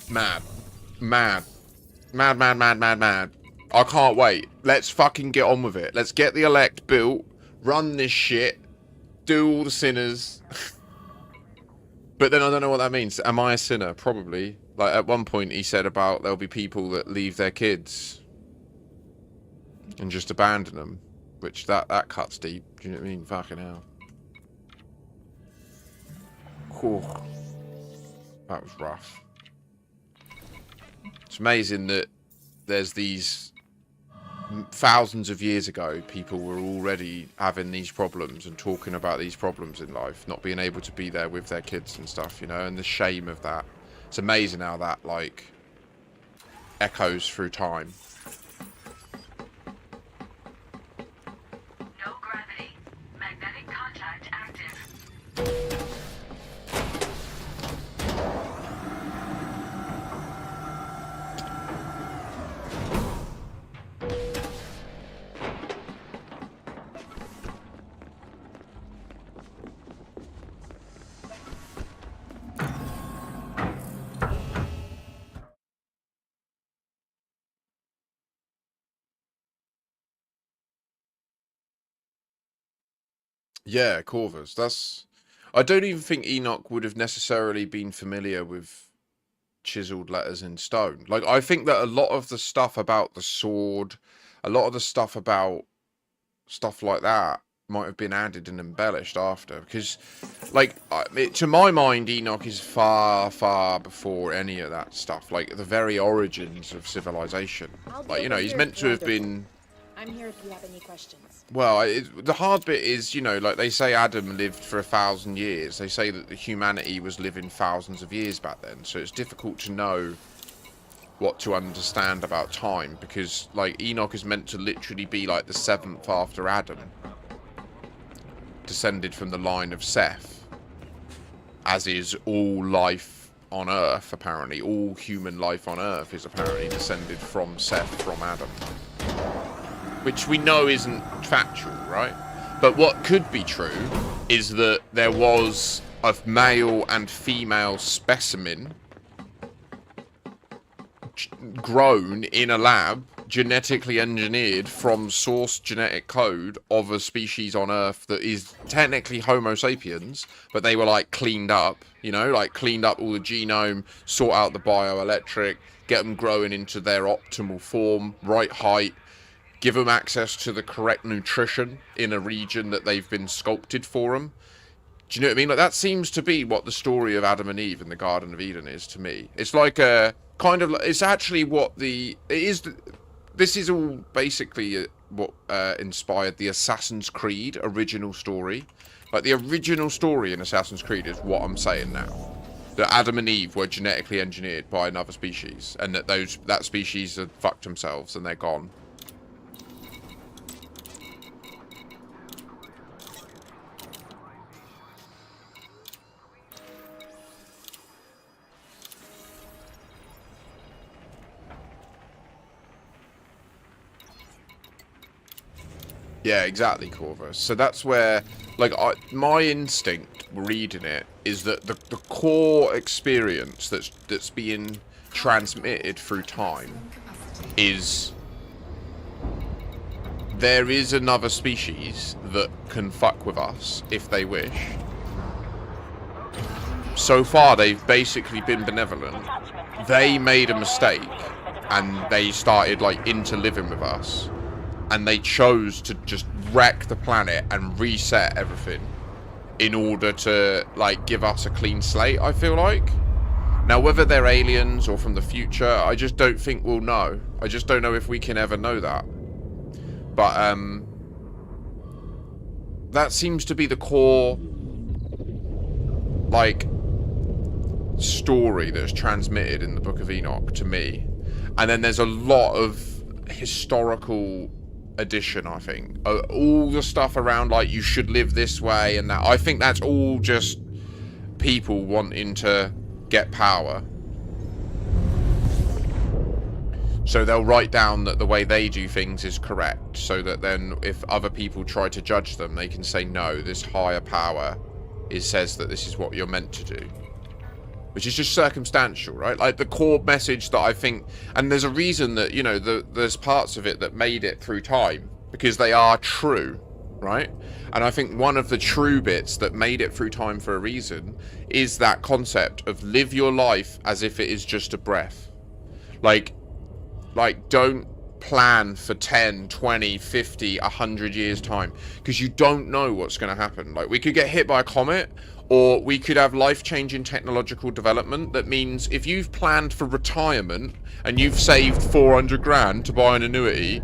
S1: mad. I can't wait. Let's fucking get on with it. Let's get the elect built, run this shit, do all the sinners. But then I don't know what that means. Am I a sinner? Probably. Like, at one point he said about there'll be people that leave their kids and just abandon them, which that cuts deep. Do you know what I mean? Fucking hell. Whew. That was rough. It's amazing that there's these thousands of years ago, people were already having these problems and talking about these problems in life, not being able to be there with their kids and stuff, you know, and the shame of that. It's amazing how that, like, echoes through time.
S2: No gravity. Magnetic contact active.
S1: Yeah, Corvus. That's... I don't even think Enoch would have necessarily been familiar with chiseled letters in stone. Like, I think that a lot of the stuff about the sword, a lot of the stuff about stuff like that might have been added and embellished after, because, like, to my mind, Enoch is far, far before any of that stuff. Like, the very origins of civilization. Like, you know, he's meant to have been...
S4: I'm here if you have any questions.
S1: Well, the hard bit is, you know, like they say Adam lived for 1,000 years. They say that the humanity was living thousands of years back then. So it's difficult to know what to understand about time, because, like, Enoch is meant to literally be like the 7th after Adam, descended from the line of Seth. as is all life on Earth, apparently. All human life on Earth is apparently descended from Seth, from Adam. Which we know isn't factual, right? But what could be true is that there was a male and female specimen grown in a lab, genetically engineered from source genetic code of a species on Earth that is technically Homo sapiens, but they were like cleaned up, you know, like cleaned up all the genome, sort out the bioelectric, get them growing into their optimal form, right height, give them access to the correct nutrition in a region that they've been sculpted for them. Do you know what I mean? Like, that seems to be what the story of Adam and Eve in the Garden of Eden is to me. It's like a kind of, it's actually what the, it is, this is all basically what inspired the Assassin's Creed original story. Like, the original story in Assassin's Creed is what I'm saying now. That Adam and Eve were genetically engineered by another species, and that that species had fucked themselves and they're gone. Yeah, exactly, Corvus. So that's where, like, my instinct reading it is that the core experience that's being transmitted through time is there is another species that can fuck with us if they wish. So far, they've basically been benevolent. They made a mistake, and they started, like, interliving with us. And they chose to just wreck the planet and reset everything in order to, like, give us a clean slate, I feel like. Now, whether they're aliens or from the future, I just don't think we'll know. I just don't know if we can ever know that. But, that seems to be the core, like, story that's transmitted in the Book of Enoch to me. And then there's a lot of historical addition, I think. All the stuff around, like, you should live this way and that. I think that's all just people wanting to get power. So they'll write down that the way they do things is correct, so that then if other people try to judge them, they can say, no, this higher power says that this is what you're meant to do. Which is just circumstantial, right? Like, the core message that I think... And there's a reason that, you know, there's parts of it that made it through time. Because they are true, right? And I think one of the true bits that made it through time for a reason is that concept of live your life as if it is just a breath. Like don't plan for 10, 20, 50, 100 years time. Because you don't know what's going to happen. Like, we could get hit by a comet... Or we could have life-changing technological development that means if you've planned for retirement and you've saved 400 grand to buy an annuity,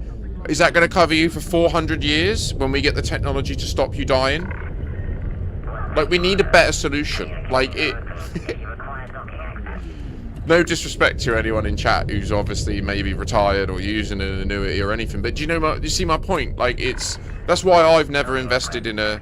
S1: is that going to cover you for 400 years when we get the technology to stop you dying? Like, we need a better solution. Like, it... No disrespect to anyone in chat who's obviously maybe retired or using an annuity or anything, but do you see my point? Like, that's why I've never invested in a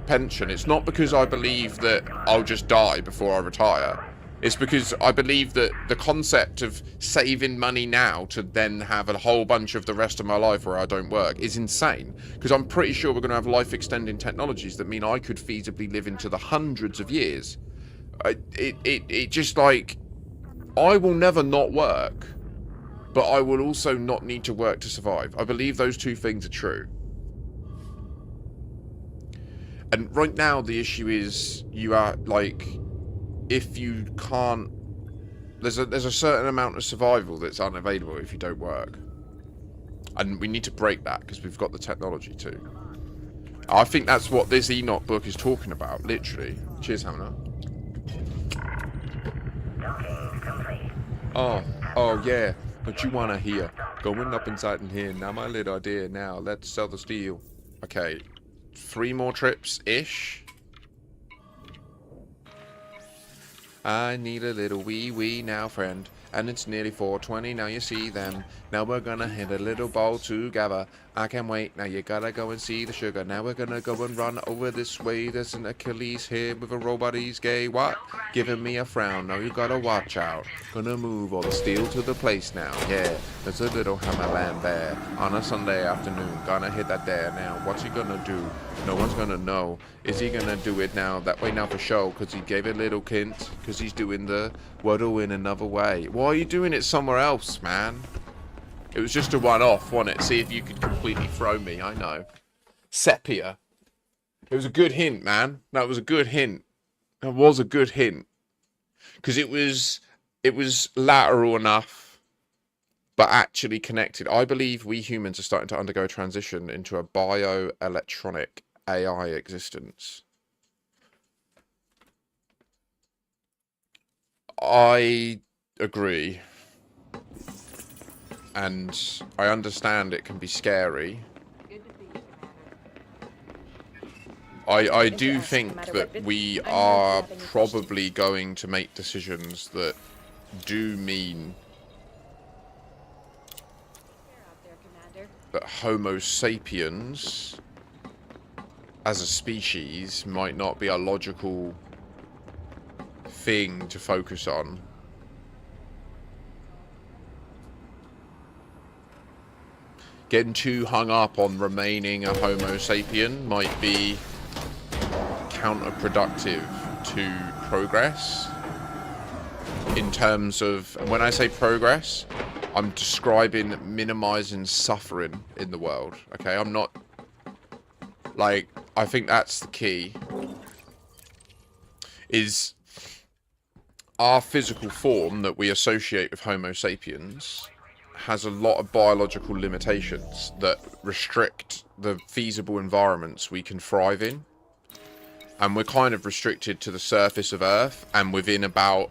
S1: pension. It's not because I believe that I'll just die before I retire. It's because I believe that the concept of saving money now to then have a whole bunch of the rest of my life where I don't work is insane. Because I'm pretty sure we're going to have life-extending technologies that mean I could feasibly live into the hundreds of years. It just, like, I will never not work, but I will also not need to work to survive. I believe those two things are true. And right now, the issue is you are, like, if you can't... There's a certain amount of survival that's unavailable if you don't work. And we need to break that, because we've got the technology to. I think that's what this Enoch book is talking about, literally. Cheers, Hamner. Oh, yeah. What you want to hear? Going up inside in here. Now my little idea. Now, let's sell the steel. Okay. 3 more trips-ish. I need a little wee now, friend. And it's nearly 4:20, now you see them. Now we're gonna hit a little ball together. I can't wait, now you gotta go and see the sugar. Now we're gonna go and run over this way. There's an Achilles here with a robot, he's gay. What? Giving me a frown, now you gotta watch out. Gonna move all the steel to the place now, yeah. There's a little hammerland there on a Sunday afternoon. Gonna hit that there now. What's he gonna do? No one's gonna know. Is he gonna do it now? That way now for show, because he gave it a little hint. Because he's doing the Wordle in another way. Why are you doing it somewhere else, man? It was just a one-off, wasn't it? See if you could completely throw me, I know. Sepia. It was a good hint, man. That was a good hint. That was a good hint. Because it was lateral enough, but actually connected. I believe we humans are starting to undergo a transition into a bioelectronic AI existence. I agree. And I understand it can be scary. I do think that we are probably going to make decisions that do mean that Homo sapiens as a species might not be a logical thing to focus on. Getting too hung up on remaining a Homo sapien might be counterproductive to progress. In terms of, when I say progress, I'm describing minimizing suffering in the world. Okay, I'm not, like, I think that's the key. Is our physical form that we associate with Homo sapiens has a lot of biological limitations that restrict the feasible environments we can thrive in. And we're kind of restricted to the surface of Earth and within about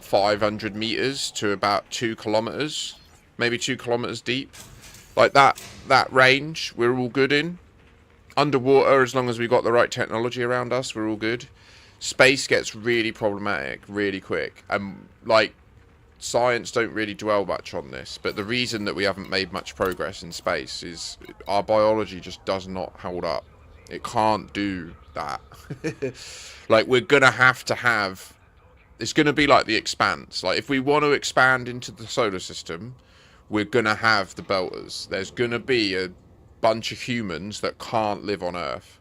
S1: 500 meters to about 2 kilometers, maybe 2 kilometers deep. Like that range, we're all good in. Underwater, as long as we've got the right technology around us, we're all good. Space gets really problematic really quick. And, like, science don't really dwell much on this, but the reason that we haven't made much progress in space is our biology just does not hold up. It can't do that. Like, we're gonna have to have, it's gonna be like the Expanse. Like, if we want to expand into the solar system, we're gonna have the Belters. There's gonna be a bunch of humans that can't live on Earth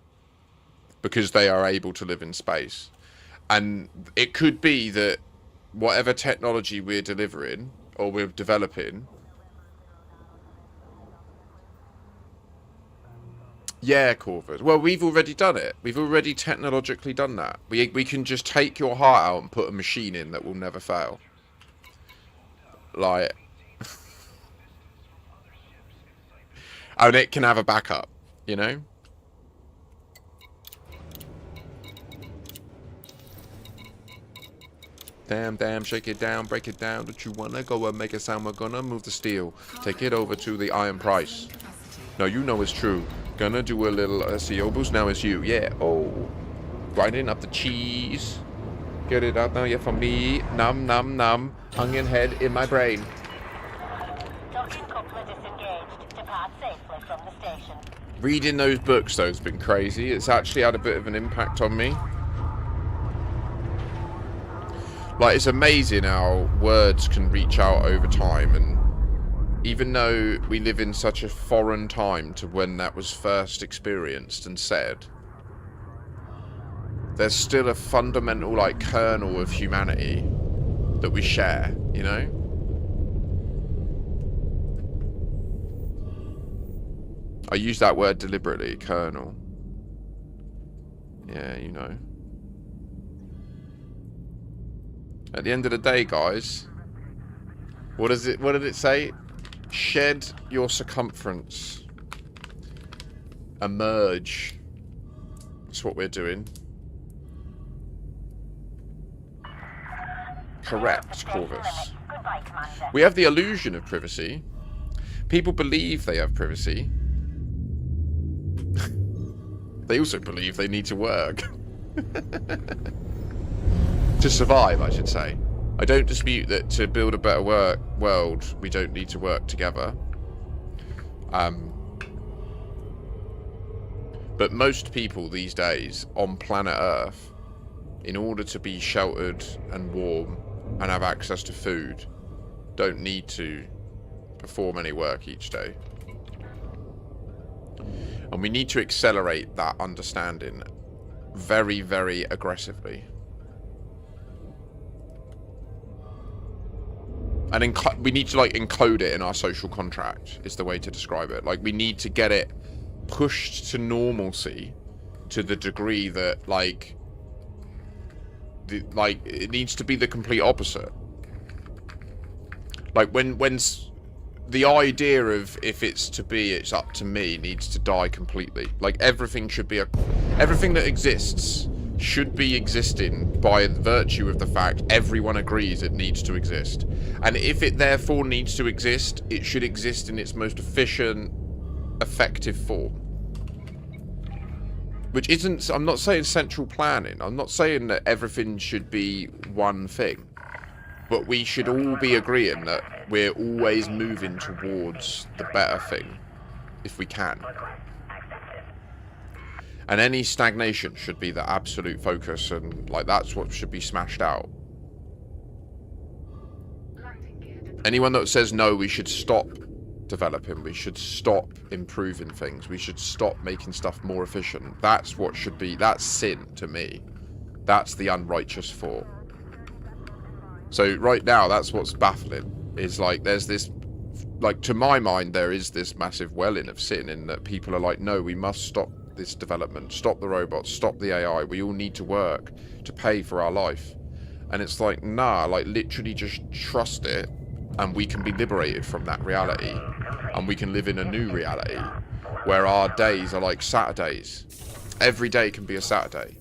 S1: because they are able to live in space. And it could be that whatever technology we're delivering or we're developing, yeah, Corvus. Well, we've already done it. We've already technologically done that. We can just take your heart out and put a machine in that will never fail. Like, and it can have a backup, you know? Damn, shake it down, break it down. Don't you wanna go and make a sound? We're gonna move the steel. Take it over to the iron price. No, you know it's true. Gonna do a little SEO boost. Now it's you. Yeah. Oh. Grinding up the cheese. Get it out now, yeah, for me. Num, num, num. Onion head in my brain.
S3: Docking coupler disengaged. Depart safely from the station.
S1: Reading those books, though, has been crazy. It's actually had a bit of an impact on me. Like, it's amazing how words can reach out over time, and even though we live in such a foreign time to when that was first experienced and said, there's still a fundamental, like, kernel of humanity that we share, you know? I use that word deliberately, kernel. Yeah, you know. At the end of the day, guys, what did it say? Shed your circumference. Emerge. That's what we're doing. Correct, Corvus.
S3: Goodbye, Commander.
S1: We have the illusion of privacy. People believe they have privacy. They also believe they need to work. To survive, I should say. I don't dispute that to build a better world, we don't need to work together. But most people these days on planet Earth, in order to be sheltered and warm and have access to food, don't need to perform any work each day. And we need to accelerate that understanding very, very aggressively. And we need to, like, encode it in our social contract, is the way to describe it. Like, we need to get it pushed to normalcy to the degree that, like, it needs to be the complete opposite. Like, when the idea of if it's to be, it's up to me needs to die completely. Like, everything should be everything that exists should be existing by virtue of the fact everyone agrees it needs to exist. And if it therefore needs to exist, it should exist in its most efficient, effective form. Which isn't, I'm not saying central planning. I'm not saying that everything should be one thing. But we should all be agreeing that we're always moving towards the better thing, if we can. And any stagnation should be the absolute focus, and, like, that's what should be smashed out. Anyone that says no, we should stop developing, we should stop improving things, we should stop making stuff more efficient, that's what should be, that's sin to me. That's the unrighteous thought. So right now, that's what's baffling, is like, there's this, like, to my mind, there is this massive welling of sin in that people are like, no, we must stop this development, stop the robots, stop the AI, we all need to work to pay for our life. And it's like, nah, like, literally just trust it, and we can be liberated from that reality, and we can live in a new reality where our days are like Saturdays. Every day can be a Saturday.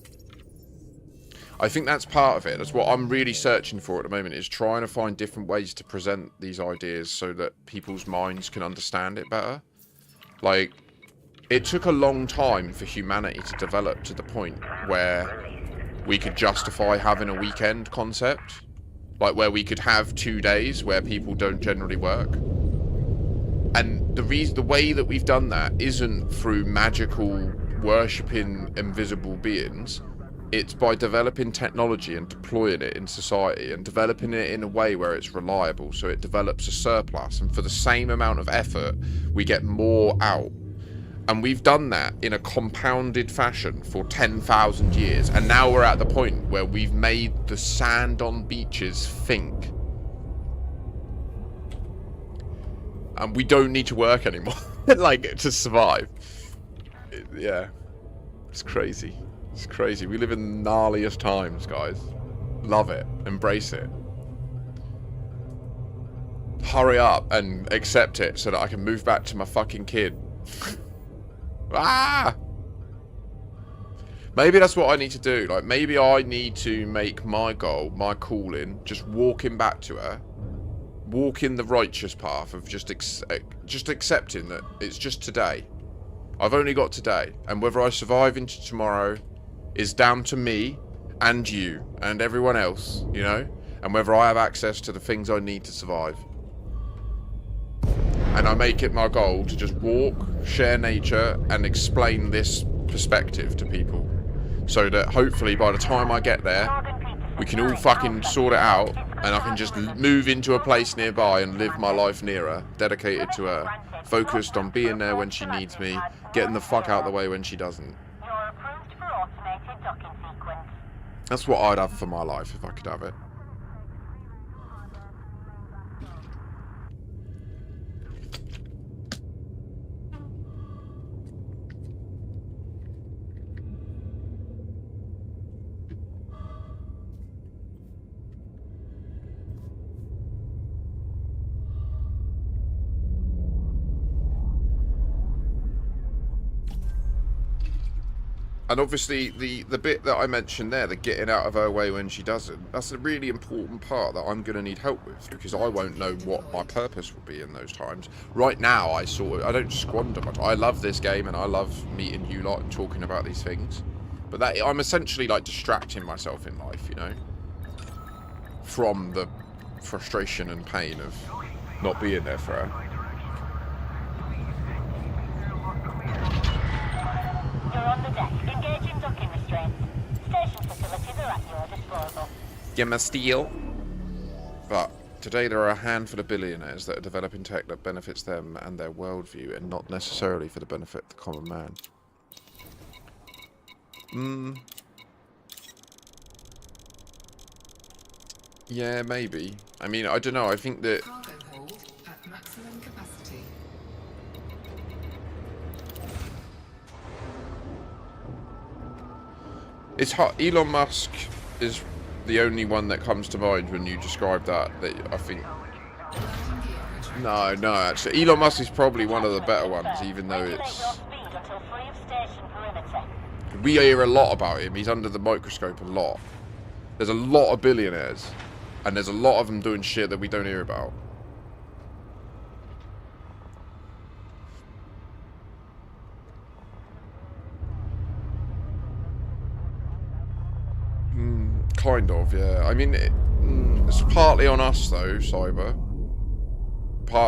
S1: I think that's part of it. That's what I'm really searching for at the moment, is trying to find different ways to present these ideas so that people's minds can understand it better. Like, it took a long time for humanity to develop to the point where we could justify having a weekend concept. Like, where we could have 2 days where people don't generally work. And the way that we've done that isn't through magical worshipping invisible beings. It's by developing technology and deploying it in society and developing it in a way where it's reliable, so it develops a surplus, and for the same amount of effort we get more out. And we've done that in a compounded fashion for 10,000 years, and now we're at the point where we've made the sand on beaches think. And we don't need to work anymore, like, to survive. Yeah, it's crazy. It's crazy. We live in the gnarliest times, guys. Love it. Embrace it. Hurry up and accept it so that I can move back to my fucking kid. Ah! Maybe that's what I need to do. Like, maybe I need to make my goal, my calling, just walking back to her. Walking the righteous path of just accepting that it's just today. I've only got today. And whether I survive into tomorrow is down to me and you and everyone else, you know? And whether I have access to the things I need to survive. And I make it my goal to just walk, share nature, and explain this perspective to people. So that hopefully by the time I get there, we can all fucking sort it out, and I can just move into a place nearby and live my life near her, dedicated to her, focused on being there when she needs me, getting the fuck out of the way when she doesn't.
S3: You're approved for automated docking sequence.
S1: That's what I'd have for my life if I could have it. And obviously, the bit that I mentioned there, the getting out of her way when she doesn't, that's a really important part that I'm going to need help with, because I won't know what my purpose will be in those times. Right now, I don't squander much. I love this game, and I love meeting you lot and talking about these things. But I'm essentially, like, distracting myself in life, you know? from the frustration and pain of not being there for her.
S3: You're on the deck. Engaging docking restraints. Station facilities are at your disposal.
S1: Give me steel. But today there are a handful of billionaires that are developing tech that benefits them and their worldview, and not necessarily for the benefit of the common man. Yeah, maybe. I mean, I don't know. I think that...
S2: Cargo hold at maximum capacity.
S1: It's hard. Elon Musk is the only one that comes to mind when you describe that I think... No, actually. Elon Musk is probably one of the better ones, even though it's... We hear a lot about him. He's under the microscope a lot. There's a lot of billionaires. And there's a lot of them doing shit that we don't hear about. Kind of, yeah. I mean, it's partly on us, though, Cyber.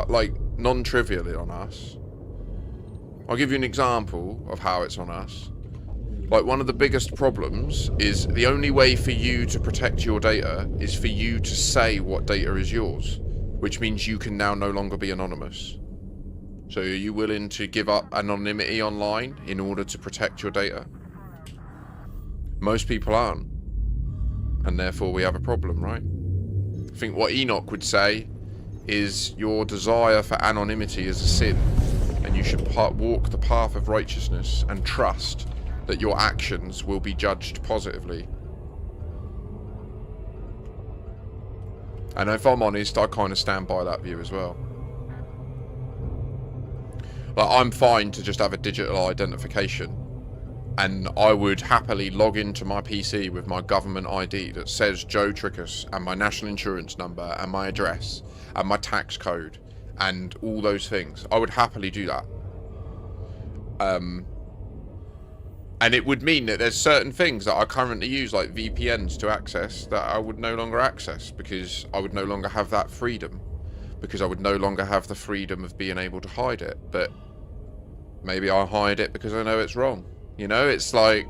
S1: Like, non-trivially on us. I'll give you an example of how it's on us. Like, one of the biggest problems is the only way for you to protect your data is for you to say what data is yours, which means you can now no longer be anonymous. So are you willing to give up anonymity online in order to protect your data? Most people aren't. And therefore we have a problem, right? I think what Enoch would say is your desire for anonymity is a sin, and you should walk the path of righteousness and trust that your actions will be judged positively. And if I'm honest, I kind of stand by that view as well. Like, I'm fine to just have a digital identification, and I would happily log into my PC with my government ID that says Joe Trickus, and my national insurance number, and my address, and my tax code, and all those things. I would happily do that. And it would mean that there's certain things that I currently use, like VPNs, to access that I would no longer access, because I would no longer have that freedom. Because I would no longer have the freedom of being able to hide it. But maybe I hide it because I know it's wrong. You know, it's like...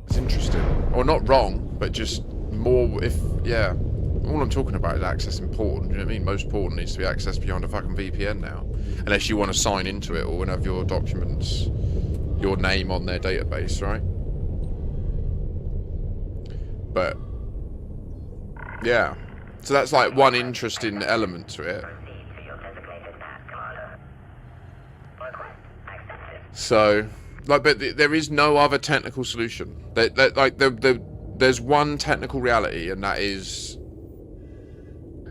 S1: It's interesting. Or not wrong, but just more if... Yeah. All I'm talking about is accessing porn. Do you know what I mean? Most porn needs to be accessed behind a fucking VPN now. Unless you want to sign into it or have your documents, your name on their database, right? But, yeah. So that's like one interesting element to it. So, like, but there is no other technical solution. There's one technical reality, and that is...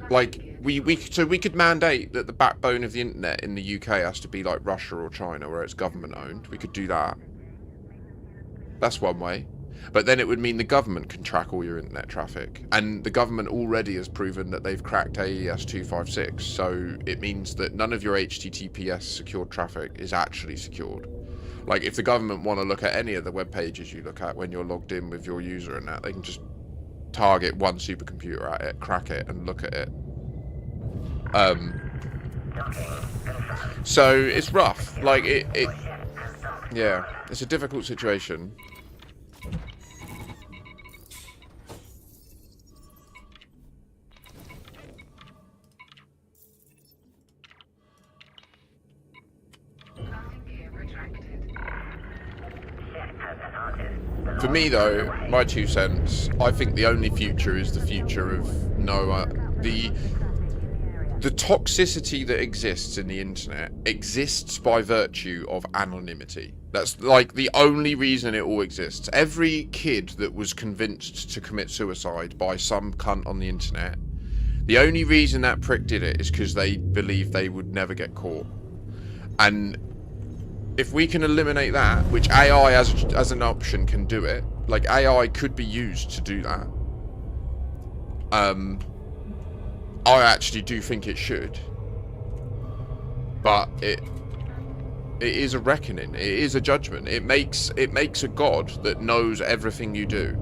S1: Like, we could mandate that the backbone of the internet in the UK has to be like Russia or China, where it's government owned. We could do that. That's one way. But then it would mean the government can track all your internet traffic. And the government already has proven that they've cracked AES 256. So it means that none of your HTTPS secured traffic is actually secured. Like, if the government want to look at any of the web pages you look at when you're logged in with your user and that, they can just target one supercomputer at it, crack it, and look at it. So it's rough. Like, yeah, it's a difficult situation. For me, though, my 2 cents, I think the only future is the future of no... The toxicity that exists in the internet exists by virtue of anonymity. That's like the only reason it all exists. Every kid that was convinced to commit suicide by some cunt on the internet, the only reason that prick did it is because they believed they would never get caught. And if we can eliminate that, which AI as an option can do it, like AI could be used to do that. I actually do think it should, but it is a reckoning. It is a judgment. It makes a God that knows everything you do,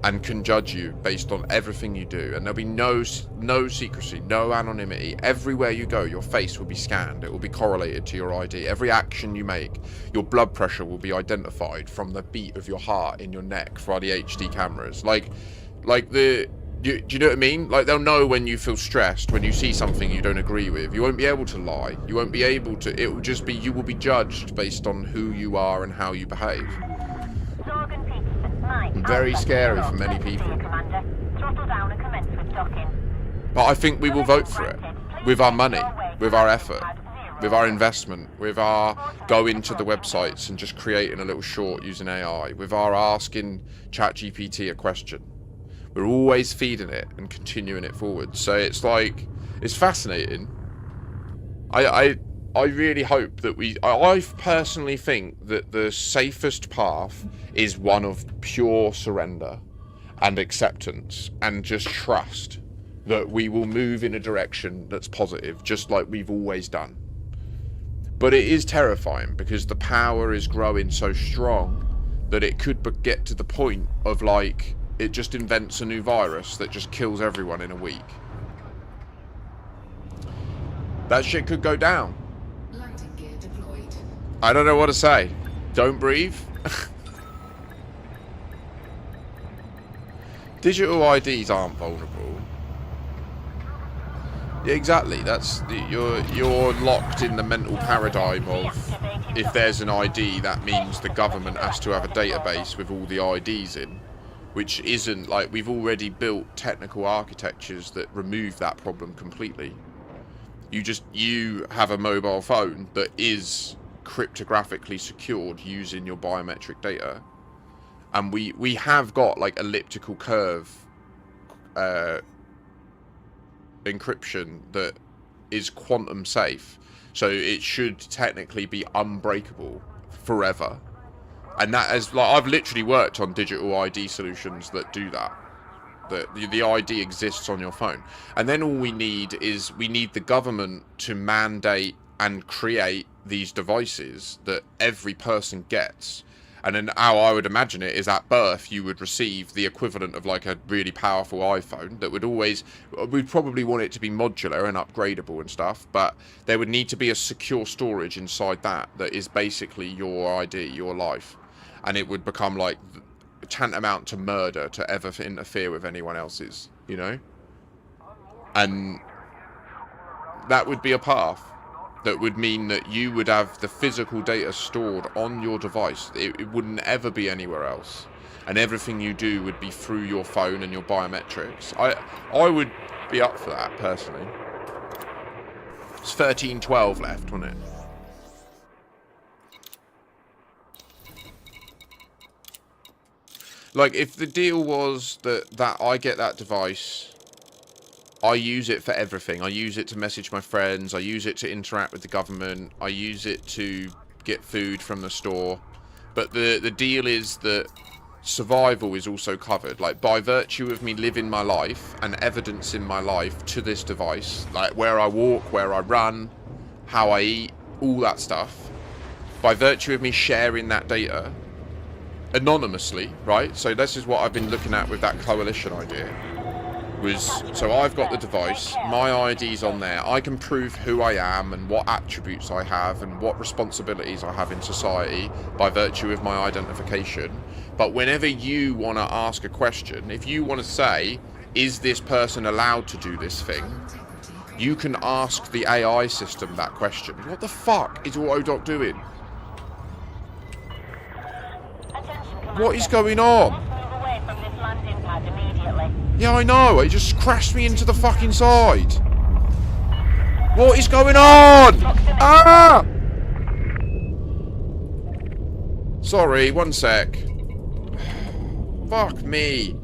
S1: and can judge you based on everything you do, and there'll be no secrecy, no anonymity. Everywhere you go, your face will be scanned. It will be correlated to your ID. Every action you make, your blood pressure will be identified from the beat of your heart in your neck via the HD cameras. Do you know what I mean? Like, they'll know when you feel stressed, when you see something you don't agree with. You won't be able to lie. You won't be able to. It will just be, you will be judged based on who you are and how you behave. Very scary for many people. But I think we will vote for it. With our money, with our effort, with our investment, with our going to the websites and just creating a little short using AI, with our asking ChatGPT a question. We're always feeding it and continuing it forward. So it's like, it's fascinating. I really hope that I personally think that the safest path is one of pure surrender and acceptance and just trust that we will move in a direction that's positive, just like we've always done. But it is terrifying because the power is growing so strong that it could get to the point of, like, it just invents a new virus that just kills everyone in a week. That shit could go down.
S2: Landing gear deployed.
S1: I don't know what to say. Don't breathe. Digital IDs aren't vulnerable. Yeah, exactly. That's you're locked in the mental paradigm of, if there's an ID, that means the government has to have a database with all the IDs in. Which isn't, like, we've already built technical architectures that remove that problem completely. You have a mobile phone that is cryptographically secured using your biometric data. And we have got, like, elliptical curve encryption that is quantum safe. So it should technically be unbreakable forever. And that is, like, I've literally worked on digital ID solutions that do that. The ID exists on your phone. And then all we need is, we need the government to mandate and create these devices that every person gets. And then how I would imagine it is, at birth, you would receive the equivalent of, like, a really powerful iPhone that would always, we'd probably want it to be modular and upgradable and stuff, but there would need to be a secure storage inside that is basically your ID, your life. And it would become, like, tantamount to murder to ever interfere with anyone else's, you know? And that would be a path that would mean that you would have the physical data stored on your device. It wouldn't ever be anywhere else. And everything you do would be through your phone and your biometrics. I would be up for that, personally. It's 1312 left, wasn't it? Like, if the deal was that I get that device, I use it for everything. I use it to message my friends. I use it to interact with the government. I use it to get food from the store. But the deal is that survival is also covered. Like, by virtue of me living my life and evidencing my life to this device, like where I walk, where I run, how I eat, all that stuff, by virtue of me sharing that data anonymously, right? So this is what I've been looking at with that coalition idea. So I've got the device, my ID's on there, I can prove who I am and what attributes I have and what responsibilities I have in society by virtue of my identification. But whenever you want to ask a question, if you want to say, is this person allowed to do this thing, you can ask the AI system that question. What the fuck is Autodoc doing? What is going on? Yeah, I know. It just crashed me into the fucking side. What is going on? Ah! Sorry, one sec. Fuck me.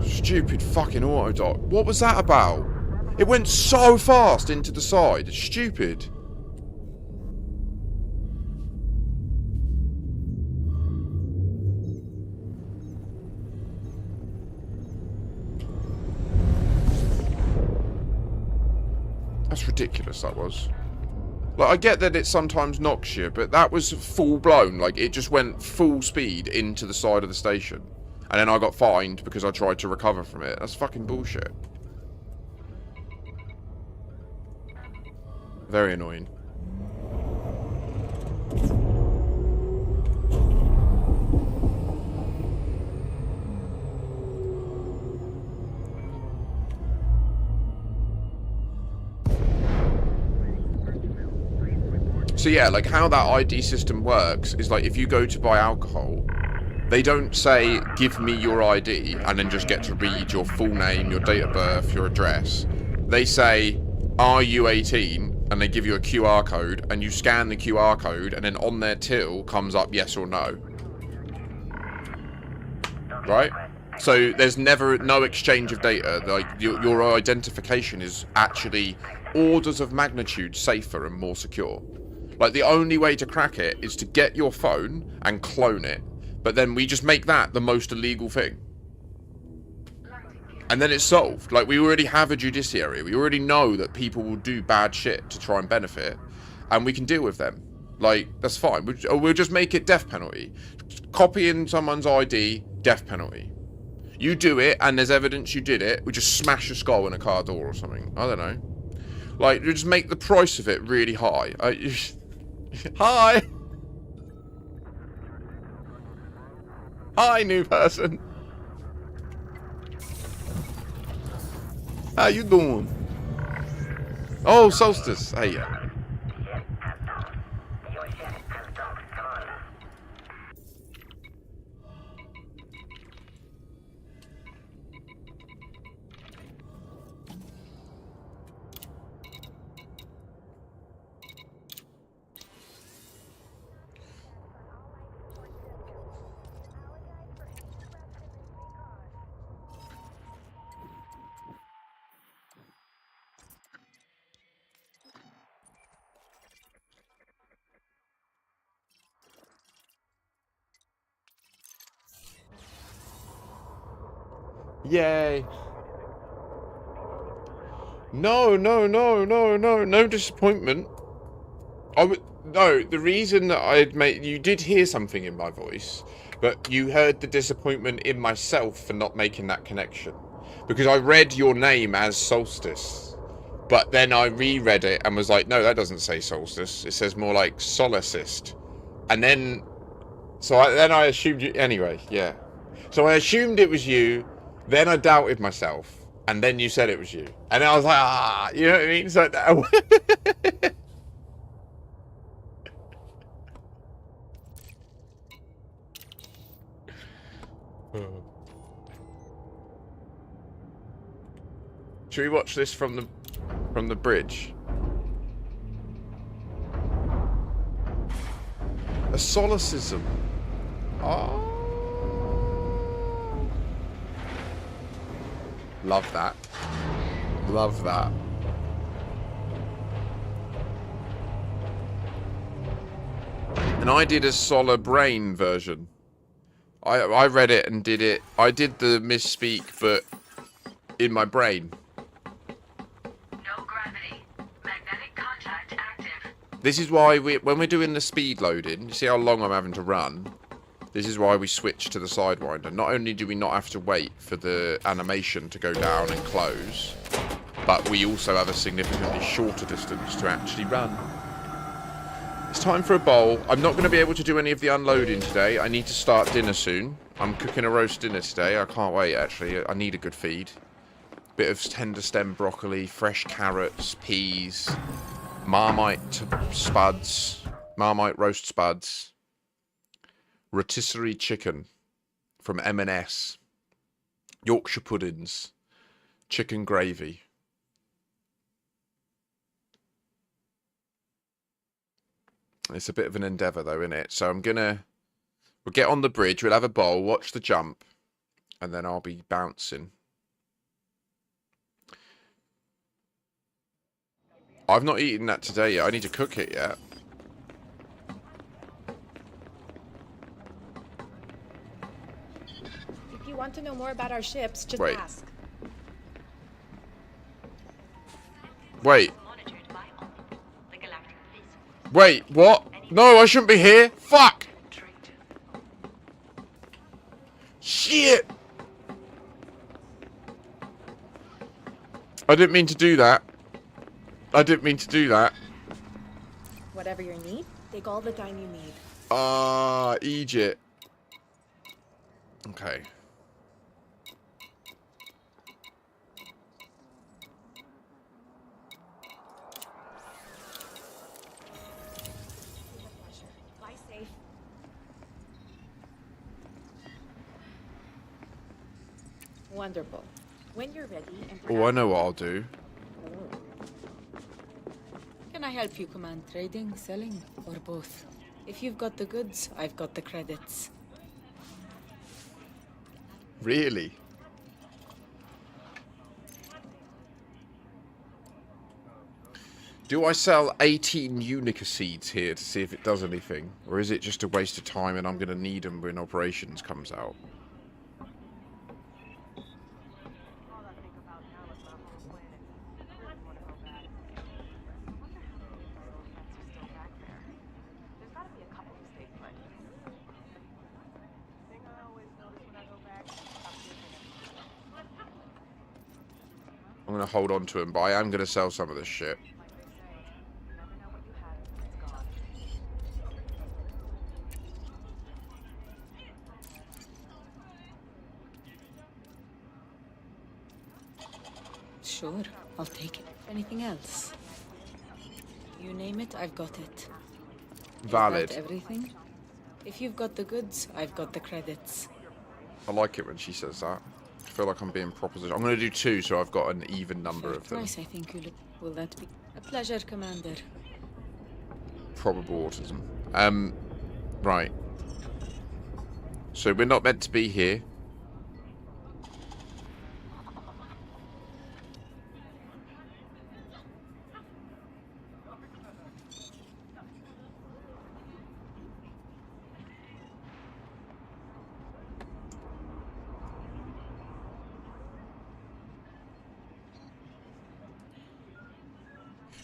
S1: Stupid fucking Autodoc. What was that about? It went so fast into the side. It's stupid. That's ridiculous, that was. Like, I get that it sometimes knocks you, but that was full blown. Like, it just went full speed into the side of the station. And then I got fined because I tried to recover from it. That's fucking bullshit. Very annoying. So yeah, like how that ID system works is like if you go to buy alcohol, they don't say, give me your ID, and then just get to read your full name, your date of birth, your address. They say, are you 18? And they give you a QR code, and you scan the QR code, and then on their till comes up yes or no. Right? So there's never no exchange of data. Like your identification is actually orders of magnitude safer and more secure. Like the only way to crack it is to get your phone and clone it. But then we just make that the most illegal thing. And then it's solved. Like, we already have a judiciary. We already know that people will do bad shit to try and benefit. And we can deal with them. Like, that's fine. We'll just make it death penalty. Copying someone's ID, death penalty. You do it, and there's evidence you did it, we just smash your skull in a car door or something. I don't know. Like, you just make the price of it really high. Hi! Hi, new person. How you doing? Oh, Solstice. Hey. Yay. No disappointment. No, the reason that I'd made... You did hear something in my voice, but you heard the disappointment in myself for not making that connection. Because I read your name as Solstice, but then I reread it and was like, no, that doesn't say Solstice. It says more like Solicist. And then... then I assumed you... Anyway, yeah. So I assumed it was you... Then I doubted myself, and then you said it was you. And I was like, you know what I mean? So should we watch this from the bridge? A solecism. Oh. Love that. Love that. And I did a Solar Brain version. I read it and did it. I did the misspeak, but in my brain.
S3: No gravity. Magnetic contact active.
S1: This is why when we're doing the speed loading, you see how long I'm having to run? This is why we switch to the Sidewinder. Not only do we not have to wait for the animation to go down and close, but we also have a significantly shorter distance to actually run. It's time for a bowl. I'm not going to be able to do any of the unloading today. I need to start dinner soon. I'm cooking a roast dinner today. I can't wait, actually. I need a good feed. Bit of tender stem broccoli, fresh carrots, peas, Marmite spuds, Marmite roast spuds. Rotisserie chicken from M&S, Yorkshire puddings, chicken gravy. It's a bit of an endeavour though, isn't it? So we'll get on the bridge, we'll have a bowl, watch the jump, and then I'll be bouncing. I've not eaten that today yet, I need to cook it yet.
S4: If you want to know more about our ships, just
S1: Wait.
S4: ask.
S1: Wait. Wait, what? No, I shouldn't be here. Fuck! Shit! I didn't mean to do that. I didn't mean to do that.
S4: Whatever you need, take all the time you need.
S1: Ah, Egypt. Okay.
S4: Fly safe. Wonderful. When you're ready and
S1: Oh, I know what I'll do.
S5: Can I help you, Command? Trading, selling, or both? If you've got the goods, I've got the credits.
S1: Really? Do I sell 18 Unica seeds here to see if it does anything? Or is it just a waste of time and I'm going to need them when operations comes out? I'm going to hold on to them, but I am going to sell some of this shit.
S5: Sure, I'll take it. Anything else? You name it, I've got it.
S1: Valid.
S5: Is that everything? If you've got the goods, I've got the credits.
S1: I like it when she says that. I feel like I'm being proposition. I'm going to do 2, so I've got an even number
S5: Fair
S1: of them.
S5: price, I think you'll... Will that be... A pleasure, Commander.
S1: Probable autism. Right. So we're not meant to be here.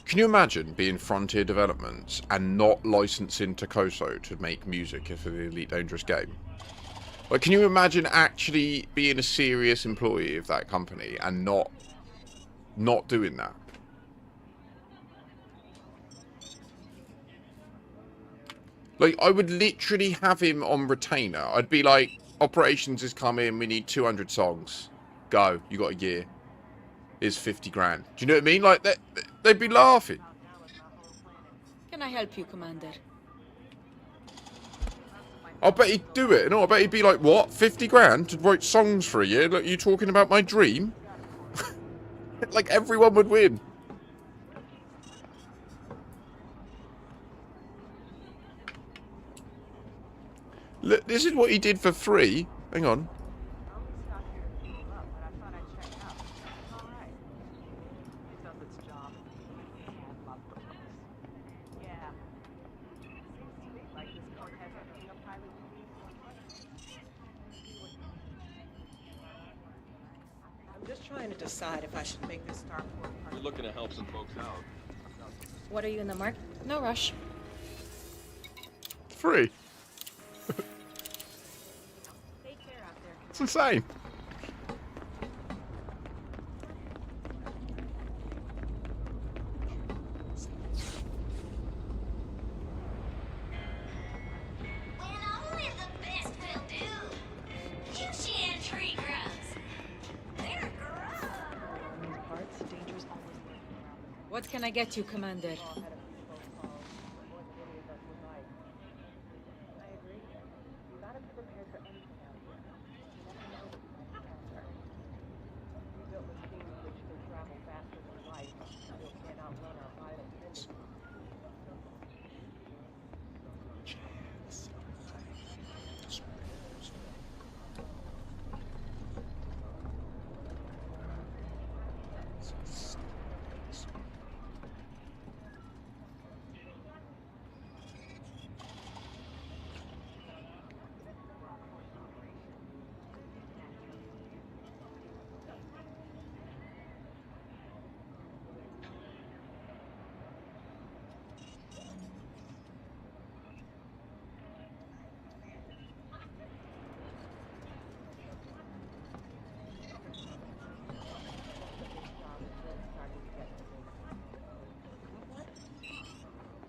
S1: Can you imagine being Frontier Developments and not licensing Takoso to make music for the Elite Dangerous game? Like, can you imagine actually being a serious employee of that company and not doing that? Like, I would literally have him on retainer. I'd be like, operations is coming, we need 200 songs. Go, you got a year. Here's 50 grand. Do you know what I mean? Like, they'd be laughing.
S5: Can I help you, Commander?
S1: I'll bet he'd do it. No, I bet he'd be like, what? 50 grand to write songs for a year? Look, you talking about my dream? Like, everyone would win. Look, this is what he did for free. Hang on.
S6: I'm just trying to decide if I should make this starport part.
S7: We're looking to help some folks out.
S4: What are you in the market? No rush.
S1: Free.
S6: Take care out there.
S1: It's insane.
S3: When only the best will do. Fuchsian tree grubs. They're gross.
S6: These parts, danger's always lurking around them.
S5: What can I get you, Commander?
S6: All had a few close calls. More than any of us would like. I agree. You gotta be prepared for anything out here. You never know what you might encounter. We built machines which can travel faster than light. Still can't outrun our vital tendencies.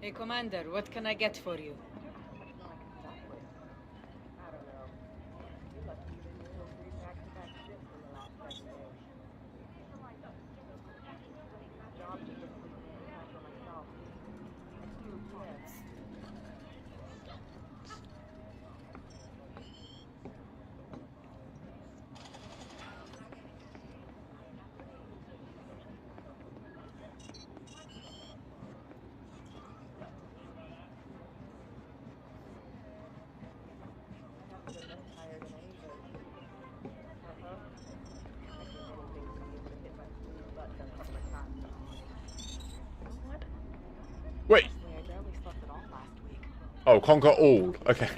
S5: Hey, Commander, what can I get for you?
S6: Not exactly. I don't know. You must be in your 3 back-to-back shifts in the last 7 days. Job to just leave the impact for myself. Yes.
S1: Wait.
S6: I barely slept at all last week.
S1: Oh, conquer all. Okay.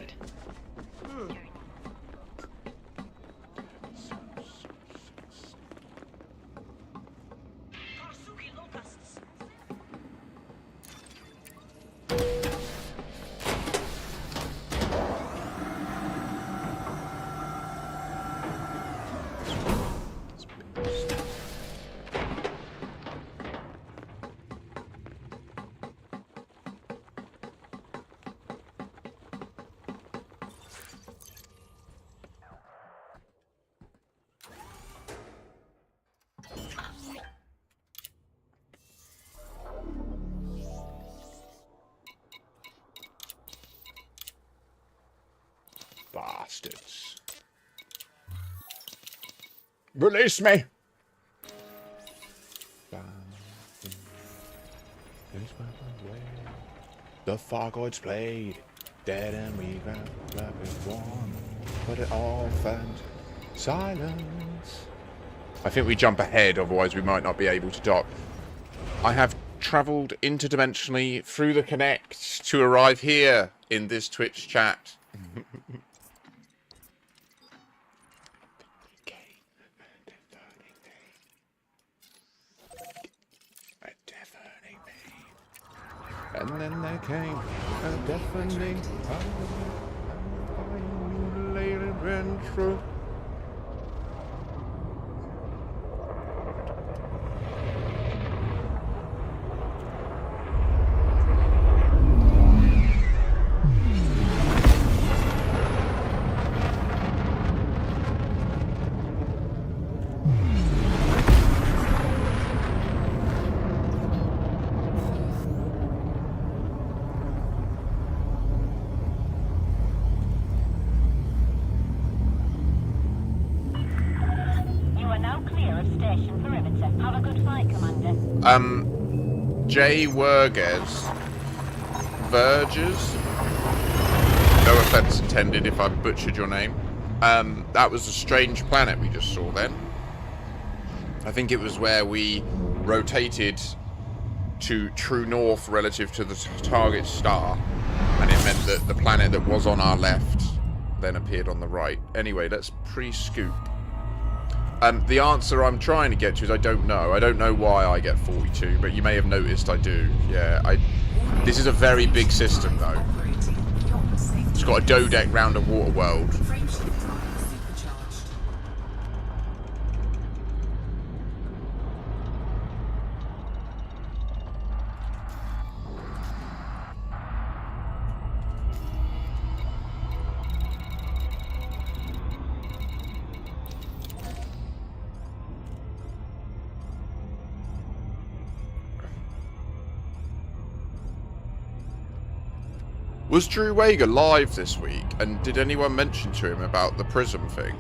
S1: Bastards. Release me! The Fargoids played, dead and we ran like we won, but it all found silence. I think we jump ahead, otherwise we might not be able to dock. I have travelled interdimensionally through the Connect to arrive here in this Twitch chat. And then there came a deafening true. J. Werges. Verges? No offense intended if I butchered your name. That was a strange planet we just saw then. I think it was where we rotated to true north relative to the target star. And it meant that the planet that was on our left then appeared on the right. Anyway, let's pre-scoop. The answer I'm trying to get to is I don't know. I don't know why I get 42, but you may have noticed I do. Yeah, this is a very big system, though. It's got a dodeck round a water world. Was Drew Wager live this week, and did anyone mention to him about the prism thing?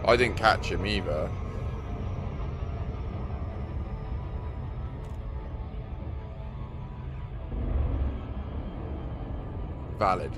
S1: I didn't catch him either. Valid.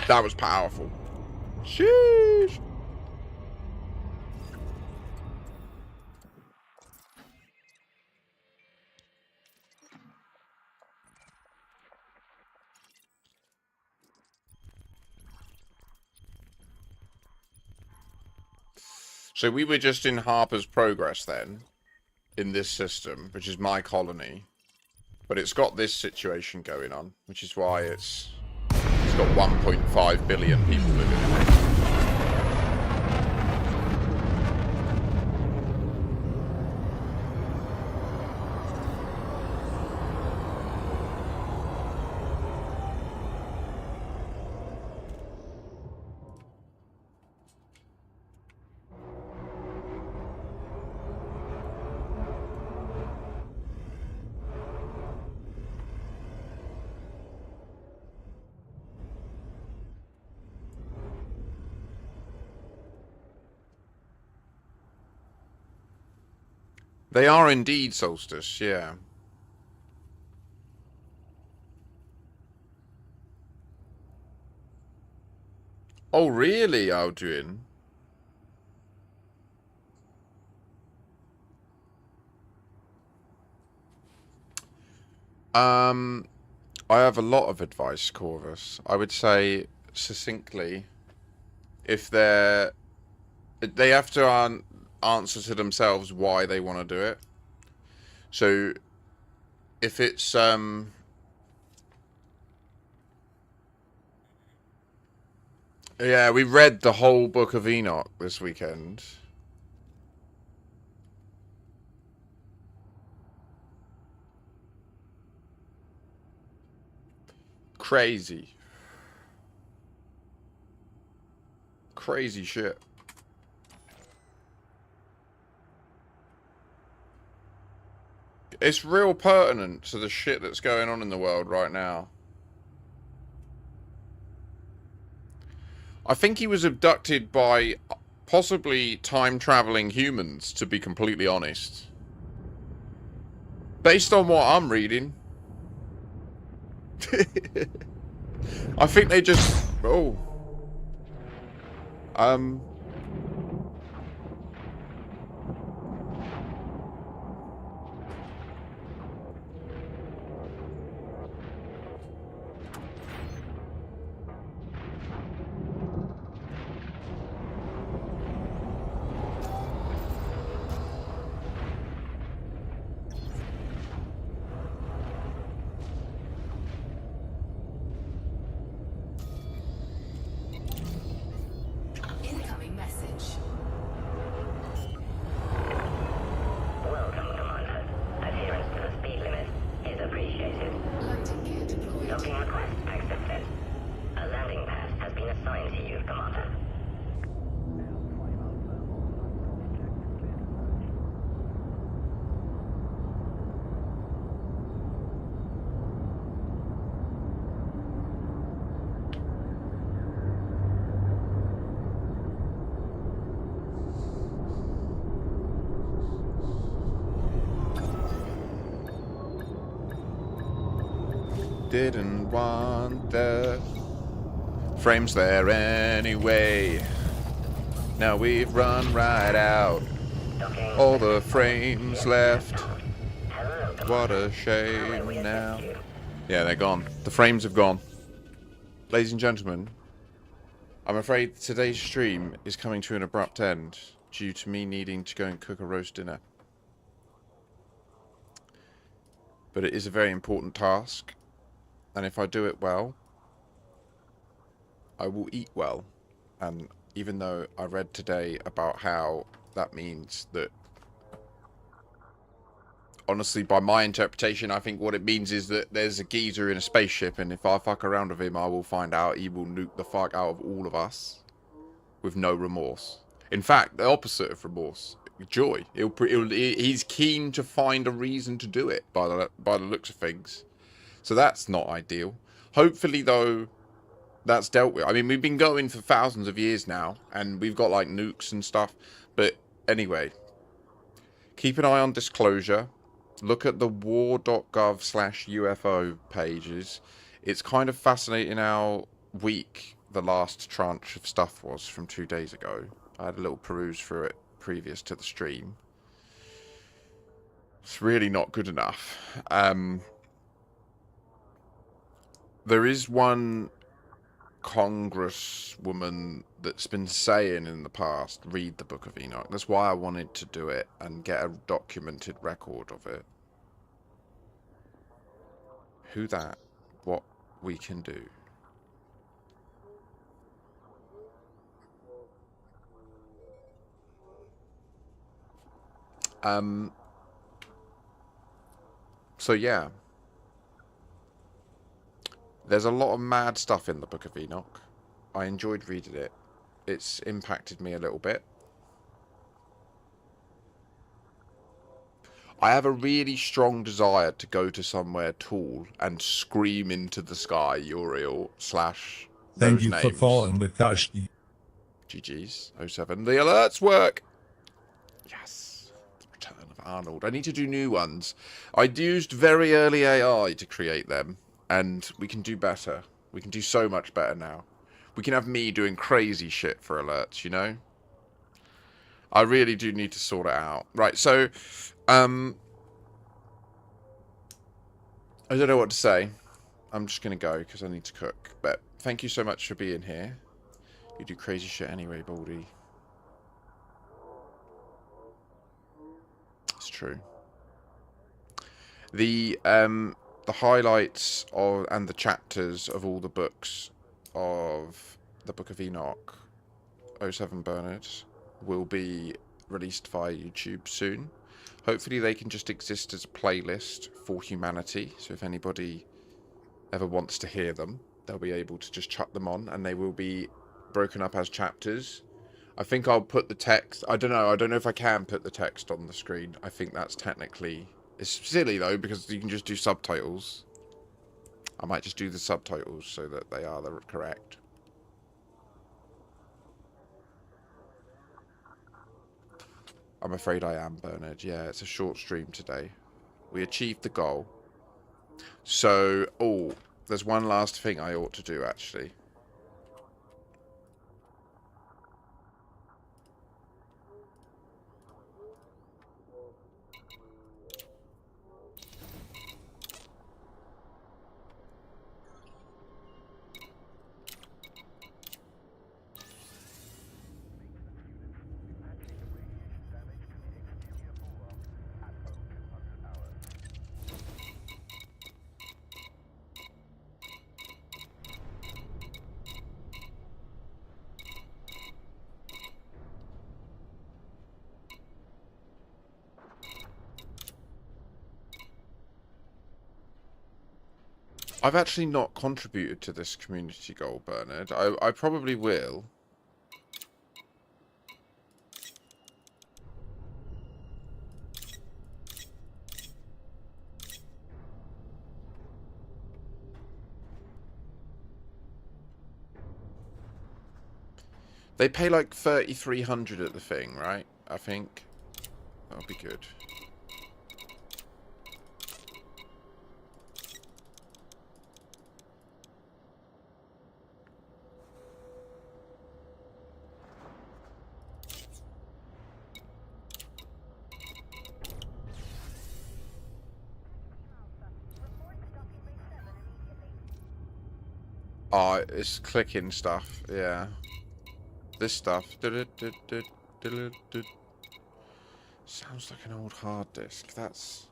S1: That was powerful. Sheesh. So we were just in Harper's Progress then, in this system, which is my colony. But it's got this situation going on, which is why it's got 1.5 billion people living in it. They are indeed solstice, yeah. Oh, really, Aldrin? I have a lot of advice, Corvus. I would say, succinctly, if they have to answer to themselves why they want to do it. So, if it's, yeah, we read the whole Book of Enoch this weekend. Crazy. Crazy shit. It's real pertinent to the shit that's going on in the world right now. I think he was abducted by possibly time-traveling humans, to be completely honest. Based on what I'm reading. I think they just... Oh.
S2: Incoming message.
S3: Welcome, Commander. Adherence to the speed limit is appreciated.
S2: Landing gear deployed.
S3: Docking request accepted. A landing pad has been assigned to you, Commander.
S1: Didn't want the frames there anyway. Now we've run right out. All the frames left. What a shame now. Yeah, they're gone. The frames have gone. Ladies and gentlemen, I'm afraid today's stream is coming to an abrupt end due to me needing to go and cook a roast dinner. But it is a very important task. And if I do it well, I will eat well. And even though I read today about how that means that, honestly, by my interpretation, I think what it means is that there's a geezer in a spaceship, and if I fuck around with him, I will find out he will nuke the fuck out of all of us with no remorse. In fact, the opposite of remorse, joy. He's keen to find a reason to do it by the looks of things. So that's not ideal. Hopefully, though, that's dealt with. I mean, we've been going for thousands of years now, and we've got, like, nukes and stuff. But anyway, keep an eye on disclosure. Look at the war.gov/UFO pages. It's kind of fascinating how weak the last tranche of stuff was from 2 days ago. I had a little peruse through it previous to the stream. It's really not good enough. There is one congresswoman that's been saying in the past, read the Book of Enoch. That's why I wanted to do it and get a documented record of it. Who that, what we can do. So yeah. There's a lot of mad stuff in the Book of Enoch. I enjoyed reading it. It's impacted me a little bit. I have a really strong desire to go to somewhere tall and scream into the sky, Uriel /
S8: Thank
S1: those
S8: you for
S1: names.
S8: falling with us.
S1: GG's 07. The alerts work. Yes. The return of Arnold. I need to do new ones. I used very early AI to create them, and we can do better. We can do so much better now. We can have me doing crazy shit for alerts, you know? I really do need to sort it out. Right, so, I don't know what to say. I'm just going to go because I need to cook. But thank you so much for being here. You do crazy shit anyway, Baldy. It's true. The highlights of and the chapters of all the books of the Book of Enoch, 07 Bernard, will be released via YouTube soon. Hopefully they can just exist as a playlist for humanity. So if anybody ever wants to hear them, they'll be able to just chuck them on, and they will be broken up as chapters. I think I'll put the text. I don't know if I can put the text on the screen. I think that's technically... It's silly though, because you can just do subtitles. I might just do the subtitles so that they are the correct. I'm afraid I am, Bernard. Yeah, it's a short stream today. We achieved the goal. So, oh, there's one last thing I ought to do, actually. I've actually not contributed to this community goal, Bernard. I probably will. They pay like 3,300 at the thing, right? I think. That'll be good. Oh, it's clicking stuff, yeah. This stuff. Sounds like an old hard disk. That's...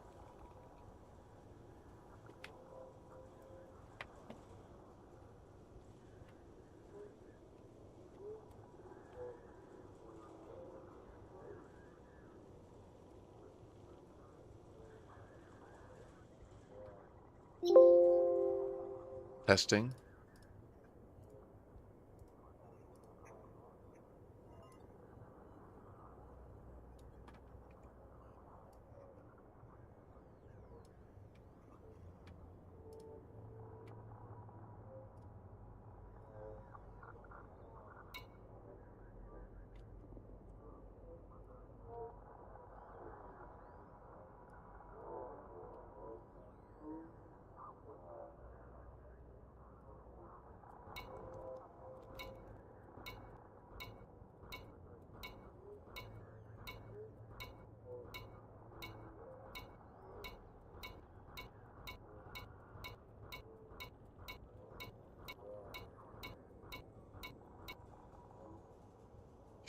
S1: Testing.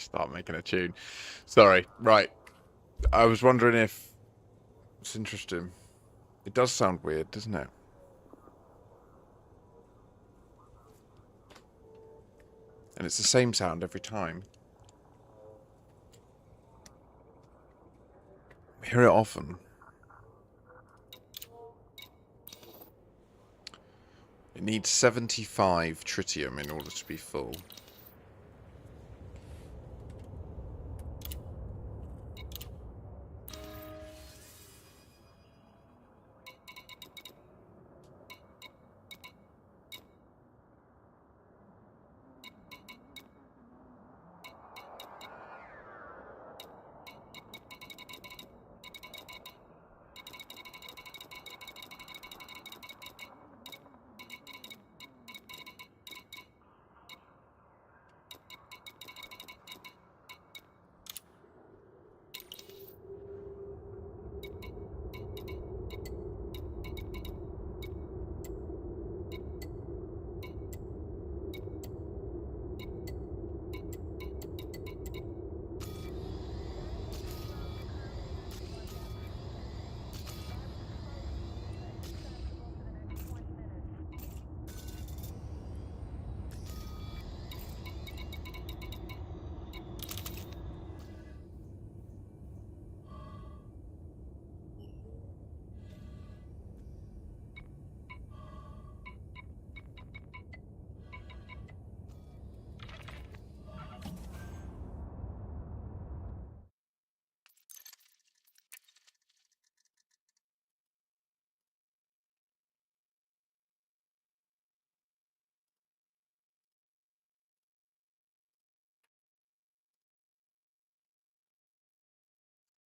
S1: Start making a tune. Sorry. Right. I was wondering if it's interesting. It does sound weird, doesn't it? And it's the same sound every time. I hear it often. It needs 75 tritium in order to be full.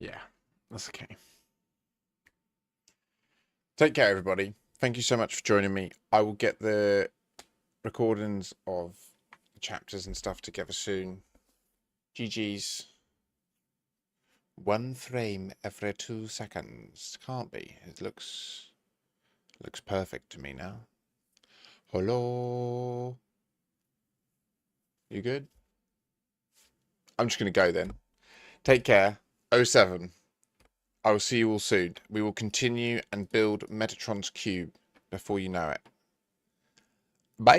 S1: Yeah, that's okay. Take care, everybody. Thank you so much for joining me. I will get the recordings of the chapters and stuff together soon. GG's. 1 frame every 2 seconds. Can't be. It looks perfect to me now. Hello. You good? I'm just going to go then. Take care. 07. I will see you all soon. We will continue and build Metatron's Cube before you know it. Bye.